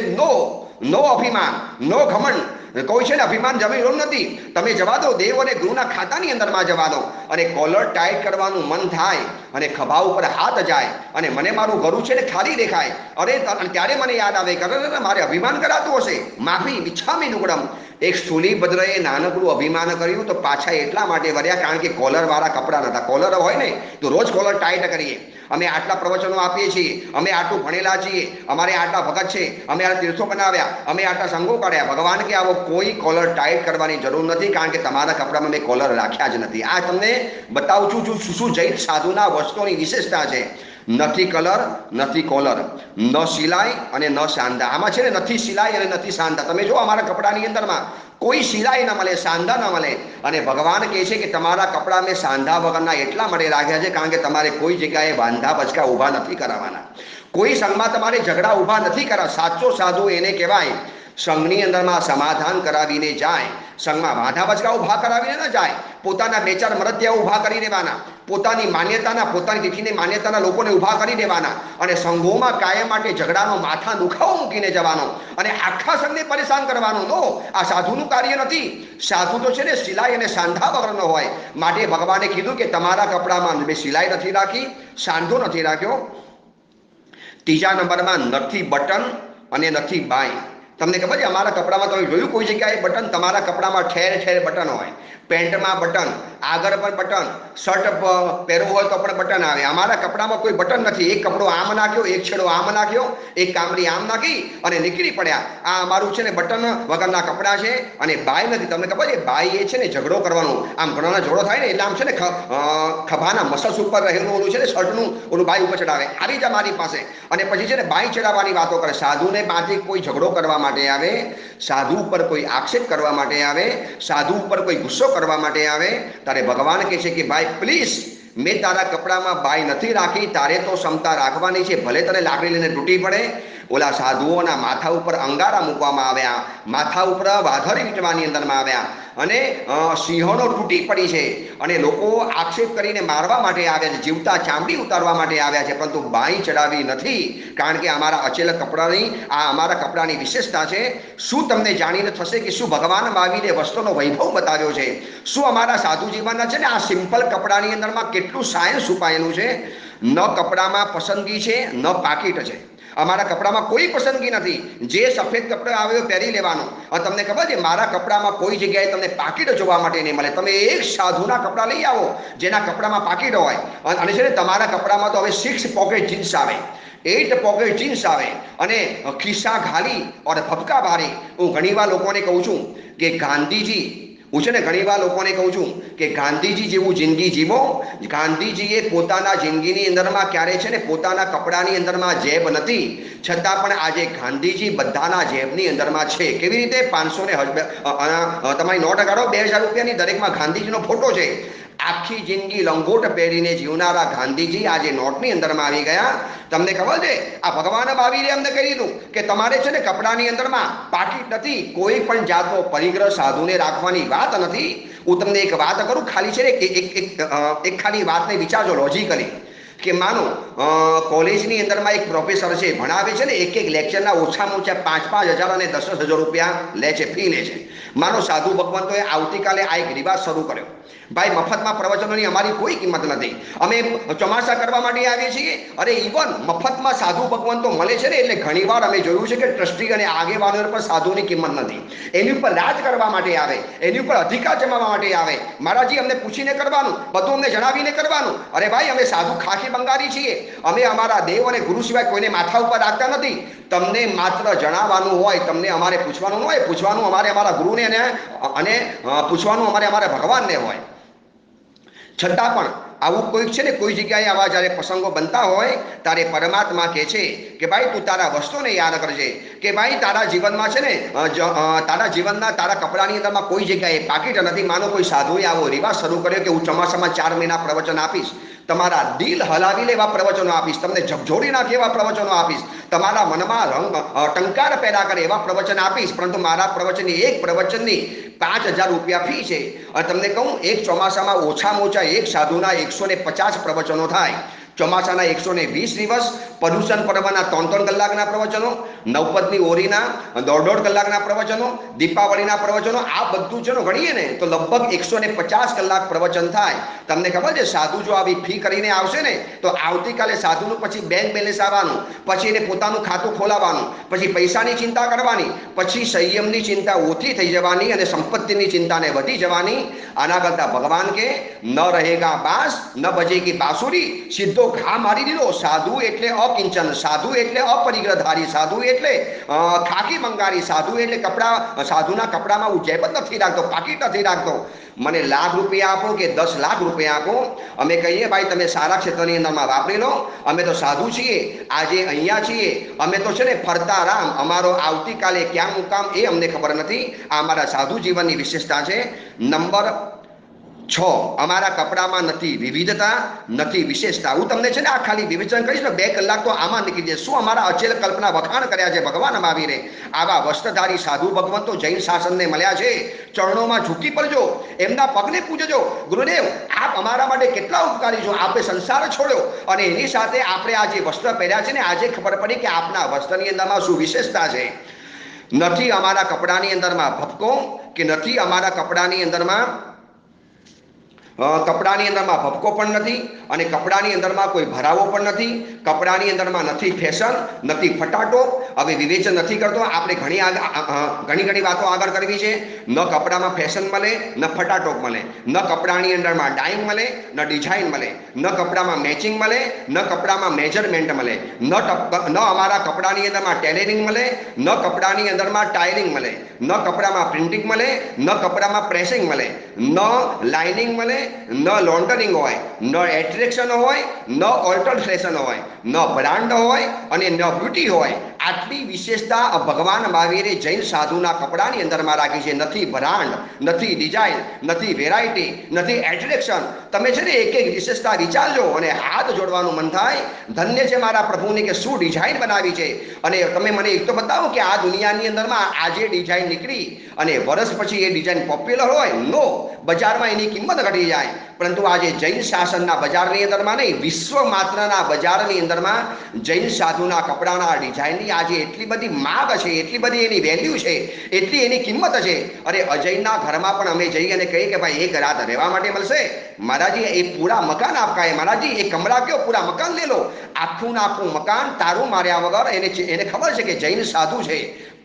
નો અભિમાન, નો ઘમંડ. કોઈ છે ને અભિમાન જરૂર નથી. તમે જવા દો, દેવ અને ગુરુના ખાતાની અંદરમાં જવા દો. અને કોલર ટાઈટ કરવાનું મન થાય અને ખભા ઉપર હાથ જાય અને મને મારું ગળું છે ને ખાલી દેખાય, અરે ત્યારે મને યાદ આવે કે અરે મારે અભિમાન કરાતું હશે. માફી મિચ્છામી નુકડમ. એક સ્થૂલીભદ્રએ નાનકડું અભિમાન કર્યું તો પાછા એટલા માટે વર્યા કારણ કે કોલરવાળા કપડાં નહોતા. કોલર હોય ને તો રોજ કોલર ટાઈટ કરીએ. અમે આટલા પ્રવચનો આપીએ છીએ, અમે આટલું ભણેલા છીએ, અમારે આટલા ભગત છે, અમે આ તીર્થો બનાવ્યા, અમે આટલા સંઘો કાઢ્યા. ભગવાન કે આવો કોઈ કોલર ટાઈટ કરવાની જરૂર નથી કારણ કે તમારા કપડામાં મેં કોલર રાખ્યા જ નથી. આ તમને બતાવું છું શું જૈન સાધુના વસ્ત્રોની વિશેષતા છે. નથી કલર, નથી કોલર, ન સિલાઈ અને ન સાંધા. આમાં છે ને નથી સિલાઈ અને નથી સાંધા. તમે જો અમારા કપડાની અંદરમાં કોઈ સિલાઈ ન મળે, સાંધા ન મળે. અને ભગવાન કહે છે કે તમારા કપડાં મેં સાંધા વગરના એટલા માટે રાખ્યા છે કારણ કે તમારે કોઈ જગ્યાએ વાંધા બચકા ઊભા નથી કરાવવાના. કોઈ સંઘમાં તમારે ઝઘડા ઊભા નથી કરવા. સાચો સાધુ એને કહેવાય સંઘની અંદરમાં સમાધાન કરાવીને જાય, સંઘમાં વાંધા બચકા ઊભા કરાવીને ન જાય. પોતાના 2-4 મરતિયા ઊભા કરી દેવાના, પોતાની માન્યતાના, પોતાની તિથિની માન્યતાના લોકોને ઊભા કરી દેવાના અને સંઘોમાં કાયમ માટે ઝઘડાનો માથા દુખાવો મૂકીને જવાનો અને આખા સંઘને પરેશાન કરવાનો. નો, આ સાધુનું કાર્ય નથી. સાધુ તો છે ને સિલાઈ અને સાંધા વગરનો હોય. માટે ભગવાને કીધું કે તમારા કપડામાં મેં સિલાઈ નથી રાખી, સાંધો નથી રાખ્યો. ત્રીજા નંબરમાં નથી બટન અને નથી બાઈ. તમને ખબર છે અમારા કપડામાં તમે જોયું કોઈ જગ્યાએ બટન? તમારા કપડામાં ઠેર બટન હોય. પેન્ટમાં બટન, આગળ પણ બટન, શર્ટ પહેરવું હોય તો પણ બટન આવે. અમારા કપડામાં કોઈ બટન નથી. એક કપડો આમ નાખ્યો, એક છેડો આમ નાખ્યો, એક કામડી આમ નાખી અને નીકળી પડ્યા. આ અમારું છે ને બટન વગરના કપડાં છે. અને બાઈ નથી. તમને ખબર છે બાઈ એ છે ને ઝઘડો કરવાનું. આમ ઘણાના ઝઘડો થાય ને એટલે આમ છે ને ખભાના મસલ્સ ઉપર રહેલું ઓલું છે ને શર્ટનું ઓલું બાઈ ઉપર ચડાવે. આવી જ મારી પાસે અને પછી છે ને બાઈ ચડાવવાની વાતો કરે. સાધુને પાસે કોઈ ઝઘડો કરવા માટે આવે, સાધુ ઉપર કોઈ આક્ષેપ કરવા માટે આવે, સાધુ ઉપર કોઈ ગુસ્સો કરવા માટે આવે ત્યારે ભગવાન કહે છે કે ભાઈ પ્લીઝ, મેં તારા કપડામાં બાઈ નથી રાખી, તારે તો ક્ષમતા રાખવાની છે. ભલે તને લાકડી લઈને તૂટી પડે. ઓલા સાધુઓના માથા ઉપર અંગારા મૂકવામાં આવ્યા, માથા ઉપર વાઘરી વીંટવાની અંદરમાં આવ્યા અને સિંહોનો તૂટી પડી છે અને લોકો આક્ષેપ કરીને મારવા માટે આવ્યા છે, જીવતા ચામડી ઉતારવા માટે આવ્યા છે, પરંતુ બાઈ ચડાવી નથી કારણ કે અમારા અચેલ કપડાની આ અમારા કપડાની વિશેષતા છે. શું તમને જાણીને થશે કે શું ભગવાન મહાવીરે વસ્તુનો વૈભવ બતાવ્યો છે? શું અમારા સાધુ જીવનના છે ને આ સિમ્પલ કપડાની અંદરમાં કેટલું સાયન્સ છુપાયેલું છે? ન કપડામાં પસંદગી છે, ન પાકીટ છે. અમારા કપડામાં કોઈ પસંદગી નથી. જે સફેદ કપડો આવ્યો પહેરી લેવાનો. અને તમને ખબર છે મારા કપડામાં કોઈ જગ્યાએ તમને પાકીટ જોવા માટે નહીં મળે. તમે એક સાધુના કપડાં લઈ આવો જેના કપડામાં પાકીટ હોય અને છે ને તમારા કપડામાં તો હવે 6 પોકેટ જીન્સ આવે. 8 પોકેટ જીન્સ આવે અને ખિસ્સા ખાલી और ભપકા ભારે. હું ઘણીવાર લોકોને કહું છું કે ગાંધીજી, હું છે ને ઘણીવાર લોકોને કહું છું કે ગાંધીજી જેવું જિંદગી જીવો. ગાંધીજીએ પોતાના જિંદગીની અંદરમાં ક્યારે છે ને પોતાના કપડાની અંદરમાં જેબ નથી, છતાં પણ આજે ગાંધીજી બધાના જેબની અંદરમાં છે. કેવી રીતે? 500 ને તમારી નોટ કાઢો, 2000 રૂપિયાની, દરેકમાં ગાંધીજીનો ફોટો છે. આખી જિંદગી લંગોટ પહેરીને જીવનારા ગાંધીજી આજે નોટની અંદરમાં આવી ગયા. તમને ખબર છે આ ભગવાન મહાવીરે અમને કહી દીધું કે તમારે છે ને કપડાની અંદરમાં પાકીટ નથી, કોઈ પણ જાતનો પરિગ્રહ સાધુને રાખવાની વાત નથી. હું તમને એક વાત કરું, ખાલી છે ને એક ખાલી વાતને વિચારજો લોજિકલી, કે માનો કોલેજની અંદરમાં એક પ્રોફેસર છે, ભણાવે છે ને, એક લેક્ચરના ઓછામાં ઓછા 5,000 અને 10,000 રૂપિયા લે છે, ફી લે છે. માનો સાધુ ભગવંતોએ આવતીકાલે આ એક રિવાજ શરૂ કર્યો, ભાઈ મફતમાં પ્રવચનોની અમારી કોઈ કિંમત નથી, અમે ચોમાસા કરવા માટે આવીએ છીએ. અરે ઇવન મફતમાં સાધુ ભગવંતો મળે છે ને, એટલે ઘણીવાર અમે જોયું છે કે ટ્રસ્ટી અને આગેવાનો પર સાધુની કિંમત નથી, એની ઉપર રાજ કરવા માટે આવે, એની ઉપર અધિકાર જમાવવા માટે આવે. મહારાજી અમને પૂછીને કરવાનું, બધું અમને જણાવીને કરવાનું. અરે ભાઈ અમે સાધુ ખાખી બંગાળી છીએ, અમે અમારા દેવ અને ગુરુ સિવાય કોઈને માથા ઉપર રાખતા નથી. તમને માત્ર જણાવવાનું હોય, તમને અમારે પૂછવાનું ન હોય, પૂછવાનું અમારે અમારા ગુરુને અને પૂછવાનું અમારે અમારા ભગવાનને હોય. છતાં પણ આવું કોઈક છે ને, કોઈ જગ્યાએ આવા જ્યારે પ્રસંગો બનતા હોય ત્યારે પરમાત્મા કહે છે કે ભાઈ તું તારા વસ્તુને યાદ કરજે, કે ભાઈ તારા જીવનમાં છે ને તારા જીવનના તારા કપડાની અંદરમાં કોઈ જગ્યાએ પાકીટ નથી. માનો કોઈ સાધુએ આવો રિવાજ શરૂ કર્યો કે હું ચોમાસામાં 4 મહિના પ્રવચન આપીશ, તમારા દિલ હલાવી લે એવા પ્રવચનો આપીશ, તમને ઝકઝોડી નાખે એવા પ્રવચનો આપીશ, તમારા મનમાં ટંકાર પેદા કરે એવા પ્રવચન આપીશ, પરંતુ મારા પ્રવચનની એક પ્રવચનની 5,000 રૂપિયા ફી છે. અને તમને કહું, એક ચોમાસામાં ઓછામાં ઓછા એક સાધુના 150 પ્રવચનો થાય. ચોમાસાના 120 દિવસ, પ્રદૂષણ પર્વના 3-3 કલાકના પ્રવચનો, નવપદની ઓરીના 1.5 કલાકના પ્રવચનો, દીપાવલીના પ્રવચનો, આ બધું છે ગણીએ ને તો લગભગ 150 કલાક પ્રવચન થાય. તમને ખબર છે સાધુ જો આવી ફી કરીને આવશે ને તો આવતીકાલે સાધુનું પછી બેંક બેલેન્સ આવવાનું, પછી એને પોતાનું ખાતું ખોલાવવાનું, પછી પૈસાની ચિંતા કરવાની, પછી સંયમની ચિંતા ઓછી થઈ જવાની અને સંપત્તિની ચિંતાને વધી જવાની. આના કરતાં ભગવાન કે ન રહેગા બાસ ન બજેગી બાંસુરી, સીધો ઘા મારી દીધો. સાધુ એટલે અકિંચન, સાધુ એટલે અપરિગ્રહધારી, સાધુ એટલે ખાકી બંગાળી, સાધુ એટલે કપડા, સાધુના કપડામાં હું જેબ જ નથી રાખતો, પાકીટ નથી રાખતો. મને લાખ રૂપિયા આપો કે 10 લાખ રૂપિયા આપો, અમે કહીએ ભાઈ તમે સારા ક્ષેત્રની અંદરમાં વાપરી લો, અમે તો સાધુ છીએ, આજે અહીંયા છીએ, અમે તો છે ને ફરતા રામ, અમારો આવતીકાલે ક્યાં મુકામ એ અમને ખબર નથી. આ અમારા સાધુ જીવનની વિશેષતા છે. નંબર 6, અમારા કપડામાં નથી વિવિધતા, નથી વિશેષતા. હું તમને છે ને આ ખાલી વિવેચન કહીશ ને 2 કલાક તો આમાં નીકળી જાય. શું અમારા અચેલ કલ્પના વખાણ કર્યા છે ભગવાન મહાવીરે. આવા વસ્ત્રધારી સાધુ ભગવંતો જૈન શાસનને મળ્યા છે, ચરણોમાં ઝૂકી પડજો, એમના પગને પૂજજો. ગુરુદેવ આપ અમારા માટે કેટલા ઉપકારી છો, આપે સંસાર છોડ્યો અને એની સાથે આપણે આ જે વસ્ત્ર પહેર્યા છે ને, આજે ખબર પડી કે આપના વસ્ત્રની અંદરમાં શું વિશેષતા છે. નથી અમારા કપડાની અંદરમાં ભપકો, કે નથી અમારા કપડાની અંદરમાં ભપકો પણ નથી, અને કપડાની અંદરમાં કોઈ ભરાવો પણ નથી, કપડાની અંદરમાં નથી ફેશન, નથી ફટાટો. હવે વિવેચન નથી કરતો, આપણે ઘણી વાતો આગળ કરવી છે. ન કપડામાં ફેશન મળે, ન ફટાટો મળે, ન કપડાની અંદરમાં ડાઇંગ મળે, ન ડિઝાઇન મળે, ન કપડામાં મેચિંગ મળે, ન કપડામાં મેજરમેન્ટ મળે, ન અમારા કપડાની અંદરમાં ટેલરિંગ મળે, ન કપડાની અંદરમાં ટાઇલિંગ મળે, ન કપડામાં પ્રિન્ટિંગ મળે, ન કપડામાં પ્રેસિંગ મળે, ન લાઇનિંગ મળે, ન લોન્ડરિંગ હોય, ન એટ્રેક્શન હોય, ન ઓલ્ટરેશન હોય, ન બ્રાન્ડ હોય અને ન બ્યુટી હોય. આટલી વિશેષતા ભગવાન મહાવીરે જૈન સાધુના કપડાની અંદરમાં રાખી છે. નથી બ્રાન્ડ, નથી ડિઝાઇન, નથી વેરાયટી, નથી એટ્રેક્શન. તમે છે ને એક વિશેષતા વિચારજો અને હાથ જોડવાનું મન થાય. ધન્ય છે મારા પ્રભુને કે શું ડિઝાઇન બનાવી છે. અને તમે મને એક તો બતાવો કે આ દુનિયાની અંદરમાં આજે ડિઝાઇન નીકળી અને વર્ષ પછી એ ડિઝાઇન પોપ્યુલર હોય? નો, બજારમાં એની કિંમત ઘટી જાય. પરંતુ આજે જૈન શાસનના બજારની અંદરમાં નહીં, વિશ્વ માત્રના બજારની અંદરમાં જૈન સાધુના કપડાના ડિઝાઇનની આજે એટલી બધી માગ છે, એટલી બધી એની વેલ્યુ છે, એટલી એની કિંમત છે. અરે અજયના ઘરમાં પણ અમે જઈએ અને કહીએ કે ભાઈ એક રાત રહેવા માટે મળશે? महाराजी ये पूरा मकान आपका है महाराजी, ये कमरा क्यों पूरा मकान ले लो, आखू ना आखू मकान तारू मार्या वगर एने खबर है कि जैन साधु है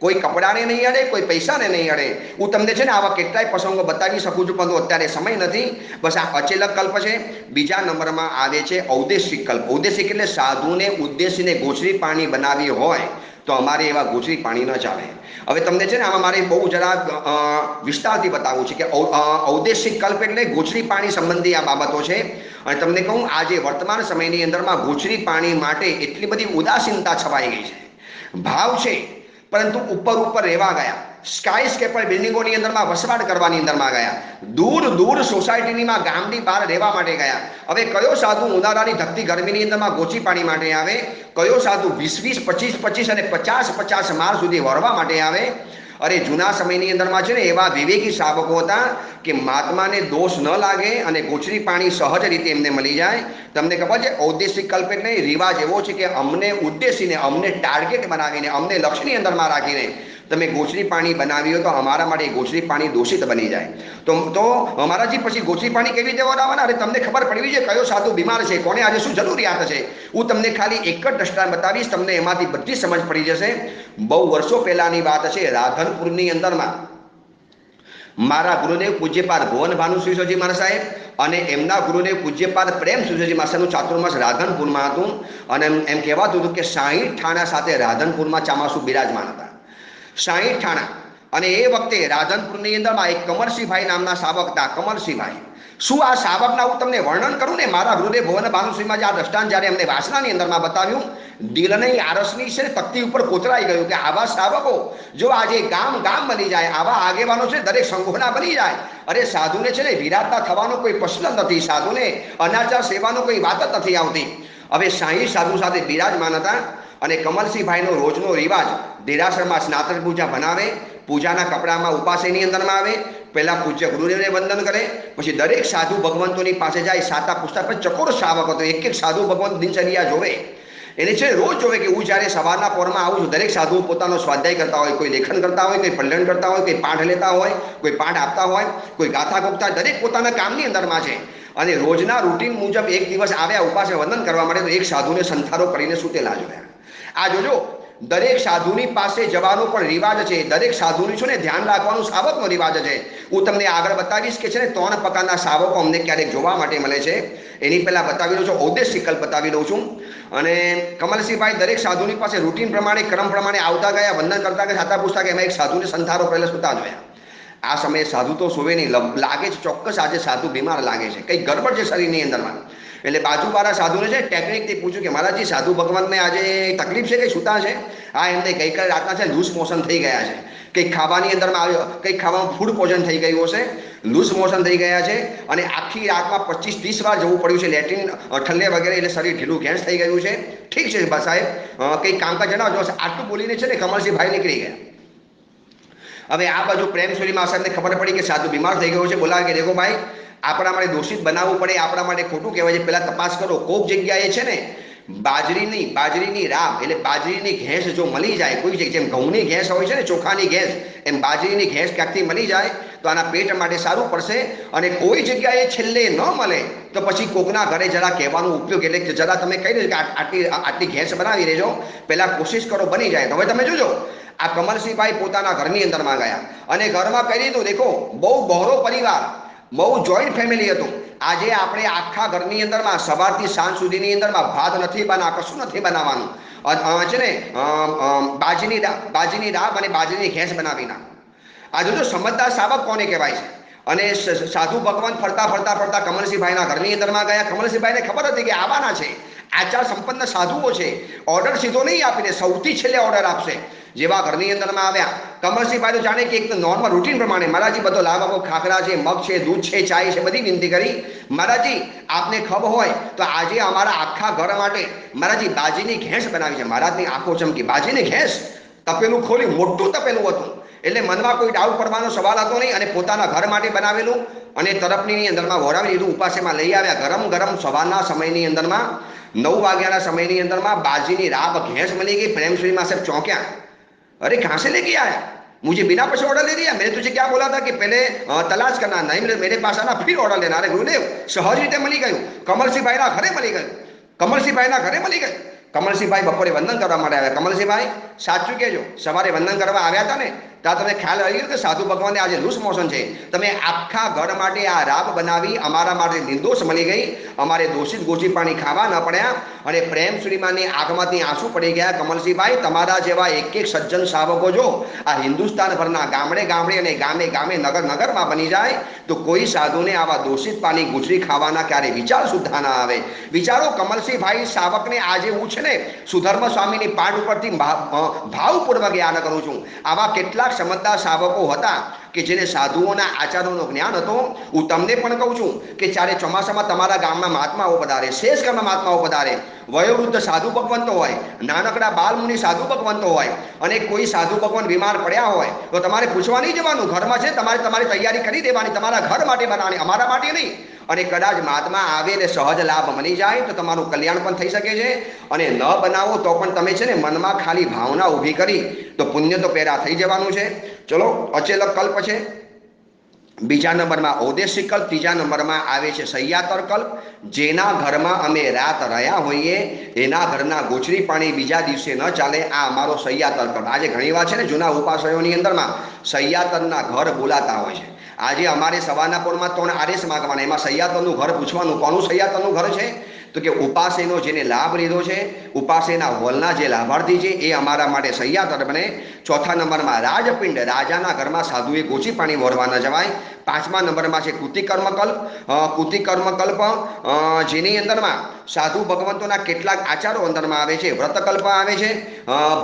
કોઈ કપડાને નહીં અડે, કોઈ પૈસાને નહીં અડે. હું તમને છે ને આવા કેટલાય પ્રસંગો બતાવી શકું છું, પરંતુ અત્યારે સમય નથી. બસ આ અચેલક કલ્પ છે. બીજા નંબરમાં આવે છે ઔદેશિક કલ્પ. ઔદેશિક એટલે સાધુને ઉદ્દેશીને ગોચરી પાણી બનાવી હોય તો અમારે એવા ગોચરી પાણી ન ચાલે. હવે તમને છે ને આમાં મારે બહુ જરા વિસ્તારથી બતાવવું છે કે ઔદેશિક કલ્પ એટલે ગોચરી પાણી સંબંધી આ બાબતો છે. અને તમને કહું, આજે વર્તમાન સમયની અંદરમાં ગોચરી પાણી માટે એટલી બધી ઉદાસીનતા છવાઈ ગઈ છે. ભાવ છે, પરંતુ ઉપર ઉપર રહેવા ગયા. સ્કાય સ્કેપર બિલ્ડિંગોની અંદરમાં વસવાટ કરવાની અંદરમાં ગયા. દૂર દૂર સોસાયટીની ગામની બહાર રહેવા માટે ગયા. હવે કયો સાધુ ઉનાળાની ધકતી ગરમીની અંદરમાં ગોચી પાણી માટે આવે? કયો સાધુ 20-20, 25-25 અને 50-50 માળ સુધી વરવા માટે આવે? અરે જૂના સમયની અંદરમાં છે ને એવા વિવેકી શાવકો હતા કે મહાત્માને દોષ ન લાગે અને ગોચરી પાણી સહજ રીતે એમને મળી જાય. તમને ખબર છે ઔદેશિક કલ્પ એટલે રિવાજ એવો છે કે અમને ઉદ્દેશીને, અમને ટાર્ગેટ બનાવીને, અમને લક્ષ્યની અંદરમાં રાખીને તમે ગોચરી પાણી બનાવી હોય તો અમારા માટે ગોચરી પાણી દોષિત બની જાય. તો અમારાજી પછી ગોચરી પાણી કેવી રીતે વરાવવાના? અરે તમને ખબર પડવી છે કયો સાધુ બીમાર છે, કોને આજે શું જરૂરિયાત છે. હું તમને ખાલી એક જ દ્રષ્ટાંત બતાવીશ, તમને એમાંથી બધી સમજ પડી જશે. બહુ વર્ષો પહેલાની વાત છે. રાધનપુરની અંદરમાં મારા ગુરુદેવ પૂજ્યપાદ ભુવન ભાનુ શ્રીજી મહારાજ સાહેબ અને એમના ગુરુદેવ પૂજ્યપાદ પ્રેમ શ્રીજી મહારાજનું ચાતુર્માસ રાધનપુરમાં હતું. અને એમ કહેવાતું હતું કે 60 ઠાણા સાથે રાધનપુરમાં ચામાસુ બિરાજમાન હતા. 60 ઠાણા. અને એ વખતે રાધનપુરની અંદરમાં એક કમરસિંહભાઈ નામના શાવક હતા. કમરસિંહભાઈ, શું આ શાવકના હું તમને વર્ણન કરું ને, મારા ગુરુદેવ ભુવન ભાનુશ્રીમાં જે આ દ્રષ્ટાંત જ્યારે એમને વાસનાની અંદરમાં બતાવ્યું, દિલની આરસની છે તકતી ઉપર કોતરાઈ ગયું કે આવા શાવકો જો આજે ગામ ગામ બની જાય, આવા આગેવાનો છે દરેક સંઘોના બની જાય. અરે સાધુને છે ને વિરાટતા થવાનો કોઈ પ્રશ્ન નથી, સાધુને અનાચાર સેવાનો કોઈ વાત જ નથી આવતી. હવે 60 સાધુ સાથે બિરાજમાન હતા. અને કમલસિંહભાઈનો રોજનો રિવાજ દેરાસરમાં સ્નાતક પૂજા બનાવે, પૂજાના કપડામાં ઉપાસેની અંદરમાં આવે, પહેલા પૂજ્ય ગુરુદેવને વંદન કરે, પછી દરેક સાધુ ભગવંતોની પાસે જાય, સાતા પૂછતા. પછી ચકોર શાવક હતો, એક એક સાધુ ભગવંત દિનચર્યા જોવે. એને છે રોજ જોવે કે હું જ્યારે સવારના પોરમાં આવું છું, દરેક સાધુ પોતાનો સ્વાધ્યાય કરતા હોય, કોઈ લેખન કરતા હોય, કોઈ પલ્લણ કરતા હોય, કોઈ પાઠ લેતા હોય, કોઈ પાઠ આપતા હોય, કોઈ ગાથા ગોખતા, દરેક પોતાના કામની અંદરમાં છે. અને રોજના રૂટીન મુજબ એક દિવસ આવ્યા ઉપાસે વંદન કરવા માટે, તો એક સાધુને સંથારો કરીને સૂતેલા જોયા. આ જોજો, દરેક સાધુની પાસે જવાનો પણ રિવાજ છે. દરેક સાધુની છે ને ધ્યાન રાખવાનું શાવકનો રિવાજ છે. હું તમને આગળ બતાવીશ કે છે ને 3 પ્રકારના શાવકો અમને ક્યારેક જોવા માટે મળે છે. એની પહેલા બતાવી દઉં છું, ઔદેશિક કલ્પ બતાવી દઉં છું. અને કમલસિંહભાઈ દરેક સાધુની પાસે રૂટીન પ્રમાણે, ક્રમ પ્રમાણે આવતા ગયા, વંદન કરતા ગયા, છાતા પૂછતા કે એમાં એક સાધુને સંથારો પહેલા સુતા જોયા. આ સમયે સાધુ તો સોવે નહીં, લાગે છે ચોક્કસ આજે સાધુ બીમાર લાગે છે, કંઈ ગડબડ છે શરીરની અંદરમાં. એટલે બાજુવાળા સાધુને છે ટેકનિકથી પૂછ્યું કે મહારાજજી સાધુ ભગવાનને આજે તકલીફ છે, કંઈ સૂતા છે? હા, એમને ગઈકાલે રાતના છે લૂઝ મોશન થઈ ગયા છે, કંઈક ખાવાની અંદરમાં આવ્યો, કંઈક ખાવામાં ફૂડ પોઈઝન થઈ ગયું હશે, લૂઝ મોશન થઈ ગયા છે અને આખી રાતમાં 25-30 વાર જવું પડ્યું છે લેટ્રિન, ઠલ્લે વગેરે, એટલે શરીર ઢીલું ઘેંસ થઈ ગયું છે. ઠીક છે સાહેબ, કંઈક કામકાજ જણાવજો. આટલું બોલીને છે ને કમલસિંહભાઈ નીકળી ગયા. હવે આ બાજુ પ્રેમશ્રીમાં સાહેબને ખબર પડી કે સાધુ બીમાર થઈ ગયો છે. બોલાવે કે દેખો ભાઈ, આપણા માટે દોષિત બનાવવું પડે, આપણા માટે ખોટું કહેવાય છે, પહેલાં તપાસ કરો. કોઈક જગ્યાએ છે ને બાજરીની રાબ એટલે બાજરીની ઘેંસ જો મળી જાય, કોઈ જગ્યાએ જેમ ઘઉંની ઘેંસ હોય છે ને, ચોખાની ઘેંસ, એમ બાજરીની ઘેંસ ક્યાંકથી મળી જાય તો આના પેટ માટે સારું પડશે. અને કોઈ જગ્યાએ છેલ્લે ન મળે તો પછી કોકના ઘરે જરા કહેવાનો ઉપયોગ, એટલે જરા તમે કહી દેજો કે આટલી ઘેંસ બનાવી દેજો, પહેલાં કોશિશ કરો બની જાય. તો હવે તમે જોજો, આ કમલસિંહભાઈ પોતાના ઘરની અંદરમાં ગયા અને ઘરમાં કહી દીધું, દેખો બહુ બહોળો પરિવાર, બહુ જોઈન્ટ ફેમિલી હતું. આજે આપણે આખા ઘરની અંદરમાં સવારથી સાંજ સુધીની અંદરમાં ભાત નથી કશું નથી બનાવવાનું, છે ને બાજીની દાળ અને બાજરીની ઘેંસ બનાવી નાખો. આ જોજો સમજદાર શાવક કોને કહેવાય છે. અને સાધુ ભગવાન ફરતા ફરતા ફરતા કમલસિંહભાઈના ઘરની અંદરમાં ગયા. કમલસિંહભાઈને ખબર હતી કે આવવાના છે, આચાર સંપન્ન સાધુઓ છે, ઓર્ડર સીધો નહીં આપીને સૌથી છેલ્લે ઓર્ડર આપશે. જેવા ઘરની અંદરમાં આવ્યા, કમલસિંહભાઈ તો જાણે કે એક નોર્મલ રૂટીન પ્રમાણે, મહારાજી બધો લાવ આપો, ખાખરા છે, મગ છે, દૂધ છે, ચાય છે, બધી વિનંતી કરી. મહારાજી આપને ખબર હોય તો આજે અમારા આખા ઘર માટે મહારાજી બાજીની ઘેંસ બનાવી છે. મહારાજની આંખો ચમકી. બાજીની ઘેંસ, તપેલું ખોલી, મોટું તપેલું હતું, એટલે મનમાં કોઈ ડાઉટ પડવાનો સવાલ હતો નહીં. અને પોતાના ઘર માટે બનાવેલું અને તરફની અંદરમાં વરાવી લીધું, ઉપાસેમાં લઈ આવ્યા. ગરમ ગરમ સવારના સમયની અંદરમાં 9 વાગ્યાના સમયની અંદરમાં બાજીની રાબ ઘેંસ મળી ગઈ. પ્રેમશ્રીમાં સાહેબ ચોંક્યા. अरे कहाँ से लेके आया? मुझे बिना पैसे ऑर्डर ले दिया? मैंने तुझे क्या बोला था कि पहले तलाश करना, नहीं मेरे पास आना फिर ऑर्डर लेना. अरे गुरुदेव, सहज रीते मળી ગયું. કમલસિંહભાઈના ઘરે મળી ગયું. કમલસિંહભાઈના ઘરે મળી ગયું. કમલસિંહભાઈ બપોરે વંદન કરવા માટે આવ્યા. કમલસિંહભાઈ સાચું કહેજો, સવારે વંદન કરવા આવ્યા હતા ને ત્યાં તમને ખ્યાલ આવી ગયો કે સાધુ ભગવાનને આજે લૂસ મોશન છે, તમે આખા ઘર માટે આ રાબ બનાવી, અમારા માટે નિર્દોષ મળી ગઈ, અમારે દોષિત ગોચી પાણી ખાવા ન પડ્યા અને પ્રેમ શ્રીમાનની આંખમાંથી આંસુ પડી ગયા. કમલસિંહભાઈ તમારા જેવા એક એક સજ્જન શાવકો જો આ હિન્દુસ્તાન ભરના ગામડે ગામડે અને ગામે ગામે નગર નગરમાં બની જાય તો કોઈ સાધુને આવા દોષિત પાણી ગુજરી ખાવાના ક્યારે વિચાર સુદ્ધા ના આવે. વિચારો કમલસિંહભાઈ શાવકને આજે હું છે ને સુધર્મ સ્વામીની પાઠ ઉપરથી ભાવપૂર્વક યાદ કરું છું. આવા કેટલાક સમજદાર શાવકો હતા કે જેને સાધુઓના આચારોનું જ્ઞાન હતો. હું તમને પણ કહું છું કે જ્યારે ચોમાસામાં તમારા ગામમાં મહાત્માઓ પધારે, શેષ ગામમાં મહાત્માઓ પધારે, વયોવૃદ્ધ સાધુ ભગવંતો હોય, નાનકડા બાલમુનિ સાધુ ભગવંતો હોય અને કોઈ સાધુ ભગવાન બીમાર પડ્યા હોય તો તમારે પૂછવા નહીં જવાનું, ઘરમાં છે તમારે તમારી તૈયારી કરી દેવાની, તમારા ઘર માટે બનાવવાની, અમારા માટે નહીં. અને કદાચ મહાત્મા આવે ને સહજ લાભ મળી જાય તો તમારું કલ્યાણ પણ થઈ શકે છે. અને ન બનાવો તો પણ તમે છે ને મનમાં ખાલી ભાવના ઊભી કરી તો પુણ્ય તો પેરા થઈ જવાનું છે. ચલો, અચેલક કલ્પ છે. બીજા નંબરમાં ઔદેશિક કલ્પ, ત્રીજા નંબરમાં આવે છે સહ્યાતર કલ્પ. જેના ઘરમાં અમે રાત રહ્યા હોઈએ એના ઘરના ગોચરી પાણી બીજા દિવસે ન ચાલે, આ અમારો સહ્યાતર કલ્પ. આજે ઘણીવાર છે ને જૂના ઉપાશ્રયોની અંદરમાં સહ્યાતરના ઘર બોલાતા હોય છે. આજે અમારે સવારના પોરમાં 3 આદેશ માગવાના, એમાં સહ્યાતરનું ઘર પૂછવાનું કોનું સહ્યાતરનું ઘર છે તો કે ઉપાસેનો જેને લાભ લીધો છે, ઉપાસેના હોલના જે લાભાર્થી છે એ અમારા માટે સહ્યાતર બને. ચોથા નંબરમાં રાજપિંડ, રાજાના ઘરમાં સાધુએ ગોચી પાણી વળવા ન જવાય. પાંચમા નંબરમાં છે કૃતિકર્મ કલ્પ. કૃતિકર્મ કલ્પ જેની અંદરમાં સાધુ ભગવંતોના કેટલાક આચારો અંદરમાં આવે છે. વ્રતકલ્પ આવે છે.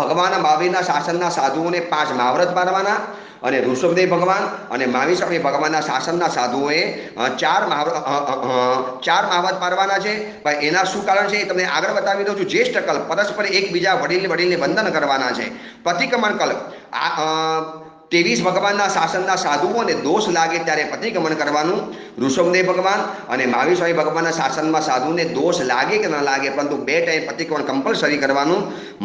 ભગવાન મહાવીરના શાસનના સાધુઓને 5 મહાવ્રત પાડવાના અને ઋષભદેવ ભગવાન અને મહાવીર સ્વામી ભગવાનના શાસનના સાધુઓએ 4 મહાવ્રત પાડવાના છે. ભાઈ એના શું કારણ છે એ તમને આગળ બતાવી દઉં છું. જ્યેષ્ઠ કલ્પ, પરસ્પર એકબીજા વડીલને વંદન કરવાના છે. પ્રતિક્રમણ કલ્પ, 23 ભગવાનના શાસનના સાધુઓને દોષ લાગે ત્યારે પ્રતિક્રમણ કરવાનું. ઋષભદેવ ભગવાન અને મહાવીર સ્વામી ભગવાનના શાસનમાં સાધુને દોષ લાગે કે ન લાગે પરંતુ 2 ટાઈમ પ્રતિક્રમણ કમ્પલસરી કરવાનું.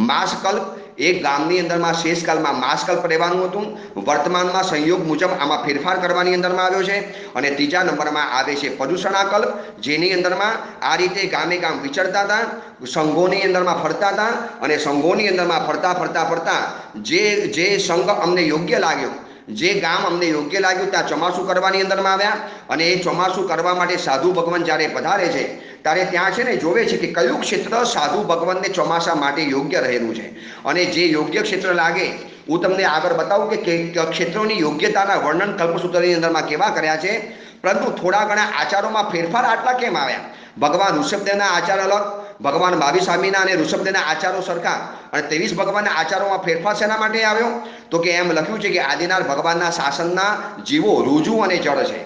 માસકલ્પ, એક ગામની અંદરમાં શેષકાલમાં માસકલ્પ રહેવાનું હતું. વર્તમાનમાં સંયોગ મુજબ આમાં ફેરફાર કરવાની અંદરમાં આવ્યો છે. અને ત્રીજા નંબરમાં આવે છે પર્યુષણાકલ્પ, જેની અંદરમાં આ રીતે ગામે ગામ વિચરતા હતા, સંઘોની અંદરમાં ફરતા હતા અને સંઘોની અંદરમાં ફરતા જે સંઘ અમને યોગ્ય લાગ્યો, જે ગામ અમને યોગ્ય લાગ્યું ત્યાં ચોમાસું કરવાની અંદરમાં આવ્યા. અને એ ચોમાસું કરવા માટે સાધુ ભગવાન જ્યારે પધારે છે ત્યારે ત્યાં છે ને જોવે છે કે કયું ક્ષેત્ર સાધુ ભગવાનને ચોમાસા માટે યોગ્ય રહેલું છે. અને જે યોગ્ય ક્ષેત્ર લાગે હું તમને આગળ બતાવું કે ક્ષેત્રોની યોગ્યતાના વર્ણન કલ્પસૂત્રની અંદરમાં કેવા કર્યા છે. પરંતુ થોડા ઘણા આચારોમાં ફેરફાર આટલા કેમ આવ્યા? ભગવાન ઋષભદેવના આચાર અલગ, ભગવાન મહાવીર સ્વામીના અને ઋષભદેવના આચારો સરખા અને 23 ભગવાનના આચારોમાં ફેરફાર શેના માટે આવ્યો તો કે એમ લખ્યું છે કે આદિનાથ ભગવાનના શાસનના જીવો રુજુ અને જડ છે,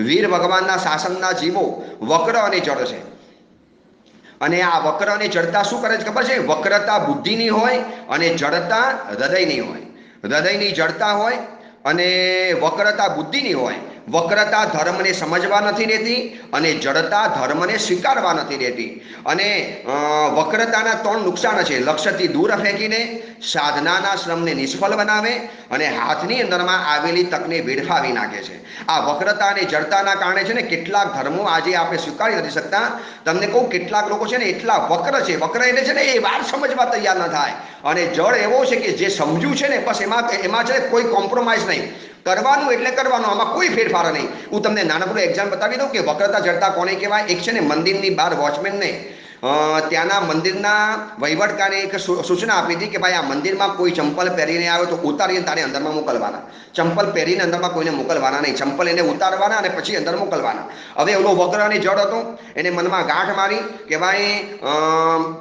વીર ભગવાનના શાસનના જીવો વક્ર અને જડ છે. અને આ વક્ર અને જડતા શું કરે છે ખબર છે? વક્રતા બુદ્ધિની હોય અને જડતા હૃદયની હોય. હૃદયની જડતા હોય અને વક્રતા બુદ્ધિની હોય. વક્રતા ધર્મને સમજવા નથી રહેતી અને જડતા ધર્મને સ્વીકારવા નથી રહેતી. અને વક્રતાના 3 નુકસાન છે. લક્ષ્યથી દૂર ફેંકીને, સાધનાના શ્રમને નિષ્ફળ બનાવે અને હાથની અંદરમાં આવેલી તકને વેડફાવી નાખે છે. આ વક્રતા અને જડતાના કારણે છે ને કેટલાક ધર્મો આજે આપણે સ્વીકારી નથી શકતા. તમને કહું કેટલાક લોકો છે ને એટલા વક્ર છે, વક્ર એટલે છે ને એ વાત સમજવા તૈયાર ન થાય. અને જડ એવો છે કે જે સમજ્યું છે ને બસ એમાં છે ને કોઈ કોમ્પ્રોમાઇઝ નહીં, કરવાનું એટલે કરવાનું, આમાં કોઈ ફેરફાર નહીં. હું તમને નાનકડું એક્ઝામ્પલ બતાવી દઉં કે વક્રતા જડતા કોને કહેવાય. એક છે ને મંદિરની બહાર વોચમેનને ત્યાંના મંદિરના વહીવટકારે એક સૂચના આપી હતી કે ભાઈ આ મંદિરમાં કોઈ ચંપલ પહેરીને આવ્યો તો ઉતારીને તારે અંદરમાં મોકલવાના. ચંપલ પહેરીને અંદરમાં કોઈને મોકલવાના નહીં, ચંપલ એને ઉતારવાના અને પછી અંદર મોકલવાના. હવે એનો વક્ર અને જડ હતો, એને મનમાં ગાંઠ મારી કે ભાઈ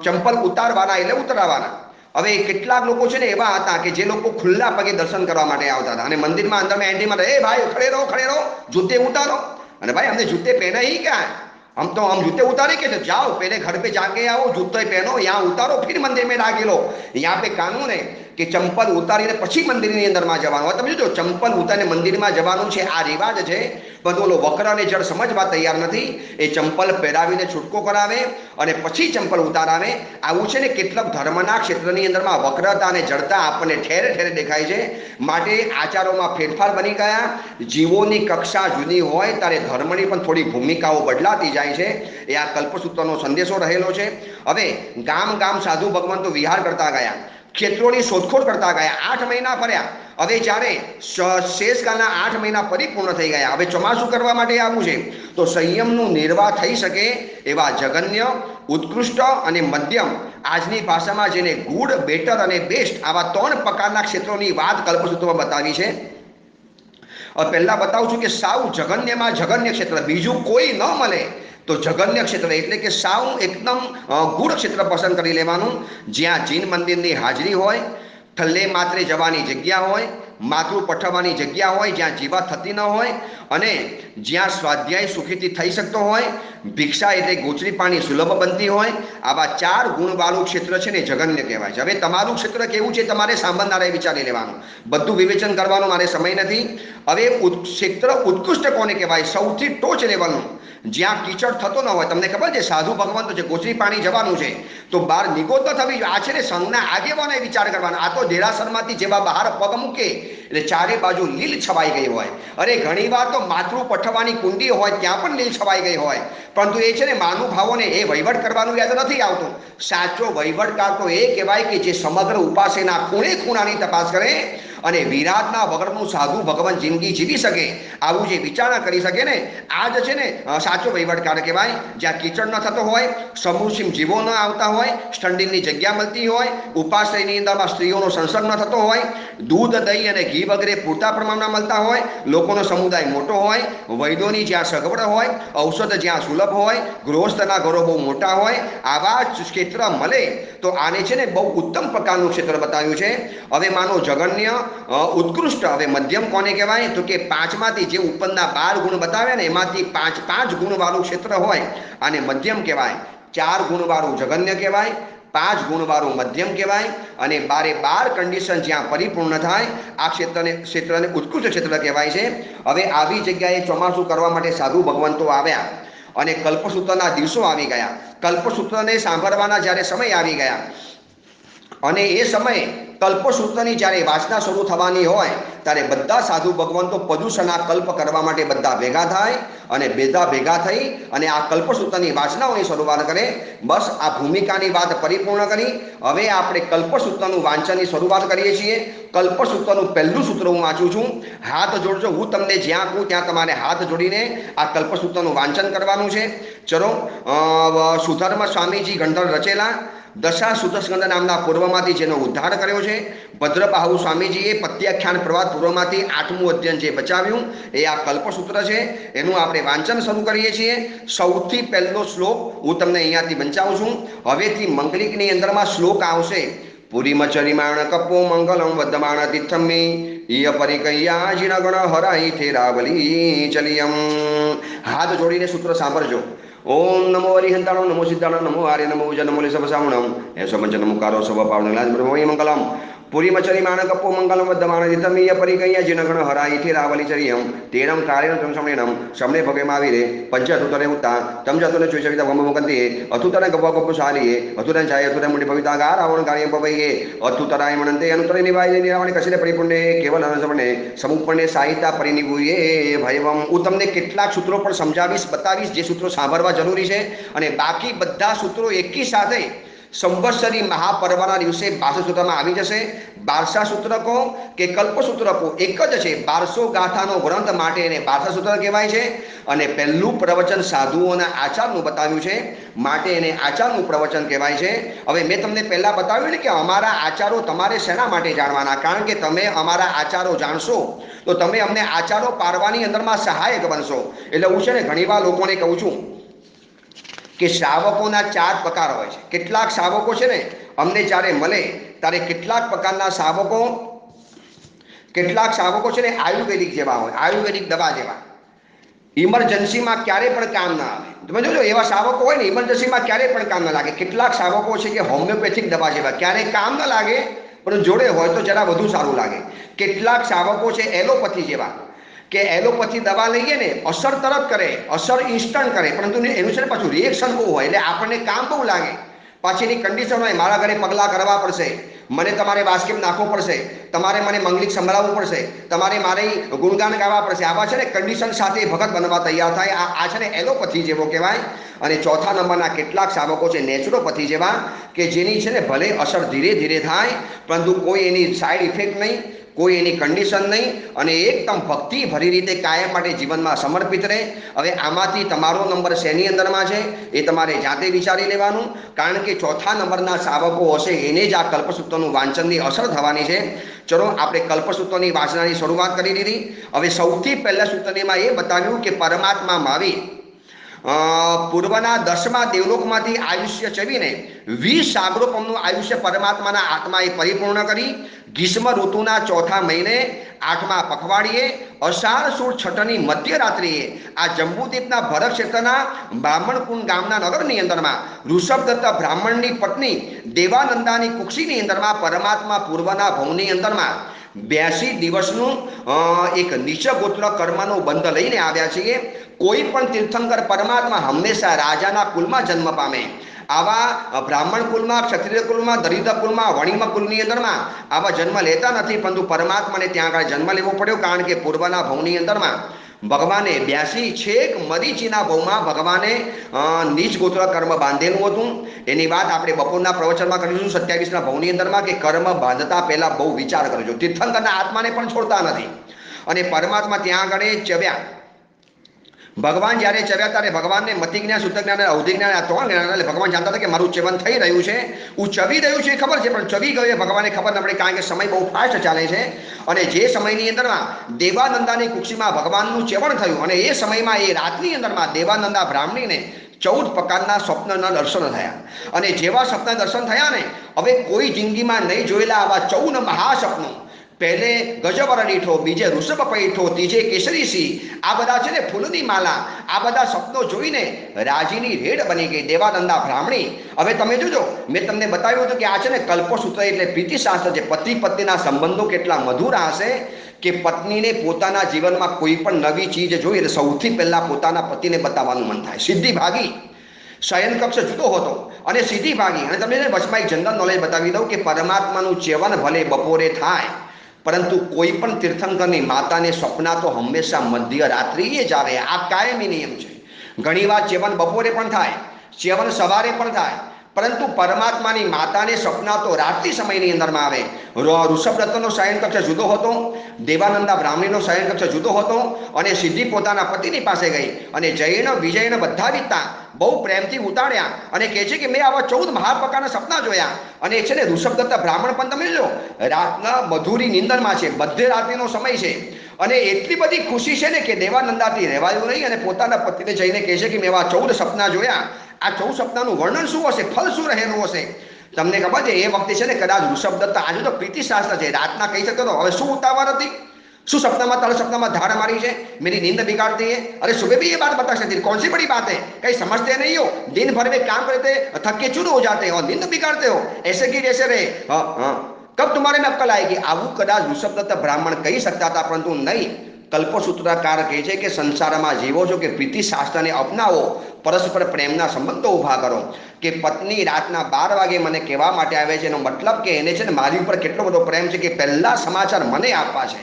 ચંપલ ઉતારવાના એટલે ઉતરાવાના. હવે કેટલાક લોકો છે ને એવા હતા કે જે લોકો ખુલ્લા પગે દર્શન કરવા માટે આવતા હતા અને મંદિરમાં અંદરમાં એન્ટ્રીમાં એ ભાઈ ખડે રહો, જૂતે ઉતારો. અને ભાઈ हमने जूते पहना ही क्या है, हम जूते उतारे के जाओ पहले घर पे जाके आओ, जूते पहनो, यहाँ उतारो, फिर मंदिर में दाखिल हो. यहाँ पे कानून है કે ચંપલ ઉતારીને પછી મંદિરની અંદરમાં જવાનું. તમે જોજો, ચંપલ ઉતારીને મંદિરમાં જવાનું છે આ રિવાજ છે, પણ ઓલો વક્ર અને જળ સમજવા તૈયાર નથી. એ ચંપલ પહેરાવીને છૂટકો કરાવે અને પછી ચંપલ ઉતારાવે. આવું છે ને કેટલાક ધર્મના ક્ષેત્રની અંદરમાં વક્રતા અને જડતા આપણને ઠેરે ઠેરે દેખાય છે. માટે આચારોમાં ફેરફાર બની ગયા. જીવોની કક્ષા જુદી હોય ત્યારે ધર્મની પણ થોડી ભૂમિકાઓ બદલાતી જાય છે. એ આ કલ્પસૂત્રનો સંદેશો રહેલો છે. હવે ગામ ગામ સાધુ ભગવંતો વિહાર કરતા ગયા, ક્ષેત્રોની શોધખોળ કરતા ગયા. 8 મહિના ફર્યા. હવે જ્યારે શેષકાળના 8 મહિના પરિપૂર્ણ થઈ ગયા, હવે ચોમાસું કરવા માટે આવવું છે, તો સંયમનું નિર્વાહ થઈ શકે એવા જગન્ય, ઉત્કૃષ્ટ અને મધ્યમ, આજની ભાષામાં જેને ગુડ, બેટર અને બેસ્ટ, આવા 3 પ્રકારના ક્ષેત્રોની વાત કલ્પસૂત્રમાં બતાવી છે. પહેલા બતાવું છું કે સાવ જગન્યમાં જગન્ય ક્ષેત્ર, બીજું કોઈ ન મળે તો જગન્ય ક્ષેત્ર એટલે કે સાવ એકદમ ગુડ ક્ષેત્ર પસંદ કરી લેવાનું, જ્યાં જીન મંદિરની હાજરી હોય, થલ્લે માત્રે જવાની જગ્યા હોય, માથું પઠવવાની જગ્યા હોય, જ્યાં જીવા થતી ન હોય અને જ્યાં સ્વાધ્યાય સુખીથી થઈ શકતો હોય, ભિક્ષા એટલે ગોચરી પાણી સુલભ બનતી હોય. આવા 4 ગુણવાળું ક્ષેત્ર છે ને જગન્ય કહેવાય છે. હવે તમારું ક્ષેત્ર કેવું છે તમારે સાંભળનારાએ વિચારી લેવાનું, બધું વિવેચન કરવાનું મારે સમય નથી. હવે ક્ષેત્ર ઉત્કૃષ્ટ કોને કહેવાય? સૌથી ટોચ લેવલનું, જ્યાં કીચડ થતો ન હોય. તમને ખબર છે સાધુ ભગવંતો છે, ગોચરી પાણી જવાનું છે તો બહાર નિગોત ન થવી જોઈએ. આ છે ને સંઘના આગેવાનોએ વિચાર કરવાનો. આ તો દેરાસરમાંથી જેવા બહાર પગ મૂકે એટલે ચારે બાજુ લીલ છવાઈ ગઈ હોય. અરે ઘણીવાર તો માથું પઠવવાની કુંડી હોય ત્યાં પણ લીલ છવાઈ ગઈ હોય, પરંતુ એ છે ને મહાનુભાવોને એ વહીવટ કરવાનું યાદ નથી આવતું. સાચો વહીવટકાર તો એ કહેવાય કે જે સમગ્ર ઉપાસેના ખૂણે ખૂણાની તપાસ કરે અને વિરાટના વગરનું સાધુ ભગવાન જિંદગી જીવી શકે, આવું જે વિચારણા કરી શકે ને, આ જ છે ને સાચો વહીવટકાર કહેવાય. જ્યાં કીચડ ન થતો હોય, સમૂહસીમ જીવો ન આવતા હોય, સ્ટંડિંગની જગ્યા મળતી હોય, ઉપાશ્રયની અંદરમાં સ્ત્રીઓનો સંસર્ગ ન થતો હોય, દૂધ, દહીં અને ઘી વગેરે પૂરતા પ્રમાણમાં મળતા હોય, લોકોનો સમુદાય મોટો હોય, વૈદોની જ્યાં સગવડ હોય, ઔષધ જ્યાં સુલભ હોય, ગૃહસ્થના ઘરો બહુ મોટા હોય, આવા જ ક્ષેત્ર મળે તો આને છે ને બહુ ઉત્તમ પ્રકારનું ક્ષેત્ર બતાવ્યું છે. હવે માનો જગન્ય, ઉત્કૃષ્ટ. હવે મધ્યમ કોને કહેવાય? તો કે 5માંથી જે ઉપરના 12 ગુણ બતાવ્યા ને એમાંથી 5 ગુણવાળું ક્ષેત્ર હોય આને મધ્યમ કહેવાય. 4 ગુણવાળું જગન્ય કહેવાય, 5 ગુણવાળું મધ્યમ કહેવાય અને 12 કન્ડિશન જ્યાં પરિપૂર્ણ થાય આ ક્ષેત્રને ઉત્કૃષ્ટ ક્ષેત્ર કહેવાય છે. હવે આવી જગ્યાએ ચોમાસું કરવા માટે સાધુ ભગવંતો આવ્યા અને કલ્પસૂત્રના દિવસો આવી ગયા. કલ્પસૂત્રને સાંભળવાના જ્યારે સમય આવી ગયા અને એ સમયે કલ્પસૂત્રની જ્યારે વાસના શરૂ થવાની હોય ત્યારે બધા સાધુ ભગવંતો પદુષના કલ્પ કરવા માટે બધા ભેગા થાય અને ભેગા થઈ અને આ કલ્પસૂત્રની વાસનાઓની શરૂઆત કરે. બસ આ ભૂમિકાની વાત પરિપૂર્ણ કરી. હવે આપણે કલ્પસૂત્રનું વાંચનની શરૂઆત કરીએ છીએ. કલ્પસૂત્રનું પહેલું સૂત્ર હું વાંચું છું. હાથ જોડજો. હું તમને જ્યાં કહું ત્યાં તમારે હાથ જોડીને આ કલ્પસૂત્રનું વાંચન કરવાનું છે. ચલો, સુધર્મ સ્વામીજી ગંધર રચેલા દશા સુધસ્કંદ નામના પૂર્વમાંથી જેનો ઉદ્ધાર કર્યો છે. ભદ્રબાહુ સ્વામીજીએ પત્યાખ્યાન પ્રવાદ પૂર્વમાંથી 8મું અધ્યયન જે બચાવ્યું એ આ કલ્પસૂત્ર છે. એનું આપણે વાંચન શરૂ કરીએ છીએ. સૌથી પહેલો શ્લોક હું તમને અહીંયાથી વંચાવું છું. હવેથી મંગલિકની અંદરમાં શ્લોક આવશે. પુરીમચરિમાણ કપો મંગલમ વદમાણ તિથમ્મી ઈય પરિકૈયા જીનગણ હરાઈ થેરાવલી ચલિયમ. હાથ જોડીને સૂત્ર સાંભળજો. ઓમ નમો હરિહંતાણો નમો સિદ્ધાણો નમો આર્ય નમો ઉજ નમો સવસાવણમ એસો પંચ નમોકારો સવ પાવનલાજ બ્રહ્મય મંગલમ પુરીમચરિમાણ કપો મંગલમ વદમાણ તિથમ્મીય પરિકૈયા જીનગણ હરાઈ થેરાવલી ચલિયમ તેરમ કાળેન તમ સમણેનમ સમણે ભગે માવીરે પંચતુતરે ઉત્તા તમ જતુને ચોઈસવિતા વમ મુકંતિએ અતુતરે ગવા ગપુ સાલીએ અતુતરે જાય અતુતરે મુડી ભવિતા ગારાવણ કાર્ય પવૈયે અતુતરાય મનંતે અનુતરે નિવાય નિરાવણે કશિરે પરિપૂર્ણે કેવલ અનસમણે સમુપર્ણે સાહિતા પરિનિભૂયે ભયવમ. હું તમને કેટલાક સૂત્રો પણ સમજાવીશ, બતાવીશ જે સૂત્રો સાંભળવા જરૂરી છે અને બાકી બધા સૂત્રો એકી સાથે સંવત્સરી મહાપર્વના દિવસે 12 સૂત્રમાં આવી જશે. 12 સૂત્ર કહો કે કલ્પસૂત્ર કહો એક જ છે. 1200 ગાથાનો ગ્રંથ માટે એને 12 સૂત્ર કહેવાય છે અને પહેલું પ્રવચન સાધુઓના આચારનું બતાવ્યું છે માટે એને આચારનું પ્રવચન કહેવાય છે. હવે મેં તમને પહેલાં બતાવ્યું ને કે અમારા આચારો તમારે શેના માટે જાણવાના? કારણ કે તમે અમારા આચારો જાણશો તો તમે અમને આચારો પારવાની અંદરમાં સહાયક બનશો. એટલે હું છે ને ઘણીવાર લોકોને કહું છું કે શ્રાવકોના 4 પ્રકાર હોય છે. કેટલાક શ્રાવકો છે ને અમને જ્યારે મળે ત્યારે કેટલાક પ્રકારના શ્રાવકો છે ને આયુર્વેદિક જેવા હોય, આયુર્વેદિક દવા જેવા. ઇમરજન્સીમાં ક્યારે પણ કામ ના આવે. તમે જોજો એવા શ્રાવકો હોય ને ઇમરજન્સીમાં ક્યારે પણ કામ ના લાગે. કેટલાક શ્રાવકો છે કે હોમિયોપેથિક દવા જેવા, ક્યારે કામ ન લાગે પણ જોડે હોય તો જરા વધુ સારું લાગે. કેટલાક શાવકો છે એલોપથી જેવા, કે એલોપથી દવા લઈએ ને અસર તરત કરે, અસર ઇન્સ્ટન્ટ કરે, પરંતુ એનું છે ને પાછું રિએક્શન બહુ હોય, એટલે આપણને કામ બહુ લાગે. પાછીની કન્ડિશન હોય, મારા ઘરે પગલાં કરવા પડશે, મને તમારે બાસ્કેટ નાખવો પડશે, તમારે મને મંગલિક સંભળાવવું પડશે, તમારે મારે ગુણગાન ગાવા પડશે. આવા છે ને કન્ડિશન સાથે ભગત બનવા તૈયાર થાય. આ છે ને એલોપથી જેવો કહેવાય. અને ચોથા નંબરના કેટલાક શાવકો છે નેચરોપથી જેવા, કે જેની છે ને ભલે અસર ધીરે ધીરે થાય, પરંતુ કોઈ એની સાઈડ ઇફેક્ટ નહીં, કોઈ એની કન્ડિશન નહીં, અને એકદમ ભક્તિ ભરી રીતે કાયમ માટે જીવનમાં સમર્પિત રહે. હવે આમાંથી તમારો નંબર શેની અંદરમાં છે એ તમારે જાતે વિચારી લેવાનું, કારણ કે ચોથા નંબરના શાવકો હશે એને જ આ કલ્પસૂત્રનું વાંચનની અસર થવાની છે. ચલો આપણે કલ્પસૂત્રની વાંચનાની શરૂઆત કરી દીધી. હવે સૌથી પહેલા સૂત્રમાં એ બતાવ્યું કે પરમાત્મા મહાવીર પૂર્વના 10મા દેવલોકમાંથી આયુષ્ય ચવીને 20 સાગરોપમનું આયુષ્ય પરમાત્માના આત્માએ પરિપૂર્ણ કરી ગ્રીષ્મ ઋતુના ચોથા મહિને 8મા પખવાડિયે અષાઢ સુદ છઠ્ઠની મધ્યરાત્રિએ આ જંબુદ્વીપના ભરત ક્ષેત્રના બ્રાહ્મણકુંડ ગામના નગરની અંદરમાં ઋષભદત્ત બ્રાહ્મણની પત્ની દેવાનંદાની કુક્ષીની અંદરમાં પરમાત્મા પૂર્વના ભવની અંદરમાં 82 દિવસનું એક નીચ ગોત્ર કર્મનો બંધ લઈને આવ્યા છીએ. કોઈ પણ તીર્થંકર પરમાત્મા હંમેશા રાજાના કુલમાં જન્મ પામે. આવા બ્રાહ્મણ કુલમાં, ક્ષત્રિય કુલમાં, દરિદ્ર કુલમાં, વણિમ કુલની અંદરમાં આવા જન્મ લેતા નથી, પરંતુ પરમાત્માને ત્યાં આગળ જન્મ લેવો પડ્યો, કારણ કે પૂર્વના ભવની અંદરમાં ભગવાને 82 છેક મરીચીના ભવમાં ભગવાને નીચ ગોત્ર કર્મ બાંધેલું હતું. એની વાત આપણે બપોરના પ્રવચનમાં કરીશું 27ના ભવની અંદરમાં, કે કર્મ બાંધતા પહેલા બહુ વિચાર કરજો. તીર્થંકરના આત્માને પણ છોડતા નથી. અને પરમાત્મા ત્યાં આગળ ચવ્યા. ભગવાન જ્યારે ચવ્યા ત્યારે ભગવાનને મતિ જ્ઞાન, શુદ્ધ જ્ઞાન અને અવધિ જ્ઞાન, આ 3 જ્ઞાન, એટલે ભગવાન જાણતા હતા કે મારું ચવન થઈ રહ્યું છે, હું ચવી રહ્યું છે એ ખબર છે, પણ ચવી ગયો એ ભગવાનને ખબર ન પડી, કારણ કે સમય બહુ ફાસ્ટ ચાલે છે. અને જે સમયની અંદરમાં દેવાનંદાની કુક્ષીમાં ભગવાનનું ચવણ થયું, અને એ સમયમાં એ રાતની અંદરમાં દેવાનંદા બ્રાહ્મણીને 14 પ્રકારના સ્વપ્નના દર્શન થયા. અને જેવા સ્વપ્ન દર્શન થયા ને, હવે કોઈ જિંદગીમાં નહીં જોયેલા આવા 14 મહાસ્વપ્નો, પહેલે ગજબર દીઠો, બીજે ઋષભ પૈઠો, ત્રીજે કેસરી સિંહ, આ બધા છે ને ફૂલની માલા, આ બધા સ્વપ્નો જોઈને રાજીની રેડ બની ગઈ દેવાનંદા બ્રાહ્મણી. હવે તમે જોજો, મેં તમને બતાવ્યું હતું કે આ છે ને કલ્પસૂત્ર એટલે પ્રીતિશાસ્ત્ર છે. પતિ પત્નીના સંબંધો કેટલા મધુર હશે, કે પત્નીને પોતાના જીવનમાં કોઈ પણ નવી ચીજ જોઈએ એટલે સૌથી પહેલા પોતાના પતિને બતાવવાનું મન થાય. સિદ્ધિ ભાગી શયન કક્ષ જુદો હતો અને સિદ્ધિ ભાગી. અને તમને વચમાં એક જનરલ નોલેજ બતાવી દઉં કે પરમાત્માનું ચેવન ભલે બપોરે થાય, પરંતુ કોઈ પણ તીર્થંકરની માતાને સ્વપ્ન તો હંમેશા મધ્યરાત્રિએ જ આવે. આ કાયમી નિયમ છે. ઘણીવાર ચેવન બપોરે પણ થાય, ચેવન સવારે પણ થાય, પરંતુ પરમાત્માની માતાને સ્વપ્ન તો રાત્રિ સમયની અંદરમાં આવે. ઋષભદત્તનો શયન કક્ષ જુદો હતો, દેવાનંદા બ્રાહ્મણીનો શયન કક્ષ જુદો હતો, અને સિદ્ધિ પોતાના પતિની પાસે ગઈ અને જૈન વિજયને બધા રીતના બહુ પ્રેમથી ઉતાર્યા અને કહે છે કે મેં આવા 14 મહાપ્રકારના સપના જોયા. અને છે ને ઋષભદત્ત બ્રાહ્મણ પણ તમે જો રાતના મધુરી નિંદરમાં છે, મધ્ય રાત્રિનો સમય છે, અને એટલી બધી ખુશી છે ને કે દેવાનંદાથી રહેવાયું નહીં, અને પોતાના પતિને જઈને કહે છે કે મેં આવા 14 સપના જોયા. આ 14 સપનાનું વર્ણન શું હશે, ફળ શું રહેલું હશે? તમને ખબર છે એ વખતે છે ને કદાચ ऋषभदत्त, આજે તો પ્રીતિશાસ્ત્ર છે, રાતના કહી શકતો હતો. હવે શું ઉતાવળ હતી? શું सपना तारे सपना में धाड़ मारी है, मेरी नींद बिगाड़ती है? अरे सुबह भी ये बात बता सकती है, कौन सी बड़ी बात है? कहीं समझते नहीं हो, दिन भर में काम करते थक के चूर हो जाते हो और नींद बिगाड़ते हो, ऐसे की जैसे रहे। हाँ हाँ, कब तुम्हारे में अक्कल आएगी? आवू कदाच ऋषभदत्त ब्राह्मण कही सकता था, परंतु नहीं। कल्पसूत्रकार कहे છે કે સંસારમાં જીવો છો કે પ્રીતિ શાસ્ત્રને અપનાવો, પરસ્પર પ્રેમના સંબંધો ઊભા કરો. કે પત્ની રાતના 12 વાગે મને કહેવા માટે આવે છે, એનો મતલબ કે એને છે ને મારી ઉપર કેટલો બધો પ્રેમ છે કે પહેલા સમાચાર મને આપવા છે,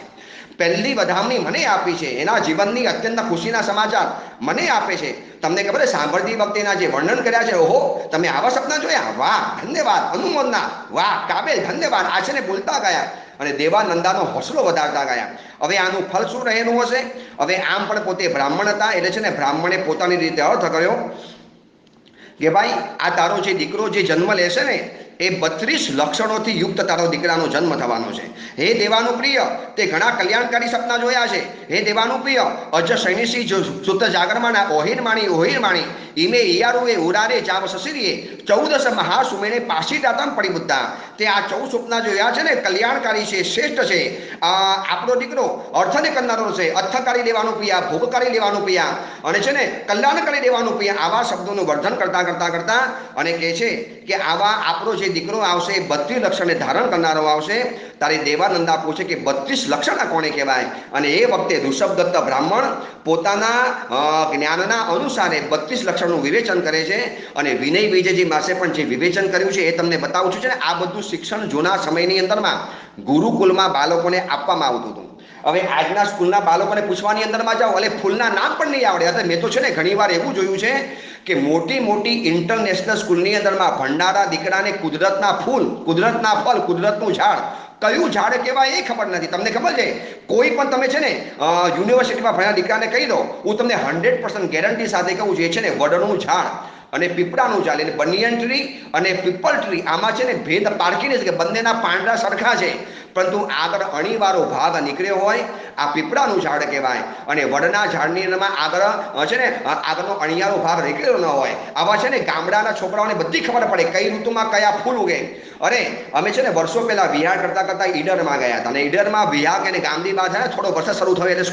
પહેલી વધામણી મને આપી છે, એના જીવનની અત્યંત ખુશીના સમાચાર મને આપે છે. તમને ખબર છે સાંભળતી વખતે એના જે વર્ણન કર્યા છે, ઓહો તમે આવા સપના જોયા, વાહ ધન્યવાદ, અનુમોદના, વાહ કાબેલ, ધન્યવાદ, આ છે ને બોલતા ગયા અને દેવાનંદાનો હોસલો વધારતા ગયા. હવે આનું ફળ શું રહેલું હશે? હવે આમ પણ પોતે બ્રાહ્મણ હતા, એટલે છે ને બ્રાહ્મણે પોતાની રીતે અર્થ કર્યો કે ભાઈ આ તારો જે દીકરો જે જન્મ લેશે ને એ 32 લક્ષણોથી યુક્ત તારો દીકરાનો જન્મ થવાનો છે. હે દેવાનું પ્રિય, તે ઘણા કલ્યાણકારી સપના જોયા છે. હે દેવાનું પ્રિય, અજ સૈનિસી સુત જાગરમાના ઓહિરમાણી ઓહિરમાણી ઈમે ઈયારુએ ઉરારે જાવ સસરીએ 14 મહાસુમેણે પાસી દાતમ પડી બુદ્ધા. તે આ 14 સપના જોયા છે ને કલ્યાણકારી છે, શ્રેષ્ઠ છે. આપણો દીકરો અર્થને કરનારો છે, અર્થકારી લેવાનું પિયા, ભોગકારી લેવાનું પિયા, અને છે ને કલ્યાણકારી લેવાનું પિયા, આવા શબ્દોનું વર્ધન કરતા કરતા કરતા અને કહે છે કે આવા આપણો જે દીકરો આવશે એ 32 લક્ષણને ધારણ કરનારો આવશે. તારી દેવાનંદા પૂછે કે 32 લક્ષણ કોને કહેવાય? અને એ વખતે ઋષભદત્ત બ્રાહ્મણ પોતાના જ્ઞાનના અનુસારે 32 લક્ષણનું વિવેચન કરે છે. અને વિનય વિજયજી પાસે પણ જે વિવેચન કર્યું છે એ તમને બતાવું છું. છે આ બધું શિક્ષણ જૂના સમયની અંદરમાં ગુરુકુલમાં બાળકોને આપવામાં આવતું હતું. હવે આજના સ્કૂલના બાળકોને પૂછવાની અંદરમાં જાઓ એટલે ફૂલના નામ પણ નહીં આવડે. એટલે મેં તો છે ને ઘણીવાર એવું જોયું છે કે મોટી મોટી ઇન્ટરનેશનલ સ્કૂલની અંદરમાં ભણનારા દીકરાને કુદરતના ફૂલ, કુદરતના ફળ, કુદરતનું ઝાડ કયું ઝાડ કહેવાય એ ખબર નથી. તમને ખબર છે કોઈ પણ તમે છે ને યુનિવર્સિટીમાં ભણ્યા દીકરાને કહી દો, હું તમને 100% ગેરંટી સાથે કહું છું, એ છે ને વડનું ઝાડ અને પીપળાનું ઝાડ એટલે બનિયન ટ્રી અને પીપલ ટ્રી આમાં છે ને ભેદ પારખીને કે બંનેના પાંદડા સરખા છે, પરંતુ આગળ અણીવાળો ભાગ નીકળ્યો હોય આ પીપળાનું ઝાડ કહેવાય. અને વડના ઝાડની અંદરમાં આગળ છે ને આગળનો અણીયાળો ભાગ નીકળ્યો ન હોય. આવા છે ને ગામડાના છોકરાઓને બધી ખબર પડે કઈ ઋતુમાં કયા ફૂલ ઉગે. અરે અમે છે ને વર્ષો પહેલા વિહાર કરતા કરતા ઈડરમાં ગયા હતા અને ઈડરમાં વિહાર અને ગામની બહાર છે ને થોડો વરસાદ શરૂ થયો એટલે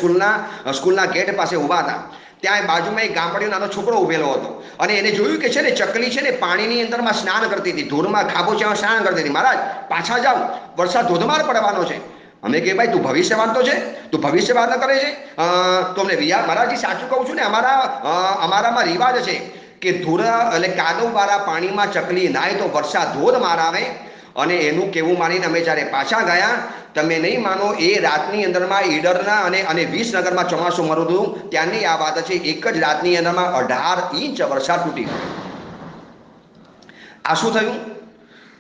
સ્કૂલના ગેટ પાસે ઊભા હતા. ત્યાં બાજુમાં એક ગામડીનો નાનો છોકરો ઉભેલો હતો અને એને જોયું કે છે ને ચકલી છે ને પાણીની અંદરમાં સ્નાન કરતી હતી, ધોરમાં ખાબોચિયામાં સ્નાન કરતી હતી. મહારાજ પાછા જાઓ, વરસાદ ધોધમાર પડવાનો છે. અમે કે ભાઈ તું ભવિષ્યવાણ તો છે, તું ભવિષ્યવાણ કરે છે તો અમને વિહાર મહારાજજી સાચું કહું છું ને અમારામાં રિવાજ છે કે ધોરા એટલે કાદવવાળા પાણીમાં ચકલી નાય તો વરસાદ ધોધમાર આવે. અને એનું કેવું માનીને અમે જ્યારે પાછા ગયા, તમે નહીં માનો એ રાતની અંદરમાં ઈડરના અને વિસનગરમાં ચોમાસું મરું હતું ત્યાંની આ વાત છે. એક જ રાતની અંદરમાં 18 ઇંચ વરસાદ તૂટી ગયો. આ શું થયું?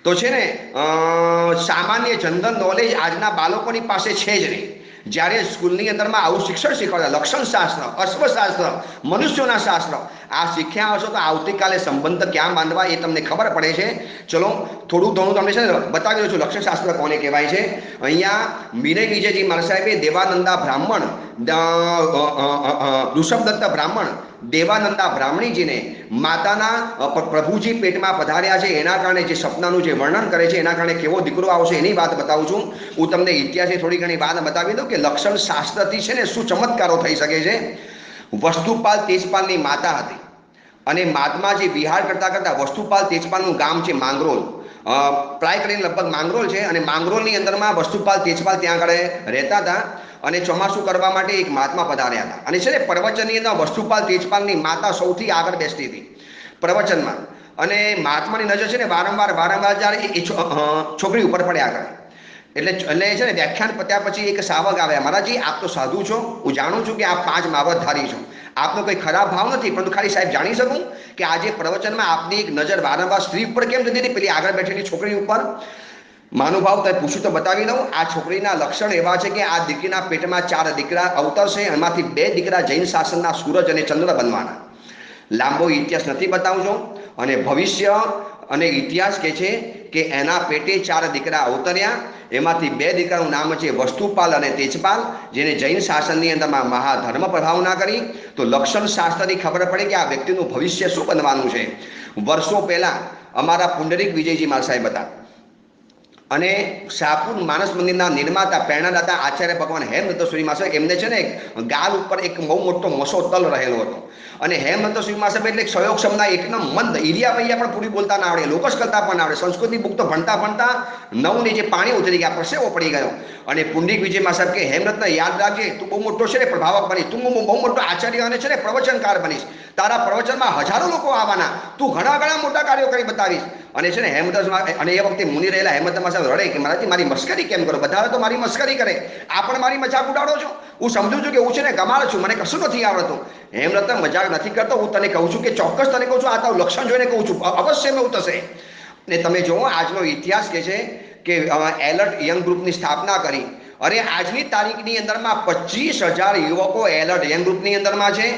તો છે ને સામાન્ય જનરલ નોલેજ આજના બાળકોની પાસે છે જ નહીં. જ્યારે સ્કૂલની અંદરમાં આવું શિક્ષણ શીખવાડે, લક્ષણશાસ્ત્ર, અશ્વશાસ્ત્ર, મનુષ્યોના શાસ્ત્ર આ શીખ્યા હશો તો આવતીકાલે સંબંધ ક્યાં બાંધવા એ તમને ખબર પડે છે. ચલો થોડું ઘણું તમને છે ને બતાવી દઉં છું લક્ષણશાસ્ત્ર કોને કહેવાય છે. અહીંયા વિનય વિજયજી મારા સાહેબે દેવાનંદા બ્રાહ્મણ, ઋષભદત્ત બ્રાહ્મણ દેવાનંદા બ્રાહ્મણીજીને માતાના પ્રભુજી પેટમાં પધાર્યા છે એના કારણે જે સપનાનું જે વર્ણન કરે છે એના કારણે કેવો દીકરો આવશે એની વાત બતાવું છું. હું તમને ઇતિહાસની થોડી ઘણી વાત બતાવી દઉં કે લક્ષણ શાસ્ત્રથી છે ને શું ચમત્કારો થઈ શકે છે. વસ્તુપાલ તેજપાલની માતા હતી અને મહાત્માજી વિહાર કરતા કરતા વસ્તુપાલ તેજપાલનું ગામ છે માંગરોલ, પ્રાય કરીને લગભગ માંગરોલ છે. અને માંગરોલની અંદરમાં વસ્તુપાલ તેજપાલ ત્યાં આગળ રહેતા હતા અને ચોમાસું કરવા માટે એક મહાત્મા પધાર્યા હતા. અને છે ને પ્રવચનની અંદર વસ્તુપાલ તેજપાલની માતા સૌથી આગળ બેસતી હતી પ્રવચનમાં. અને મહાત્માની નજર છે ને વારંવાર જ્યારે એ છોકરી ઉપર પડ્યા કરે એટલે છે ને વ્યાખ્યાન પત્યા પછી એક સાવક આવ્યા, મહારાજજી આપ તો સાધુ છો, હું જાણું છું કે આપ 5 માવતધારી છો, આપનો કોઈ ખરાબ ભાવ નથી, પરંતુ ખાલી સાહેબ જાણી શકું કે આજે પ્રવચનમાં આપની એક નજર વારંવાર સ્ત્રી ઉપર કેમ જતી હતી, પેલી આગળ બેઠેલી છોકરી ઉપર? મહાનુભાવ તમે પૂછ્યું તો બતાવી દઉં. આ છોકરીના લક્ષણ એવા છે કે આ દીકરીના પેટમાં 4 દીકરા અવતરશે, એમાંથી 2 દીકરા જૈન શાસનના સૂરજ અને ચંદ્ર બનવાના. લાંબો ઇતિહાસ નથી બતાવજો. અને ભવિષ્ય અને ઇતિહાસ કહે છે કે એના પેટે 4 દીકરા અવતર્યા, એમાંથી 2 દીકરાનું નામ છે વસ્તુપાલ અને તેજપાલ, જેને જૈન શાસનની અંદરમાં મહાધર્મ પ્રભાવના કરી. તો લક્ષણ શાસ્ત્રની ખબર પડે કે આ વ્યક્તિનું ભવિષ્ય શું બનવાનું છે. વર્ષો પહેલા અમારા પુંડરીક વિજયજી મારા સાહેબ હતા અને શાહપુર માનસ મંદિરના નિર્માતા પ્રેરણાદાતા આચાર્ય ભગવાન હેમદત્ત સુરી માસા એમને છે ને ગાલ ઉપર એક બહુ મોટો મોસો તલ રહેલો હતો. અને હેમદત્ત સુરી માસા એટલે સહયોગ શબ્દના એકદમ મંદ ઈરિયા વૈયા પણ પૂરી બોલતા ના આવડે, લોકસ કરતા પણ ના આવડે, સંસ્કૃતની બુક તો ભણતા ભણતા નવને જે પાણી ઉતરી ગયા, પરસેવો પડી ગયો. અને પુંડિક વિજય માસા કે હેમદત્તને યાદ રાખજે, તું બહુ મોટો છે ને પ્રભાવક બનીશ, તું બહુ મોટો આચાર્ય અને છે ને પ્રવચનકાર બનીશ, તારા પ્રવચનમાં હજારો લોકો આવવાના, તું ઘણા મોટા કાર્યો કરી બતાવીશ. અને છે ને હેમદત્ત અને એ વખતે મુનિ રહેલા હેમદત્ત માસા રડે કે મહારાજજી મારી મસ્કરી કેમ કરો, બધા તો મારી મસ્કરી કરે, આ પણ મારી મજાક ઉડાડો છો. હું સમજુ છું કે હું છે ને ગમાડ છું, મને કશું નથી આવડતું. હેમદત્ત મજાક નથી કરતો, હું તને કહું છું કે ચોક્કસ તને કહું છું, આ તારું લક્ષણ જોઈને કહું છું, અવશ્ય એવું થશે. ને તમે જુઓ આજનો ઇતિહાસ કહે છે કે એલર્ટ યંગ ગ્રુપની સ્થાપના કરી. અરે આજની તારીખની અંદરમાં 25,000 યુવકો એલર્ટ યંગ ગ્રુપની અંદરમાં છે.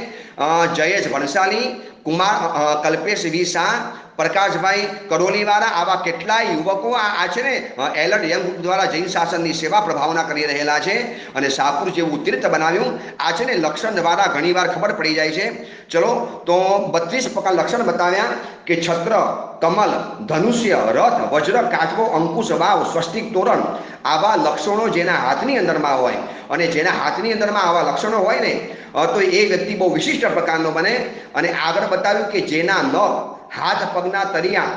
જયેશ ભણસાલી, કુમાર કલ્પેશ વી શાહ, પ્રકાશભાઈ કરોલીવાળા, આવા કેટલાય યુવકો આ છે ને એલર્ટ યંગ ગ્રુપ દ્વારા જૈન શાસનની સેવા પ્રભાવના કરી રહેલા છે. અને શાહપુર જેવું તીર્થ બનાવ્યું. આ છે ને લક્ષણ દ્વારા ઘણીવાર ખબર પડી જાય છે. ચલો તો 32 પ્રકાર લક્ષણ બતાવ્યા કે છત્ર, કમલ, ધનુષ્ય, રથ, વજ્ર, કાચબો, અંકુશ, વાવ, સ્વસ્તિક, તોરણ, આવા લક્ષણો જેના હાથની અંદરમાં હોય અને જેના હાથની અંદરમાં આવા લક્ષણો હોય ને તો એ વ્યક્તિ બહુ વિશિષ્ટ પ્રકારનો બને. અને આગળ બતાવ્યું કે જેના નખ હાથ પગના તળિયા,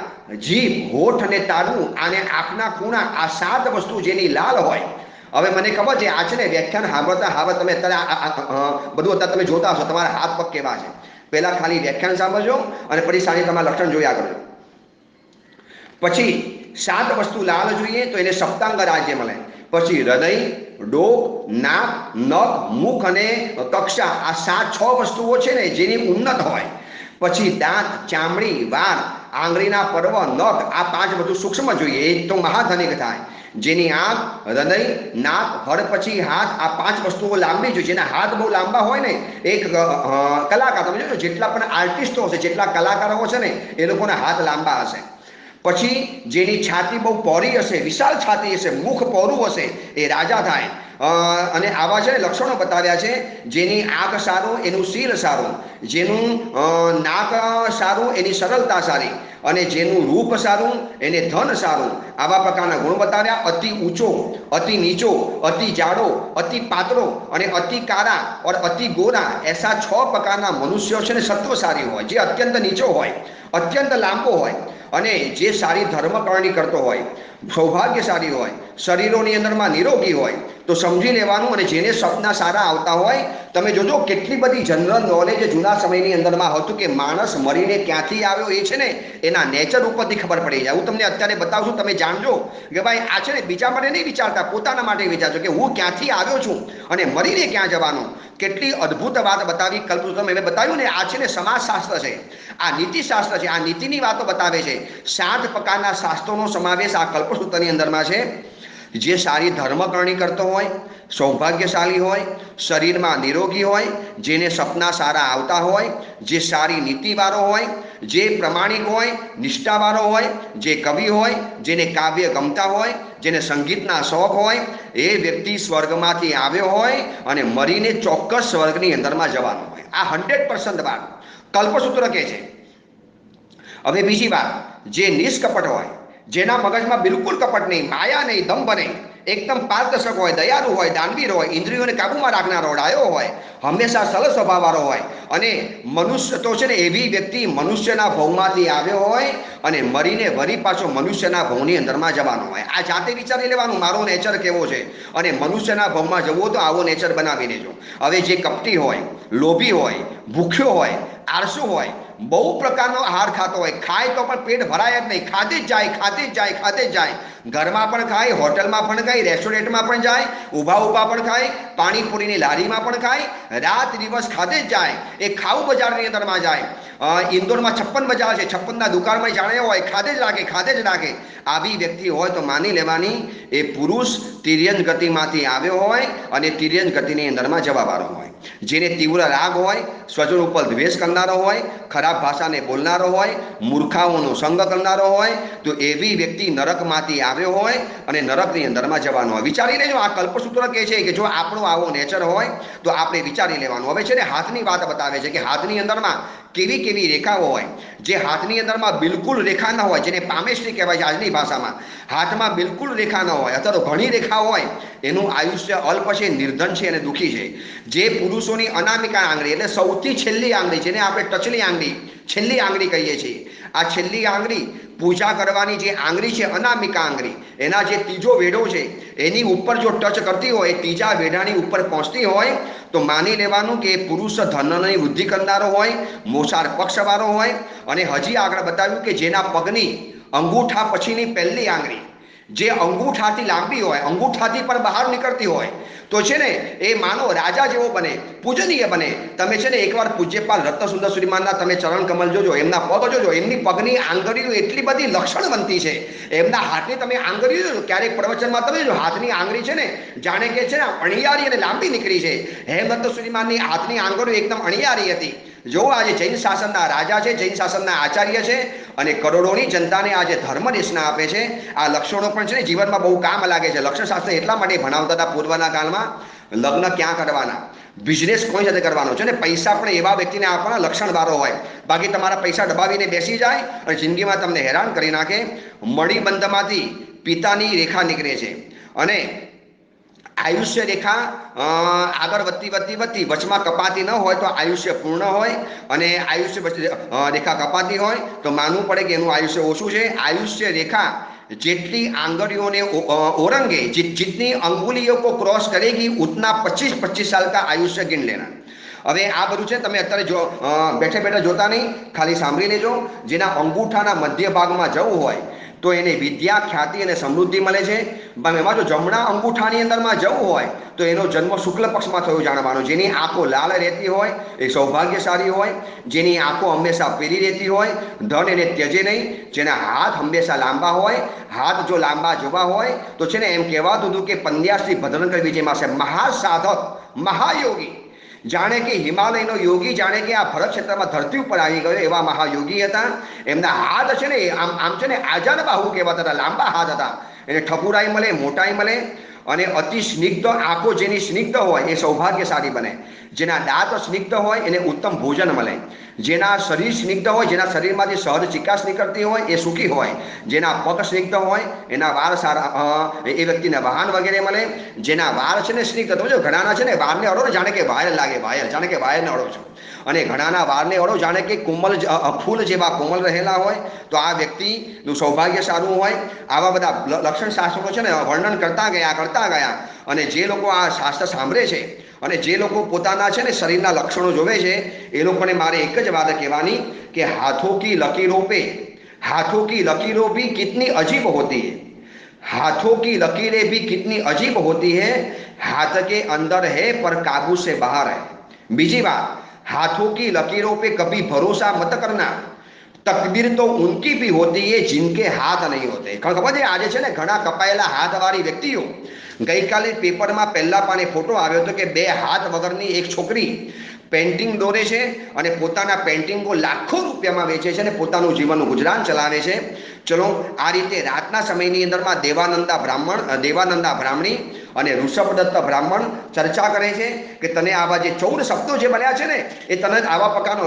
જીભ, હોઠ અને તાળવું અને આંખના ખૂણા, આ 7 વસ્તુ જેની લાલ હોય. હવે મને ખબર છે આ છે ને વ્યાખ્યાન સાંભળતા હવે તમે અત્યારે બધું અત્યારે તમે જોતા હશો તમારા હાથ પગ કેવા છે. પહેલા ખાલી વ્યાખ્યાન સાંભળજો અને પછી સાંજે તમારા લક્ષણ જોયા કરજો. પછી 7 વસ્તુ લાલ જોઈએ તો એને સપ્તાંગ રાજ્ય મળે. પછી હૃદય, ડોક, નાક, નખ, મુખ અને કક્ષા, આ 6 વસ્તુઓ છે ને જેની ઉન્નત હોય. પછી દાંત, ચામડી, વાળ, આંગળીના પર્વ, નખ, આ 5 બધું સૂક્ષ્મ જોઈએ એ તો મહાધનિક થાય. જેની આંખ, હૃદય, નાક, હળ પછી હાથ, આ 5 વસ્તુઓ લાંબી જોઈએ. જેના હાથ બહુ લાંબા હોય ને એક કલાકાર તમે જોજો જેટલા પણ આર્ટિસ્ટો હશે જેટલા કલાકારો છે ને એ લોકોના હાથ લાંબા હશે. પછી જેની છાતી બહુ પહોળી હશે, વિશાળ છાતી હશે, મુખ પહોળું હશે એ રાજા થાય. અને આવા છે લક્ષણો બતાવ્યા છે. જેની આંખ સારું એનું શીલ સારું, જેનું નાક સારું એની સરળતા સારી, અને જેનું રૂપ સારું એને ધન સારું. આવા પ્રકારના ગુણ બતાવ્યા. અતિ ઊંચો, અતિ નીચો, અતિ જાડો, અતિ પાતળો અને અતિ કાળા और અતિ ગોરા, એસા 6 પ્રકારના મનુષ્યો છે ને સત્વ સારી હોય. જે અત્યંત નીચો હોય, અત્યંત લાંબો હોય અને જે સારી ધર્મકરણી કરતો હોય, સૌભાગ્યશાળી હોય, શરીરોની અંદરમાં નિરોગી હોય તો સમજી લેવાનું. અને જેને સપના સારા આવતા હોય તમે જોજો કેટલી બધી જનરલ નોલેજ જૂના સમયની અંદરમાં હતું કે માણસ મરીને ક્યાંથી આવ્યો એ છે ને એના નેચર ઉપરથી ખબર પડી જાય. હું તમને અત્યારે બતાવું છું, તમે જાણજો કે ભાઈ આ છે ને બીજા માટે નહીં વિચારતા, પોતાના માટે વિચારજો કે હું ક્યાંથી આવ્યો છું અને મરીને ક્યાં જવાનું. કેટલી અદ્ભુત વાત બતાવી કલ્પસૂત્રમાં મેં બતાવ્યું ને. આ છે ને સમાજશાસ્ત્ર છે, આ નીતિશાસ્ત્ર છે, આ નીતિની વાતો બતાવે છે. 7 પ્રકારના શાસ્ત્રોનો સમાવેશ આ કલ્પસૂત્રની અંદરમાં છે. જે સારી ધર્મકરણી કરતો હોય, સૌભાગ્યશાળી હોય, શરીરમાં નિરોગી હોય, જેને સપના સારા આવતા હોય, જે સારી નીતિવાળો હોય, જે પ્રમાણિક હોય, નિષ્ઠાવાળો હોય, જે કવિ હોય, જેને કાવ્ય ગમતા હોય, જેને સંગીતના શોખ હોય, એ વ્યક્તિ સ્વર્ગમાંથી આવ્યો હોય અને મરીને ચોક્કસ સ્વર્ગની અંદરમાં જવાનો હોય. આ 100% વાત કલ્પસૂત્ર કહે છે. હવે બીજી વાત, જે નિષ્કપટ હોય, જેના મગજમાં બિલકુલ કપટ નહીં, માયા નહીં, દંભ નહીં, એકદમ પારદર્શક હોય, દયાળુ હોય, દાનવીર હોય, ઇન્દ્રિયોને કાબૂમાં રાખનારો, ડાયો હોય, હંમેશા સરળ સ્વભાવવાળો હોય અને મનુષ્ય તો છે ને એવી વ્યક્તિ મનુષ્યના ભવમાંથી આવ્યો હોય અને મરીને વરી પાછો મનુષ્યના ભવની અંદરમાં જવાનો હોય. આ જાતે વિચારી લેવાનું મારો નેચર કેવો છે અને મનુષ્યના ભવમાં જવો તો આવો નેચર બનાવી લેજો. હવે જે કપટી હોય, લોભી હોય, ભૂખ્યો હોય, આળસુ હોય, બહુ પ્રકારનો આહાર ખાતો હોય, ખાય તો પણ પેટ ભરાય જ નહીં, ખાતે જ જાય, ખાતે જ જાય, ખાતે જ જાય. ઘરમાં પણ ખાય, હોટલમાં પણ ખાય, રેસ્ટોરન્ટમાં પણ જાય, ઊભા ઊભા પણ ખાય, પાણીપુરીની લારીમાં પણ ખાય, રાત દિવસ ખાતે જ જાય. એ ખાવું બજારની અંદરમાં જાય. ઇન્દોરમાં 56 બજાર છે, 56ના દુકાનમાં જાણે હોય, ખાતે જ રાખે, ખાતે જ રાખે. આવી વ્યક્તિ હોય તો માની લેવાની એ પુરુષ તિર્યન ગતિમાંથી આવ્યો હોય અને તિર્યન ગતિની અંદરમાં જવાવાળો હોય. જેને તીવ્ર રાગ હોય, સ્વજન ઉપર દ્વેષ કરનારો હોય, ખરાબ ભાષાને બોલનારો હોય, મૂર્ખાઓનો સંગ કરનારો હોય તો એવી વ્યક્તિ નરકમાંથી આવ્યો હોય અને નરકની અંદરમાં જવાનો હોય. વિચારી લેજો. આ કલ્પસૂત્ર કહે છે કે જો આપણો આવો નેચર હોય તો આપણે વિચારી લેવાનું. હવે છે ને હાથની વાત બતાવે છે કે હાથની અંદરમાં કેવી કેવી રેખાઓ હોય. જે હાથની અંદરમાં બિલકુલ રેખા ન હોય, જેને પામેશ્રી કહેવાય છે આજની ભાષામાં, હાથમાં બિલકુલ રેખા ન હોય અથવા તો ઘણી રેખા હોય, એનું આયુષ્ય અલ્પ છે, નિર્ધન છે અને દુઃખી છે. જે પુરુષોની અનામિકા આંગળી એટલે સૌથી છેલ્લી આંગળી, જેને આપણે ટચલી આંગળી, છેલ્લી આંગળી કહીએ છીએ, આ છેલ્લી આંગળી પૂજા કરવાની જે આંગળી છે અનામિકા આંગળી, એના જે ત્રીજો વેઢો છે એની ઉપર જો ટચ કરતી હોય, ત્રીજા વેઢાની ઉપર પહોંચતી હોય તો માની લેવાનું કે એ પુરુષ ધનની વૃદ્ધિ કરનારો હોય, મોસાર પક્ષવાળો હોય. અને હજી આગળ બતાવ્યું કે જેના પગની અંગૂઠા પછીની પહેલી આંગળી જે અંગૂઠાથી લાંબી હોય, અંગૂઠાથી પણ બહાર નીકળતી હોય તો છે ને એ માનો રાજા જેવો બને, પૂજનીય બને. તમે છે ને એકવાર પૂજ્યપાલ રત્નસુંદર શ્રીમાનના તમે ચરણ કમલ જોજો, એમના પગ જોજો, એમની પગની આંગળીઓ એટલી બધી લક્ષણવંતી છે. એમના હાથની તમે આંગળીઓ જોજો, ક્યારેક પ્રવચનમાં તમે જોજો હાથની આંગળી છે ને જાણે કે છે ને અણિયારી અને લાંબી નીકળી છે. હેમંત શ્રીમાનની હાથની આંગળીઓ એકદમ અણિયારી હતી. જો આજે જૈન શાસનના રાજા છે, જૈન શાસનના આચાર્ય છે અને કરોડોની જનતાને આજે ધર્મ દેશના આપે છે. આ લક્ષણો પણ છે ને જીવનમાં બહુ કામ લાગે છે. લક્ષણશાસ્ત્ર એટલા માટે ભણાવતા હતા પૂર્વના કાળમાં. લગ્ન ક્યાં કરવાના, બિઝનેસ કોઈ સાથે કરવાનો છે ને, પૈસા પણ એવા વ્યક્તિને આપવાના લક્ષણવાળો હોય. બાકી તમારા પૈસા દબાવીને બેસી જાય અને જિંદગીમાં તમને હેરાન કરી નાખે. મણિબંધમાંથી પિતાની રેખા નીકળે છે અને આયુષ્ય રેખા આગળ વધતી વધતી વધતી વચમાં કપાતી ન હોય તો આયુષ્ય પૂર્ણ હોય, અને આયુષ્ય રેખા કપાતી હોય તો માનવું પડે કે એનું આયુષ્ય ઓછું છે। આયુષ્ય રેખા जितनी आंगुलियों ने ओरंगे, जितनी अंगुलियों को क्रॉस करेगी उतना 25-25 साल का आयुष्य गिन लेना। હવે આ બધું છે તમે અત્યારે જો બેઠે બેઠા જોતા નહીં, ખાલી સાંભળી લેજો। જેના અંગૂઠાના મધ્ય ભાગમાં જવું હોય તો એને વિદ્યા, ખ્યાતિ અને સમૃદ્ધિ મળે છે। એમાં જો જમણા અંગૂઠાની અંદરમાં જવું હોય તો એનો જન્મ શુક્લ પક્ષમાં થયો જાણવાનો। જેની આંખો લાલ રહેતી હોય એ સૌભાગ્યશાળી હોય, જેની આંખો હંમેશા પીળી રહેતી હોય ધન એને ત્યજે નહીં, જેના હાથ હંમેશા લાંબા હોય, હાથ જો લાંબા જોવા હોય તો છે ને એમ કહેવાતું હતું કે પંદ્યાશ્રી ભદ્રંકર વિજયમાં છે મહાસાધક, મહાયોગી, જાણે કે હિમાલયનો યોગી, જાણે કે આ ભરત ક્ષેત્રમાં ધરતી ઉપર આવી ગયો એવા મહાયોગી હતા। એમના હાથ છે ને આમ છે ને આજાન બાહુ કહેવાતા હતા, લાંબા હાથ હતા। એને ઠપુરાઈ મળે, મોટાઈ મળે, અને અતિ સ્નિગ્ધ આંખો જેની સ્નિગ્ધ હોય એ સૌભાગ્યશાળી બને। જેના દાંત સ્નિગ્ધ હોય એને ઉત્તમ ભોજન મળે। જેના શરીર સ્નિગ્ધ હોય, જેના શરીરમાંથી સહજ ચિકાસ નીકળતી હોય એ સુખી હોય। જેના પગ સ્નિગ્ધ હોય એના વાળ સારા, એ વ્યક્તિને વાહન વગેરે મળે। જેના વાળ છે ને સ્નિગ્ધ, તો જો ઘણાના છે ને વાળને અડો જાણે કે વાયર લાગે, વાયર જાણે કે વાયરને અડો છો, અને ઘણાના વાળને અડો જાણે કે કોમલ ફૂલ જેવા કોમલ રહેલા હોય તો આ વ્યક્તિનું સૌભાગ્ય સારું હોય। આવા બધા લક્ષણ શાસ્ત્રો છે ને વર્ણન કરતા ગયા। અને જે લોકો આ શાસ્ત્ર સાંભળે છે અને જે લોકો પોતાના છે ને શરીરના લક્ષણો જોવે છે એ લોકોને મારે એક જ વાત કહેવાની કે હાથોं की लकीरों भी कितनी अजीब होती है, हाथों की लकीरें भी कितनी अजीब होती है, हाथ के अंदर है पर काबू से बाहर है। बीजी बात, हाथों की लकीरों पे कभी भरोसा मत करना, तकदीर तो उनकी भी होती है जिनके हाथ नहीं होते। खबर है आज છે ને ઘણા કપાયેલા હાથવાળી વ્યક્તિઓ, ગઈકાલે પેપરમાં પહેલા પાને ફોટો આવ્યો હતો કે 2 હાથ વગરની એક છોકરી પેન્ટિંગ દોરે છે અને પોતાના પેન્ટિંગો લાખો રૂપિયામાં વેચે છે અને પોતાનું જીવનનું ગુજરાન ચલાવે છે। ચલો આ રીતે રાતના સમયની અંદરમાં દેવાનંદા બ્રાહ્મણી અને ઋષભદત્ત બ્રાહ્મણ ચર્ચા કરે છે કે તને આવા જે 14 શબ્દો જે બન્યા છે ને એ તને આવા પ્રકારનો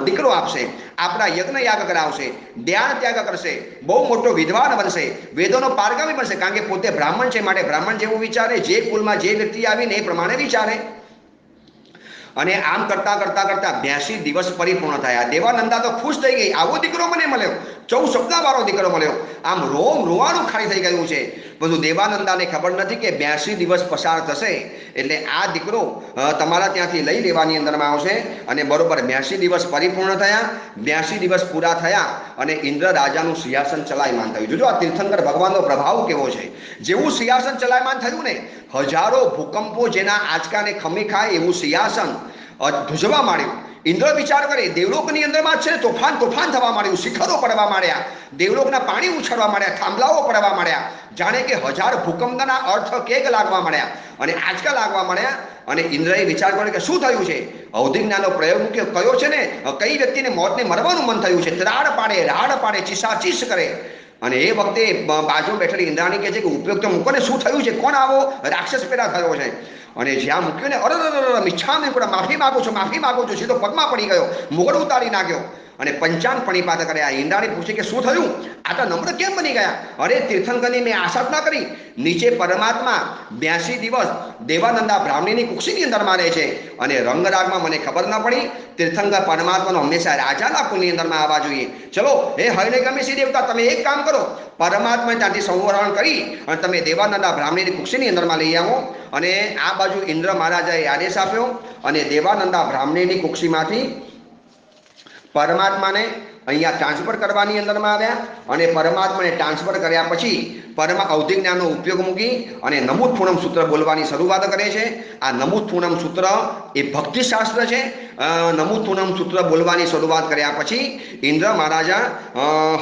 દીકરો આપશે, આપણા યજ્ઞ યાગ કરાવશે, ધ્યાન ત્યાગ કરશે, બહુ મોટો વિદ્વાન બનશે, વેદોનો પારગામી બનશે। કારણ કે પોતે બ્રાહ્મણ છે માટે બ્રાહ્મણ જેવું વિચારે, જે કુલમાં જે વ્યક્તિ આવીને એ પ્રમાણે વિચારે। અને આમ કરતા કરતા કરતા 82 દિવસ પરિપૂર્ણ થયા। દેવાનંદા તો ખુશ થઈ ગઈ, આવો દીકરો મને મળ્યો, 14 શબ્દવાળો દીકરો મળ્યો, આમ રોવાનું ખાલી થઈ ગયું છે। પરંતુ દેવાનંદાને ખબર નથી કે 82 દિવસ પસાર થશે એટલે આ દીકરો તમારા ત્યાંથી લઈ લેવાની અંદરમાં આવશે। અને બરોબર 82 દિવસ પરિપૂર્ણ થયા। 82 દિવસ પૂરા થયા અને ઇન્દ્ર રાજાનું સિંહાસન ચલાયમાન થયું। જોજો આ તીર્થંકર ભગવાનનો પ્રભાવ કેવો છે। જેવું સિંહાસન ચલાયમાન થયું ને, હજારો ભૂકંપો જેના આંચકાને ખમી ખાય એવું સિંહાસન ધ્રુજવા માંડ્યું। ઇન્દ્ર વિચાર કરે, દેવલોકની અંદરમાં છે તોફાન થવા માંડ્યું, શિખરો પડવા માંડ્યા, દેવલોકના પાણી ઉછળવા માંડ્યા, થાંભલાઓ પડવા માંડ્યા, જાણે કે હજાર ભૂકંપના અર્થ કેગ લાગવા માંડ્યા અને આંચકા લાગવા માંડ્યા। અને ઇન્દ્રએ વિચાર કર્યો કે શું થયું છે। અવધિજ્ઞાનો પ્રયોગ કયો છે ને, કઈ વ્યક્તિને મોતને મરવાનું મન થયું છે, રાડ પાડે, ચીસાચીસ કરે। અને એ વખતે બાજુ બેઠેલી ઇન્દ્રાણી કહે છે કે ઉપયોગ તો મૂકો ને, શું થયું છે, કોણ આવો રાક્ષસ પેદા થયો છે। અને જ્યાં મૂક્યો ને, અરે મિચ્છામી માફી માગું છું, સીધો પગમાં પડી ગયો, મુગટ ઉતારી નાખ્યો અને 55 પણિપાત કર્યા। ઇન્દ્રાણી પૂછે કે શું થયું, આટલા નમ્ર કેમ બની ગયા? અરે તીર્થંકરની મેં આશા જ ના કરી, નીચે પરમાત્મા 82 દિવસ દેવાનંદા બ્રાહ્મણીની કુક્ષીની અંદરમાં રહે છે અને રંગરાગમાં મને ખબર ન પડી। તીર્થંકર પરમાત્માનો હંમેશા રાજાના કુલની અંદરમાં આવવા જોઈએ। ચલો હે હૈણેગમી દેવતા, તમે એક કામ કરો, પરમાત્માને ત્યાંથી સંવરણ કરી અને તમે દેવાનંદા બ્રાહ્મણીની કુક્ષીની અંદરમાં લઈ આવો। અને આ બાજુ ઇન્દ્ર મહારાજાએ આદેશ આપ્યો અને દેવાનંદા બ્રાહ્મણીની કુક્ષીમાંથી પરમાત્માને અહીંયા ટ્રાન્સફર કરવાની અંદરમાં આવ્યા। અને પરમાત્માને ટ્રાન્સફર કર્યા પછી અવધિજ્ઞાનનો ઉપયોગ મૂકી અને નમુત્થુણમ સૂત્ર બોલવાની શરૂઆત કરે છે। આ નમુત્થુણમ સૂત્ર એ ભક્તિશાસ્ત્ર છે। નમુત્થુણમ સૂત્ર બોલવાની શરૂઆત કર્યા પછી ઇન્દ્ર મહારાજા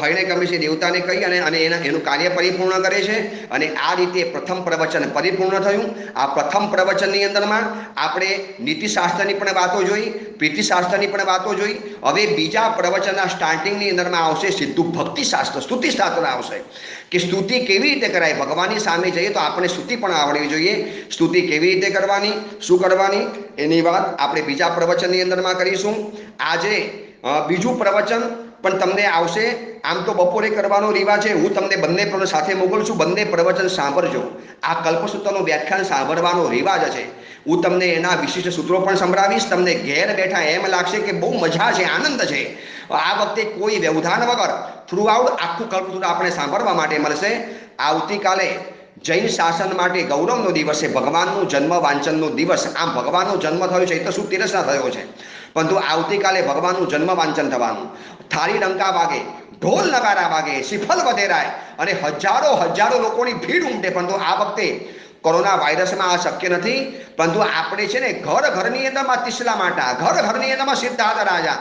હૈણેગમી દેવતાને કહી અને એનું કાર્ય પરિપૂર્ણ કરે છે। અને આ રીતે પ્રથમ પ્રવચન પરિપૂર્ણ થયું। આ પ્રથમ પ્રવચનની અંદરમાં આપણે નીતિશાસ્ત્રની પણ વાતો જોઈ, પ્રીતિશાસ્ત્રની પણ વાતો જોઈ। હવે બીજા પ્રવચનના સ્ટાર્ટિંગની અંદરમાં આવશે સીધું ભક્તિશાસ્ત્ર, સ્તુતિશાસ્ત્ર આવશે કે સ્તુતિ કેવી રીતે કરાય। ભગવાનની સામે જઈએ તો આપણે સ્તુતિ પણ આવડવી જોઈએ। સ્તુતિ કેવી રીતે કરવાની, શું કરવાની એની વાત આપણે બીજા પ્રવચનની અંદરમાં કરીશું। આજે બીજું પ્રવચન પણ તમને આવશે. આમ તો બપોરે કરવાનો રિવાજ છે. હું તમને બંને પણ સાથે મોકલું છું. બંને પ્રવચન સાંભળજો. આ કલ્પસૂત્રનું વ્યાખ્યાન સાંભળવાનો રિવાજ છે. હું તમને એના વિશિષ્ટ સૂત્રો પણ સંભળાવીશ. તમને ઘેર બેઠા એમ લાગશે કે બહુ મજા છે, આનંદ છે. આ વખતે કોઈ વ્યવધાન વગર થ્રુઆઉટ આખું કલ્પસૂત્ર આપણે સાંભળવા માટે મળશે. આવતીકાલે જૈન શાસન માટે ગૌરવનો દિવસ છે. ભગવાનનું જન્મ વાંચનનો દિવસ. આમ ભગવાનનો જન્મ થયો છે એ તો શું તિરસના થયો છે, પરંતુ આવતીકાલે ભગવાનનું જન્મ વાંચન થવાનું. થાળી ડંકા વાગે, ઢોલ નગારા વાગે, શ્રીફળ વધેરાય અને હજારો લોકોની ભીડ ઉમટે. પરંતુ આ વખતે કોરોના વાયરસમાં આ શક્ય નથી. પરંતુ આપણે છે ને ઘરની અંદરમાં તીસલા માતા, ઘરની અંદરમાં સિદ્ધાર્થ રાજા,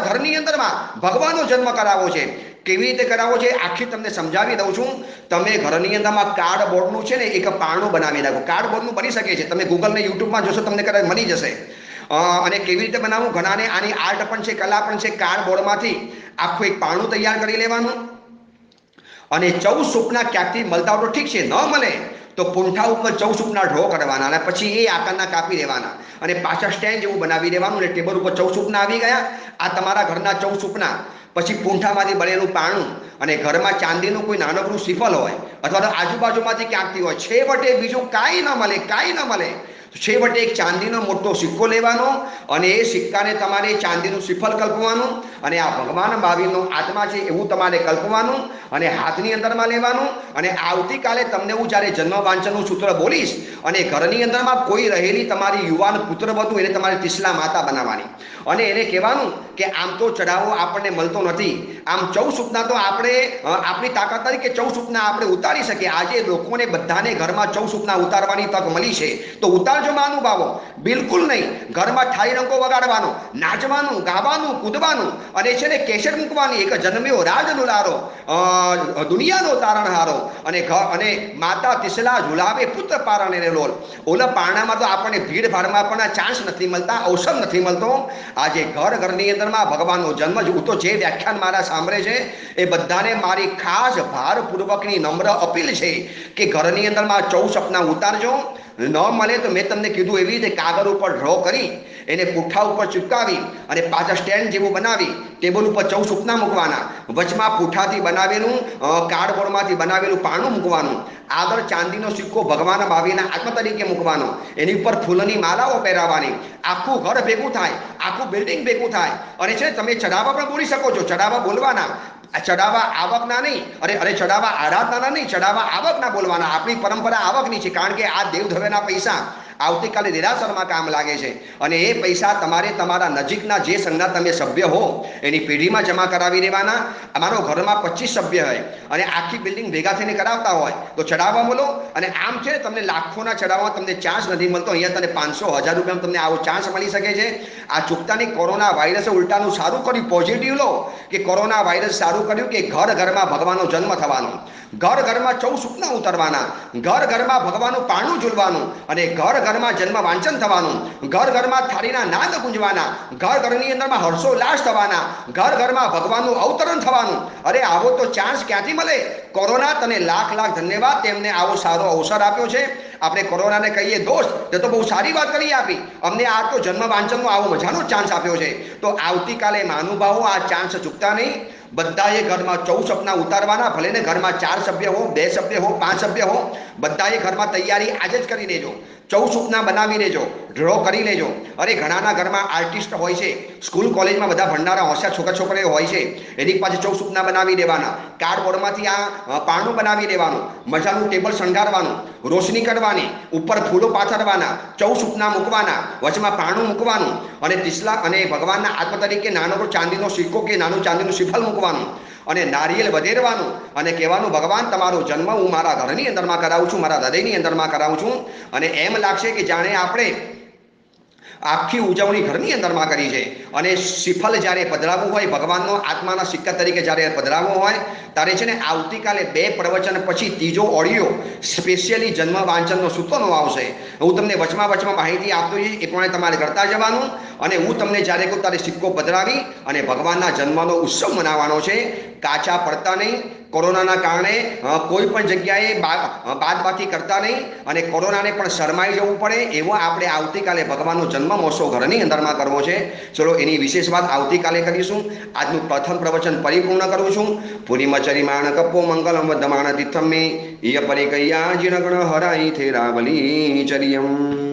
ઘરની અંદરમાં ભગવાનનો જન્મ કરાવો છે. કેવી રીતે કરાવો છે આખી તમને સમજાવી દઉં છું. તમે ઘરની અંદરમાં કાર્ડબોર્ડનું છે ને એક પારણું બનાવી નાખો. કાર્ડબોર્ડનું બની શકે છે. તમે ગૂગલ ને યુટ્યુબમાં જોશો તમને કદાચ મળી જશે. અને કેવી રીતે બનાવવું, ઘણાને આની આર્ટ પણ છે, કલા પણ છે. કાર્ડબોર્ડમાંથી આખું એક પારણું તૈયાર કરી લેવાનું. અને 14 સુપના ક્યાંકથી મળતા હોય તો ઠીક છે, ન મળે તો પૂંઠા ઉપર 14 સુપના ડ્રો કરવાના અને પછી એ આકારના કાપી દેવાના અને પાછા સ્ટેન્ડ જેવું બનાવી દેવાનું. અને ટેબલ ઉપર 14 સુપના આવી ગયા. આ તમારા ઘરના 14 સુપના. પછી પૂંઠામાંથી બનેલું પાણું અને ઘરમાં ચાંદીનું કોઈ નાનકડું શ્રીફળ હોય અથવા તો આજુબાજુમાંથી ક્યાંકથી હોય. છેવટે બીજું કાંઈ ન મળે. છેવટે એક ચાંદીનો મોટો સિક્કો લેવાનો અને એ સિક્કાને તમારે ચાંદીનું શ્રીફળ કલ્પવાનું અને આ ભગવાન મહાવીરનો આત્મા છે એવું તમારે કલ્પવાનું અને હાથની અંદરમાં લેવાનું. અને આવતીકાલે તમને હું જ્યારે જન્મ વાંચનનું સૂત્ર બોલીશ અને ઘરની અંદરમાં કોઈ રહેલી તમારી યુવાન પુત્રવધુ એને તમારે તીસલા માતા બનાવવાની અને એને કહેવાનું કે આમ તો ચઢાવો આપણને મળતો નથી. આમ 14 સુપના તો આપણે આપણી તાકાત તરીકે 14 સુપના આપણે ઉતારી શકીએ. આજે લોકોને બધાને ઘરમાં 14 સુપના ઉતારવાની તક મળી છે તો ઉતારજો મહાનુભાવો. બિલકુલ નહીં. ઘરમાં થાળી ડંકો વગાડવાનો, નાચવાનું, ગાવાનું, કૂદવાનું અને છે ને કેસેટ મૂકવાની. એક જન્મ્યો રાજ દુલારો, દુનિયાનો તારણહારો અને માતા તીસલા ઝુલાવે પુત્ર પારણે લોલ. ઓલા પારણામાં તો આપણને ભીડ ભાડમાં પણ ચાન્સ નથી મળતા, અવસર નથી મળતો. આજે ઘરની અંદરમાં ભગવાનનો જન્મ જ. હું તો જે વ્યાખ્યાન મારા સાંભળે છે એ બધાને મારી ખાસ ભારપૂર્વકની નમ્ર અપીલ છે કે ઘરની અંદરમાં 14 સપના ઉતારજો. ન મળે તો મેં તમને કીધું એવી રીતે કાગળ ઉપર ડ્રો કરી એને પુઠ્ઠા ઉપર ચિપકાવી અને પાછા સ્ટેન્ડ જેવું બનાવી ટેબલ ઉપર 14 સુપના મૂકવાના. વચમાં પુઠ્ઠાથી બનાવેલું કાર્ડબોર્ડમાંથી બનાવેલું પારણું મૂકવાનું. આગળ ચાંદીનો સિક્કો ભગવાન મહાવીરના આત્મા તરીકે મૂકવાનો. એની ઉપર ફૂલની માલાઓ પહેરાવવાની. આખું ઘર ભેગું થાય, આખું બિલ્ડિંગ ભેગું થાય. અને છે તમે ચઢાવા પણ બોલી શકો છો. ચઢાવા બોલવાના. ચઢાવા આવકના નહીં, અરે ચઢાવા આરાધનાના નહીં, ચઢાવા આવકના બોલવાના. આપણી પરંપરા આવકની છે, કારણ કે આ દેવધવેના પૈસા આવતીકાલે દેરાસરમાં કામ લાગે છે અને એ પૈસા તમારે તમારા નજીકના જે સંઘના તમે સભ્ય હો એની પેઢીમાં જમા કરાવી દેવાના. અમારો ઘરમાં 25 સભ્ય હોય અને આખી બિલ્ડિંગ ભેગા થઈને કરાવતા હોય તો ચડાવવા બોલો. અને આમ છે તમને લાખોના ચડાવવા તમને ચાન્સ નથી મળતો. અહીંયા તને 500 1000 રૂપિયામાં તમને આવો ચાન્સ મળી શકે છે. આ ચૂકતાની કોરોના વાયરસે ઉલટાનું સારું કર્યું. પોઝિટિવ લો કે કોરોના વાયરસ સારું કર્યું કે ઘરમાં ભગવાનનો જન્મ થવાનો, ઘરમાં 14 સુપના ઉતરવાના, ઘરમાં ભગવાનનું પારણું ઝૂલવાનું અને ઘરમાં જન્મ વાંચન થવાનું, ઘરમાં થાળીના નાદ ગુંજવાના, ઘરની અંદરમાં હર્ષોલ્લાસ થવાના, ઘરમાં ભગવાનનું અવતરણ થવાનું. અરે આવો તો ચાન્સ ક્યાંથી મળે? કોરોના તને લાખ ધન્યવાદ. તેમને આવો સારો અવસર આપ્યો છે. આપણે કોરોનાને કહીએ દોસ્ત, તે તો બહુ સારી વાત કરી આપી. અમને આ તો જન્મ વાંચનનો આવો મજાનો ચાન્સ આપ્યો છે. તો આવતીકાલે મહાનુભાવો આ ચાન્સ ચૂકતા નહીં. બધાએ ઘરમાં 14 સપના ઉતારવાના. ભલે ને ઘરમાં 4 સભ્ય હો, 2 સભ્ય હો, 5 સભ્ય હો, બધાએ ઘરમાં તૈયારી આજે જ કરી દેજો. 14 સુપના બનાવી લેજો, ડ્રો કરી લેજો. અરે ઘણાના ઘરમાં આર્ટિસ્ટ હોય છે, સ્કૂલ કોલેજમાં બધા ભણનારા હોશિયાર છોકરા છોકરીઓ હોય છે. એની પાસે 14 સુપના બનાવી દેવાના. કાર્ડબોર્ડમાંથી આ પારણું બનાવી દેવાનું. મજાનું ટેબલ શણગારવાનું, રોશની કરવાની, ઉપર ફૂલો પાથરવાના, 14 સુપના મૂકવાના, વચમાં પારણું મૂકવાનું અને તીસલા અને ભગવાનના આત્મા તરીકે નાનો ચાંદીનો સિક્કો કે નાનું ચાંદીનું શ્રીફળ મૂકવાનું અને નારિયેળ વધેરવાનું અને કહેવાનું ભગવાન તમારો જન્મ હું મારા ઘરની અંદરમાં કરાવું છું, મારા હૃદયની અંદરમાં કરાવું છું. અને એમ લાગશે કે જાણે આપણે આખી ઉજવણી ઘરની અંદરમાં કરી છે. અને શ્રીફળ જ્યારે પધરાવવું હોય, ભગવાનનો આત્માના સિક્કા તરીકે જ્યારે પધરાવવું હોય ત્યારે છે ને આવતીકાલે 2 પ્રવચન પછી ત્રીજો ઓડિયો સ્પેશિયલી જન્મ વાંચનનો સૂત્રનો આવશે. હું તમને વચમાં માહિતી આપતો જઈશ, એ પ્રમાણે તમારે કરતા જવાનું. અને હું તમને જ્યારે કહું ત્યારે સિક્કો પધરાવી અને ભગવાનના જન્મનો ઉત્સવ મનાવવાનો છે. કાચા પડતા નહીં, કોરોનાના કારણે કોઈ પણ જગ્યાએ બાદબાકી કરતા નહીં અને કોરોનાને પણ શરમાઈ જવું પડે એવો આપણે આવતીકાલે ભગવાનનો જન્મ મહોત્સવ ઘરની અંદરમાં કરવો છે. ચલો એની વિશેષ વાત આવતીકાલે કરીશું. આજનું પ્રથમ પ્રવચન પરિપૂર્ણ કરું છું. પુરીમચરિમાણ કપો મંગલમ વધમાણ તીર્થમ મે ઈય પરિકૈયા જીનગણ હરાઈ થેરાવલી ચરિયમ.